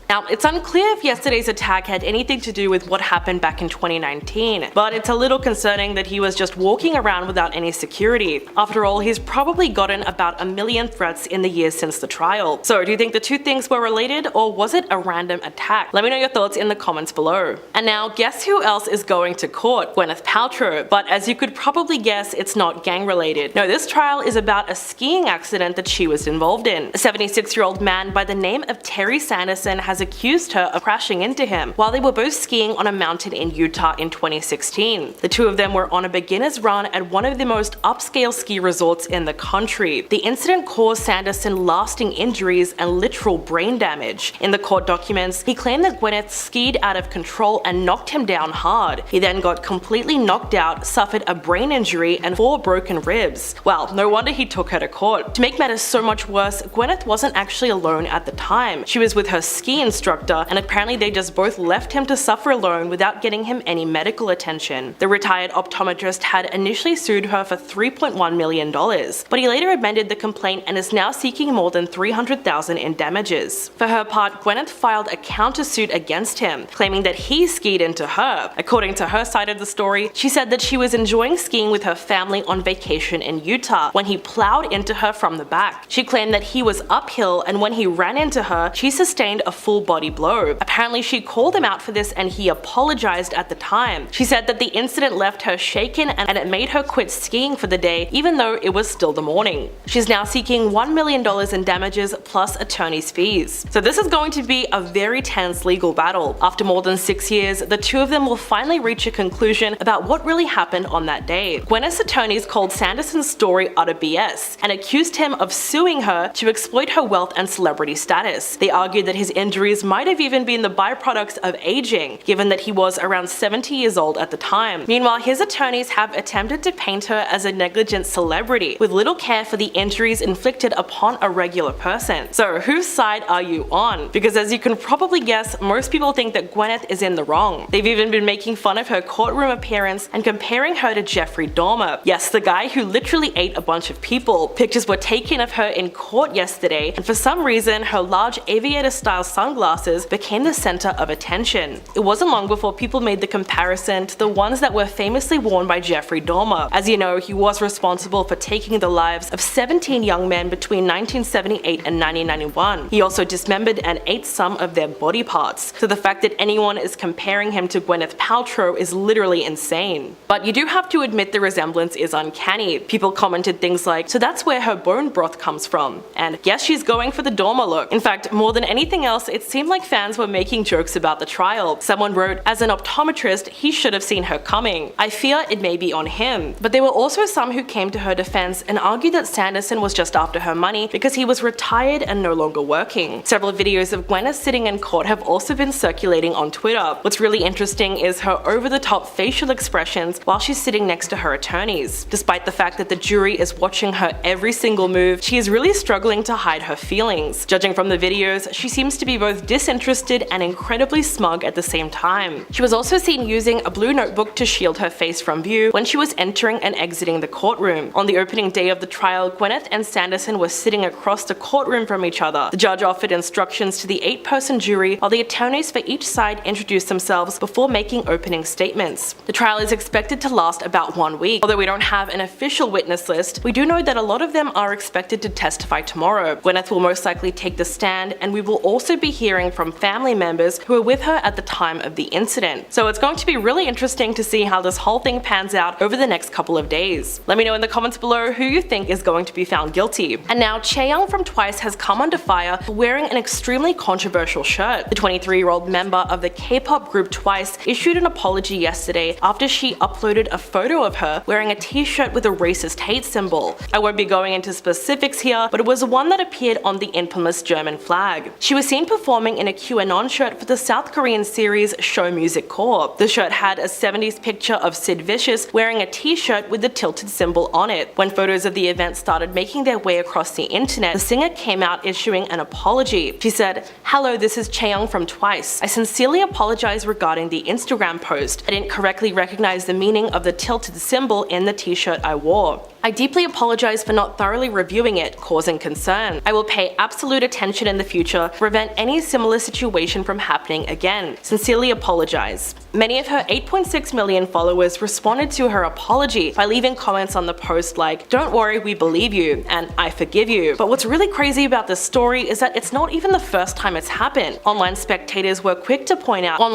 Now, it's unclear if yesterday's attack had anything to do with what happened back in 2019, but it's a little concerning that he was just walking around without any security. After all, he's probably gotten about 1 million threats in the years since the trial. So, do you think the two things were related, or was it a random attack? Let me know your thoughts in the comments below. And now, guess who else is going to court? Gwyneth Paltrow. But as you could probably guess, it's not gang related. No, this trial is about a skiing accident that she was involved in. A 76-year-old man by the name of Terry Sanderson has accused her of crashing into him while they were both skiing on a mountain in Utah in 2016. The two of them were on a beginner's run at one of the most upscale ski resorts in the country. The incident caused Sanderson lasting injuries and literal brain damage. In the court documents, he claimed that Gwyneth skied out of control and knocked him down hard. He then got completely knocked out, suffered a brain injury, and 4 broken ribs. Well, no wonder he took her to court. To make matters so much worse, Gwyneth wasn't actually alone at the time. She was with her ski instructor, and apparently they just both left him to suffer alone without getting him any medical attention. The retired optometrist had initially sued her for $3.1 million, but he later amended the complaint and is now seeking more than $300,000 in damages. For her part, Gwyneth filed a countersuit against him, claiming that he skied into her. According to her side of the story, she said that she was enjoying skiing with her family on vacation in Utah when he plowed into her from the back. She claimed that he was uphill, and when he ran into her, she sustained a full body blow. Apparently, she called him out for this and he apologized at the time. She said that the incident left her shaken and it made her quit skiing for the day, even though it was still the morning. She's now seeking $1 million in damages plus attorney's fees. So this is going to be a very tense legal battle. After more than 6 years, the two of them will finally reach a conclusion about what really happened on that day. Gwyneth's attorneys called Sanderson's story utter BS and accused him of suing her to exploit her wealth and celebrity status. this. They argued that his injuries might have even been the byproducts of aging, given that he was around 70 years old at the time. Meanwhile, his attorneys have attempted to paint her as a negligent celebrity, with little care for the injuries inflicted upon a regular person. So whose side are you on? Because as you can probably guess, most people think that Gwyneth is in the wrong. They've even been making fun of her courtroom appearance and comparing her to Jeffrey Dahmer. Yes, the guy who literally ate a bunch of people. Pictures were taken of her in court yesterday, and for some reason her large aviator-style sunglasses became the center of attention. It wasn't long before people made the comparison to the ones that were famously worn by Jeffrey Dahmer. As you know, he was responsible for taking the lives of 17 young men between 1978 and 1991. He also dismembered and ate some of their body parts. So the fact that anyone is comparing him to Gwyneth Paltrow is literally insane. But you do have to admit the resemblance is uncanny. People commented things like, "So that's where her bone broth comes from," and "Guess she's going for the Dahmer look." In fact, more than anything else, it seemed like fans were making jokes about the trial. Someone wrote, "As an optometrist, he should have seen her coming. I fear it may be on him." But there were also some who came to her defense and argued that Sanderson was just after her money because he was retired and no longer working. Several videos of Gwyneth sitting in court have also been circulating on Twitter. What's really interesting is her over-the-top facial expressions while she's sitting next to her attorneys. Despite the fact that the jury is watching her every single move, she is really struggling to hide her feelings. Judging from the videos, she seems to be both disinterested and incredibly smug at the same time. She was also seen using a blue notebook to shield her face from view when she was entering and exiting the courtroom. On the opening day of the trial, Gwyneth and Sanderson were sitting across the courtroom from each other. The judge offered instructions to the 8-person jury while the attorneys for each side introduced themselves before making opening statements. The trial is expected to last about 1 week. Although we don't have an official witness list, we do know that a lot of them are expected to testify tomorrow. Gwyneth will most likely take the stand, and we will also be hearing from family members who were with her at the time of the incident. So it's going to be really interesting to see how this whole thing pans out over the next couple of days. Let me know in the comments below who you think is going to be found guilty. And now Chaeyoung from Twice has come under fire for wearing an extremely controversial shirt. The 23-year-old member of the K-pop group Twice issued an apology yesterday after she uploaded a photo of her wearing a t-shirt with a racist hate symbol. I won't be going into specifics here, but it was one that appeared on the infamous German flag. She was seen performing in a QAnon shirt for the South Korean series Show Music Corps. The shirt had a 70s picture of Sid Vicious wearing a t-shirt with the tilted symbol on it. When photos of the event started making their way across the internet, the singer came out issuing an apology. She said, "Hello, this is Chaeyoung from Twice. I sincerely apologize regarding the Instagram post. I didn't correctly recognize the meaning of the tilted symbol in the t-shirt I wore. I deeply apologize for not thoroughly reviewing it, causing concern. I will pay absolute attention in the future to prevent any similar situation from happening again. Sincerely apologize." Many of her 8.6 million followers responded to her apology by leaving comments on the post like, "Don't worry, we believe you," and "I forgive you." But what's really crazy about this story is that it's not even the first time it's happened. Online spectators were quick to point out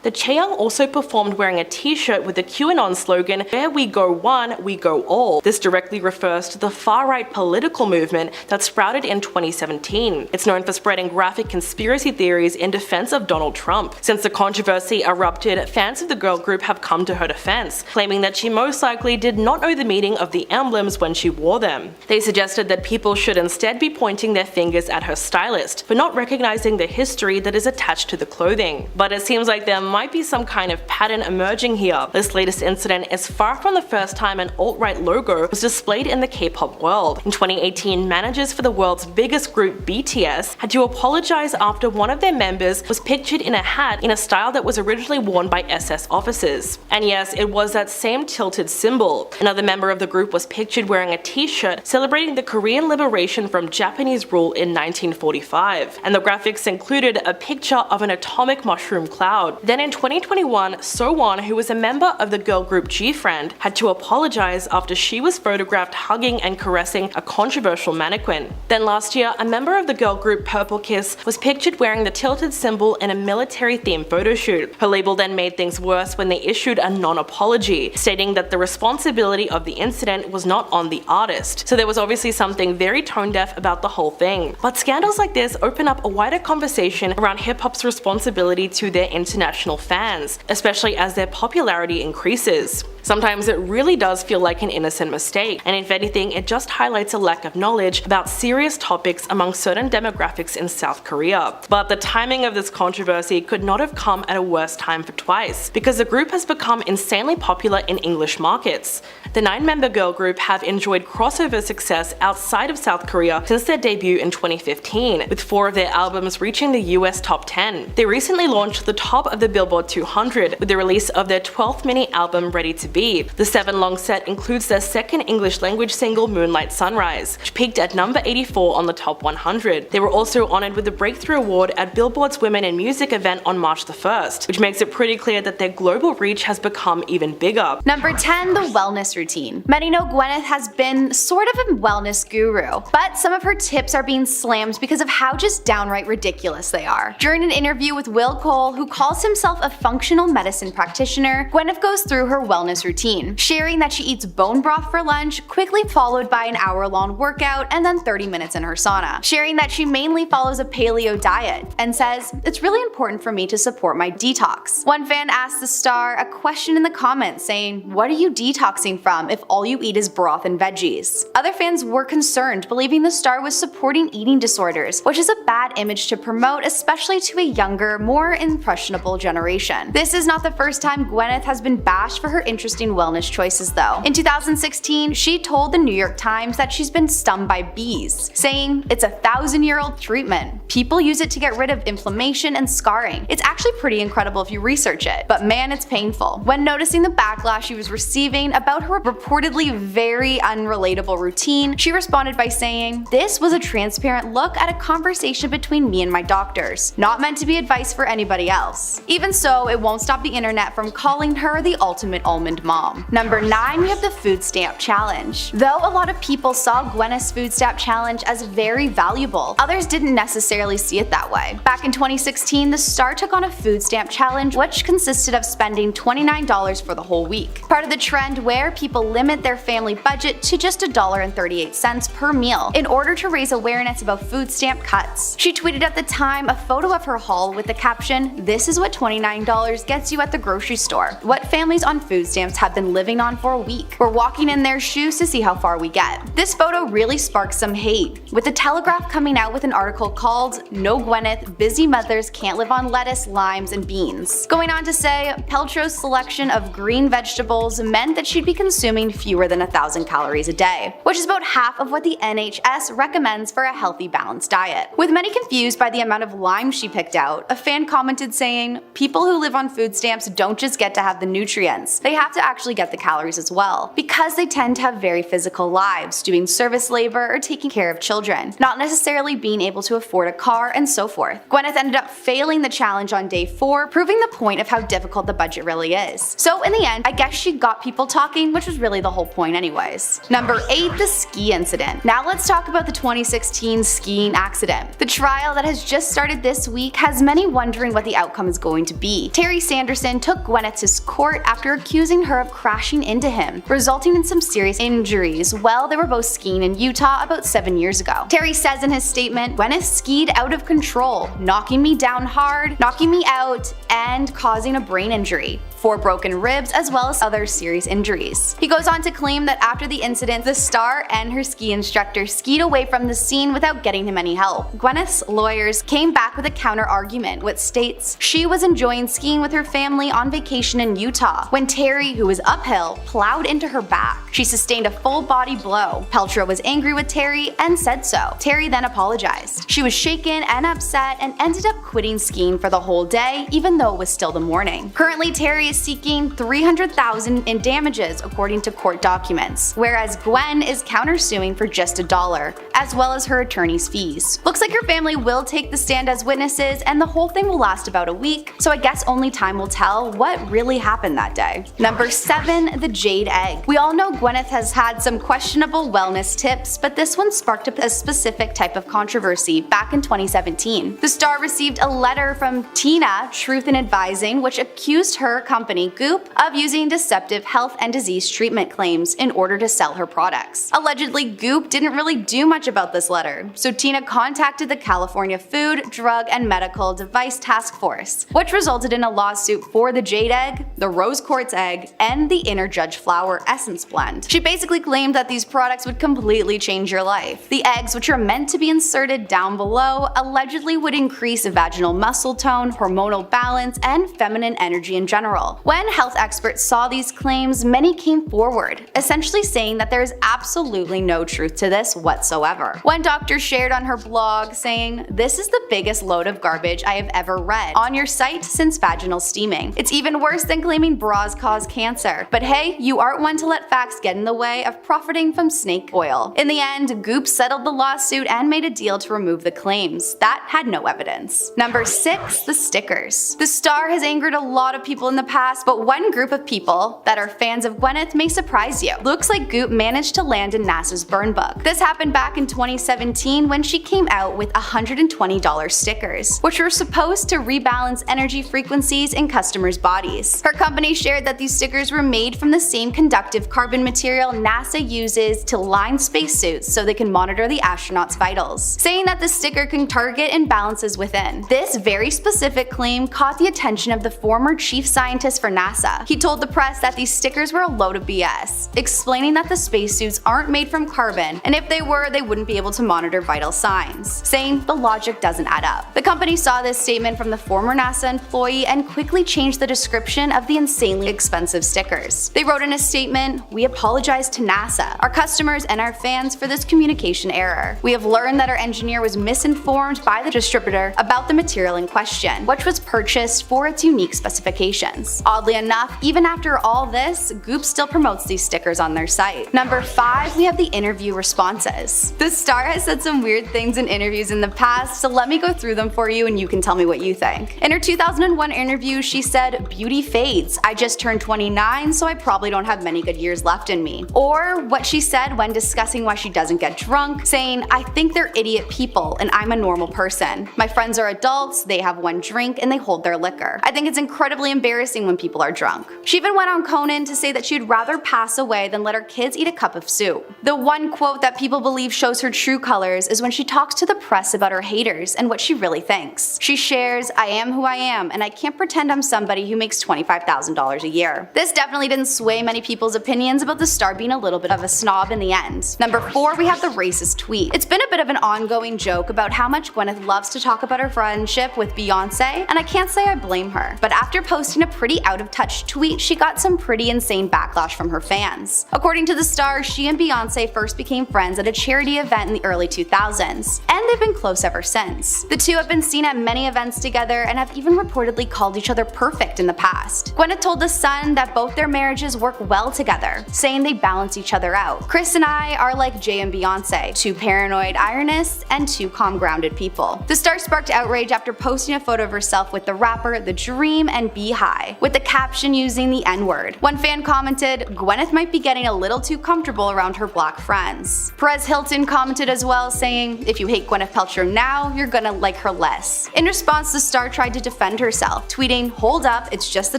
that Chaeyoung also performed wearing a t-shirt with the QAnon slogan, "Where we go one, we go all." This directly refers to the far-right political movement that sprouted in 2017. It's known for spreading graphic conspiracy theories in defense of Donald Trump. Since the controversy erupted, fans of the girl group have come to her defense, claiming that she most likely did not know the meaning of the emblems when she wore them. They suggested that people should instead be pointing their fingers at her stylist for not recognizing the history that is attached to the clothing. But it seems like there might be some kind of pattern emerging here. This latest incident is far from the first time an alt-right logo was displayed in the K-pop world. In 2018, managers for the world's biggest group BTS had to apologize after one of their members was pictured in a hat in a style that was originally worn by SS officers. And yes, it was that same tilted symbol. Another member of the group was pictured wearing a t-shirt celebrating the Korean liberation from Japanese rule in 1945, and the graphics included a picture of an atomic mushroom cloud. Then in 2021, Sowon, who was a member of the girl group G-Friend, had to apologize after she was photographed hugging and caressing a controversial mannequin. Then last year, a member of the girl group Purple Kiss was pictured wearing the tilted symbol in a military-themed photo shoot. Her label then made things worse when they issued a non-apology, stating that the responsibility of the incident was not on the artist. So there was obviously something very tone-deaf about the whole thing. But scandals like this open up a wider conversation around hip-hop's responsibility to their international fans, especially as their popularity increases. Sometimes it really does feel like an innocent mistake, and if anything, it just highlights a lack of knowledge about serious topics topics among certain demographics in South Korea. But the timing of this controversy could not have come at a worse time for TWICE, because the group has become insanely popular in English markets. The 9-member girl group have enjoyed crossover success outside of South Korea since their debut in 2015, with 4 of their albums reaching the US top 10. They recently launched the top of the Billboard 200 with the release of their 12th mini-album Ready to Be. The 7-long set includes their second English language single Moonlight Sunrise, which peaked at number 84 on the top 100. They were also honored with the Breakthrough Award at Billboard's Women in Music event on March the 1st, which makes it pretty clear that their global reach has become even bigger. Number 10, the wellness routine. Many know Gwyneth has been sort of a wellness guru, but some of her tips are being slammed because of how just downright ridiculous they are. During an interview with Will Cole, who calls himself a functional medicine practitioner, Gwyneth goes through her wellness routine, sharing that she eats bone broth for lunch, quickly followed by an hour-long workout and then 30 minutes in her sauna. Sharing that she mainly follows a paleo diet and says, "It's really important for me to support my detox." One fan asked the star a question in the comments saying, "What are you detoxing from if all you eat is broth and veggies?" Other fans were concerned, believing the star was supporting eating disorders, which is a bad image to promote, especially to a younger, more impressionable generation. This is not the first time Gwyneth has been bashed for her interesting wellness choices though. In 2016, she told the New York Times that she's been stung by bees, saying, "It's a 1,000-year-old treatment. People use it to get rid of inflammation and scarring. It's actually pretty incredible if you research it, but man, it's painful." When noticing the backlash she was receiving about her reportedly very unrelatable routine, she responded by saying, "This was a transparent look at a conversation between me and my doctors, not meant to be advice for anybody else." Even so, it won't stop the internet from calling her the ultimate almond mom. Number 9, we have the food stamp challenge. Though a lot of people saw Gwyneth's food stamp challenge as very valuable, others didn't necessarily see it that way. Back in 2016, the star took on a food stamp challenge which consisted of spending $29 for the whole week. Part of the trend where people limit their family budget to just $1.38 per meal in order to raise awareness about food stamp cuts. She tweeted at the time a photo of her haul with the caption, "This is what $29 gets you at the grocery store. What families on food stamps have been living on for a week. We're walking in their shoes to see how far we get." This photo really sparked some hate, with the Telegraph coming out with an article called "No Gwyneth, Busy Mothers Can't Live on Lettuce, Limes, and Beans." Going on to say, Paltrow's selection of green vegetables meant that she'd be consuming fewer than 1,000 calories a day, which is about half of what the NHS recommends for a healthy, balanced diet. With many confused by the amount of limes she picked out, a fan commented saying, "People who live on food stamps don't just get to have the nutrients, they have to actually get the calories as well, because they tend to have very physical lives, doing service labor or taking care of children, not necessarily being able to afford a car and so forth." Gwyneth ended up failing the challenge on day 4, proving the point of how difficult the budget really is. So in the end, I guess she got people talking, which was really the whole point anyways. Number 8, the ski incident. Now let's talk about the 2016 skiing accident. The trial that has just started this week has many wondering what the outcome is going to be. Terry Sanderson took Gwyneth to court after accusing her of crashing into him, resulting in some serious injuries while they were both skiing in Utah about 7 years ago. Terry says in his statement, "Gwyneth skied out of control, knocking me down hard, knocking me out, and causing a brain injury, 4 broken ribs, as well as other serious injuries." He goes on to claim that after the incident, the star and her ski instructor skied away from the scene without getting him any help. Gwyneth's lawyers came back with a counter-argument, which states she was enjoying skiing with her family on vacation in Utah when Terry, who was uphill, plowed into her back. She sustained a full-body blow. Paltrow was angry with Terry and said so. Terry then apologized. She was shaken and upset and ended up quitting skiing for the whole day, even though it was still the morning. Currently, Terry is seeking $300,000 in damages according to court documents, whereas Gwen is countersuing for just $1, as well as her attorney's fees. Looks like her family will take the stand as witnesses, and the whole thing will last about a week, so I guess only time will tell what really happened that day. Number 7, the jade egg. We all know Gwyneth has had some questionable wellness tips, but this one sparked up a specific type of controversy back in 2017. The star received a letter from Tina, Truth in Advising, which accused her company, Goop, of using deceptive health and disease treatment claims in order to sell her products. Allegedly, Goop didn't really do much about this letter, so Tina contacted the California Food, Drug, and Medical Device Task Force, which resulted in a lawsuit for the jade egg, the rose quartz egg, and the Inner Judge flower essence blend. She basically claimed that these products would completely change your life. The eggs Eggs, which are meant to be inserted down below, allegedly would increase vaginal muscle tone, hormonal balance, and feminine energy in general. When health experts saw these claims, many came forward, essentially saying that there is absolutely no truth to this whatsoever. One doctor shared on her blog saying, "This is the biggest load of garbage I have ever read on your site since vaginal steaming. It's even worse than claiming bras cause cancer. But hey, you aren't one to let facts get in the way of profiting from snake oil." In the end, Goop settled the lawsuit and made a deal to remove the claims. That had no evidence. Number 6, the stickers. The star has angered a lot of people in the past, but one group of people that are fans of Gwyneth may surprise you. Looks like Goop managed to land in NASA's burn book. This happened back in 2017 when she came out with $120 stickers, which were supposed to rebalance energy frequencies in customers' bodies. Her company shared that these stickers were made from the same conductive carbon material NASA uses to line spacesuits so they can monitor the astronauts' vitals, saying that the sticker can target imbalances within. This very specific claim caught the attention of the former chief scientist for NASA. He told the press that these stickers were a load of BS, explaining that the spacesuits aren't made from carbon, and if they were, they wouldn't be able to monitor vital signs, saying the logic doesn't add up. The company saw this statement from the former NASA employee and quickly changed the description of the insanely expensive stickers. They wrote in a statement, "We apologize to NASA, our customers, and our fans for this communication error. We have learned that our engineer was misinformed by the distributor about the material in question, which was purchased for its unique specifications." Oddly enough, even after all this, Goop still promotes these stickers on their site. Number 5, we have the interview responses. The star has said some weird things in interviews in the past, so let me go through them for you and you can tell me what you think. In her 2001 interview, she said, "Beauty fades. I just turned 29, so I probably don't have many good years left in me." Or what she said when discussing why she doesn't get drunk, saying, "I think they're idiot people and I'm a normal person. My friends are adults, they have one drink and they hold their liquor. I think it's incredibly embarrassing when people are drunk." She even went on Conan to say that she'd rather pass away than let her kids eat a cup of soup. The one quote that people believe shows her true colors is when she talks to the press about her haters and what she really thinks. She shares, "I am who I am and I can't pretend I'm somebody who makes $25,000 a year." This definitely didn't sway many people's opinions about the star being a little bit of a snob in the end. Number 4, we have the racist tweet. It's been a bit of an ongoing joke about how much Gwyneth loves to talk about her friendship with Beyonce, and I can't say I blame her. But after posting a pretty out-of-touch tweet, she got some pretty insane backlash from her fans. According to the star, she and Beyonce first became friends at a charity event in the early 2000s, and they've been close ever since. The two have been seen at many events together and have even reportedly called each other perfect in the past. Gwyneth told The Sun that both their marriages work well together, saying they balance each other out. "Chris and I are like Jay and Beyonce, two paranoid ironists and two calm grounded people." The star sparked outrage after posting a photo of herself with the rapper The Dream and B-High, with the caption using the N-word. One fan commented, "Gwyneth might be getting a little too comfortable around her black friends." Perez Hilton commented as well, saying, "If you hate Gwyneth Paltrow now, you're gonna like her less." In response, the star tried to defend herself, tweeting, "Hold up, it's just the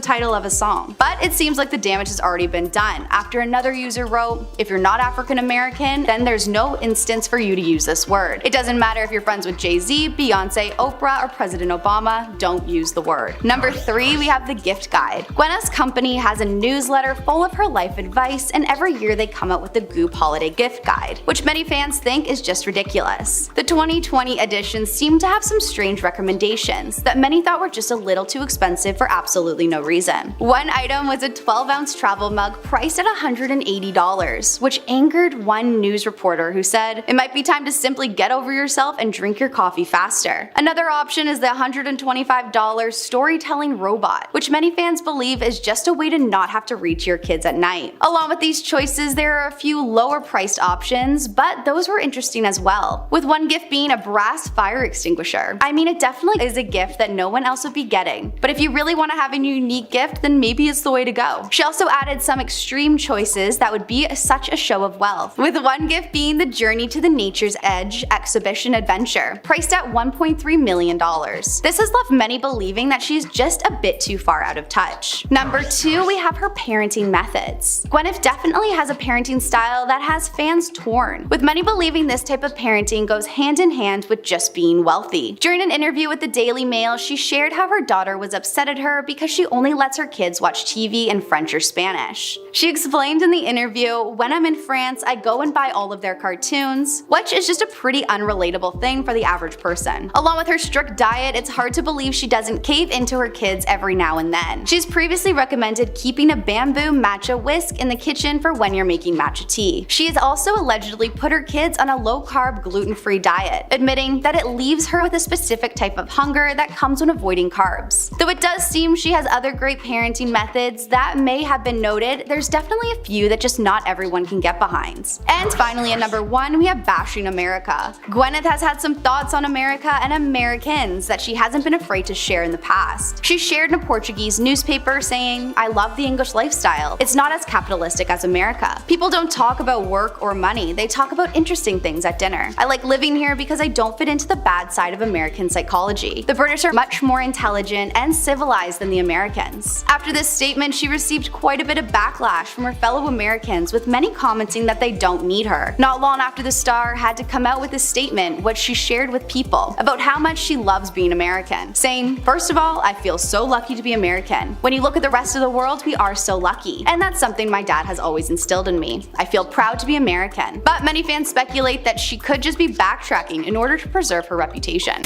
title of a song." But it seems like the damage has already been done, after another user wrote, "If you're not African American, then there's no instance for you to use this word. It doesn't matter if you're friends with Jay-Z, Beyonce, Oprah, or President Obama, don't use the word." Number 3, we have the gift guide. Gwyneth's company has a newsletter full of her life advice, and every year they come out with the Goop Holiday Gift Guide, which many fans think is just ridiculous. The 2020 edition seemed to have some strange recommendations that many thought were just a little too expensive for absolutely no reason. One item was a 12-ounce travel mug priced at $180, which angered one news reporter who said, "It might be time to simply get over yourself and drink your coffee faster." Another option is the $125 storytelling robot, which many fans believe is just a way to not have to read to your kids at night. Along with these choices, there are a few lower priced options, but those were interesting as well, with one gift being a brass fire extinguisher. I mean, it definitely is a gift that no one else would be getting, but if you really want to have a unique gift, then maybe it's the way to go. She also added some extreme choices that would be such a show of wealth, with one gift being the Journey to the Nature's Edge exhibition adventure, priced at $1.3 million. This has left many believing that she's just a bit too far out of touch. Number 2, we have her parenting methods. Gwyneth definitely has a parenting style that has fans torn, with many believing this type of parenting goes hand in hand with just being wealthy. During an interview with the Daily Mail, she shared how her daughter was upset at her because she only lets her kids watch TV in French or Spanish. She explained in the interview, "When I'm in France, I go and buy all of their cartoons, pounds, which is just a pretty unrelatable thing for the average person. Along with her strict diet, it's hard to believe she doesn't cave into her kids every now and then. She's previously recommended keeping a bamboo matcha whisk in the kitchen for when you're making matcha tea. She has also allegedly put her kids on a low-carb, gluten-free diet, admitting that it leaves her with a specific type of hunger that comes when avoiding carbs. Though it does seem she has other great parenting methods that may have been noted, there's definitely a few that just not everyone can get behind. And finally, at number 1, we have bashing America. Gwyneth has had some thoughts on America and Americans that she hasn't been afraid to share in the past. She shared in a Portuguese newspaper saying, "I love the English lifestyle. It's not as capitalistic as America. People don't talk about work or money, they talk about interesting things at dinner. I like living here because I don't fit into the bad side of American psychology. The British are much more intelligent and civilized than the Americans." After this statement, she received quite a bit of backlash from her fellow Americans, with many commenting that they don't need her. Not long after the star had to come out with a statement which she shared with people about how much she loves being American, saying, "First of all, I feel so lucky to be American. When you look at the rest of the world, we are so lucky. And that's something my dad has always instilled in me. I feel proud to be American." But many fans speculate that she could just be backtracking in order to preserve her reputation.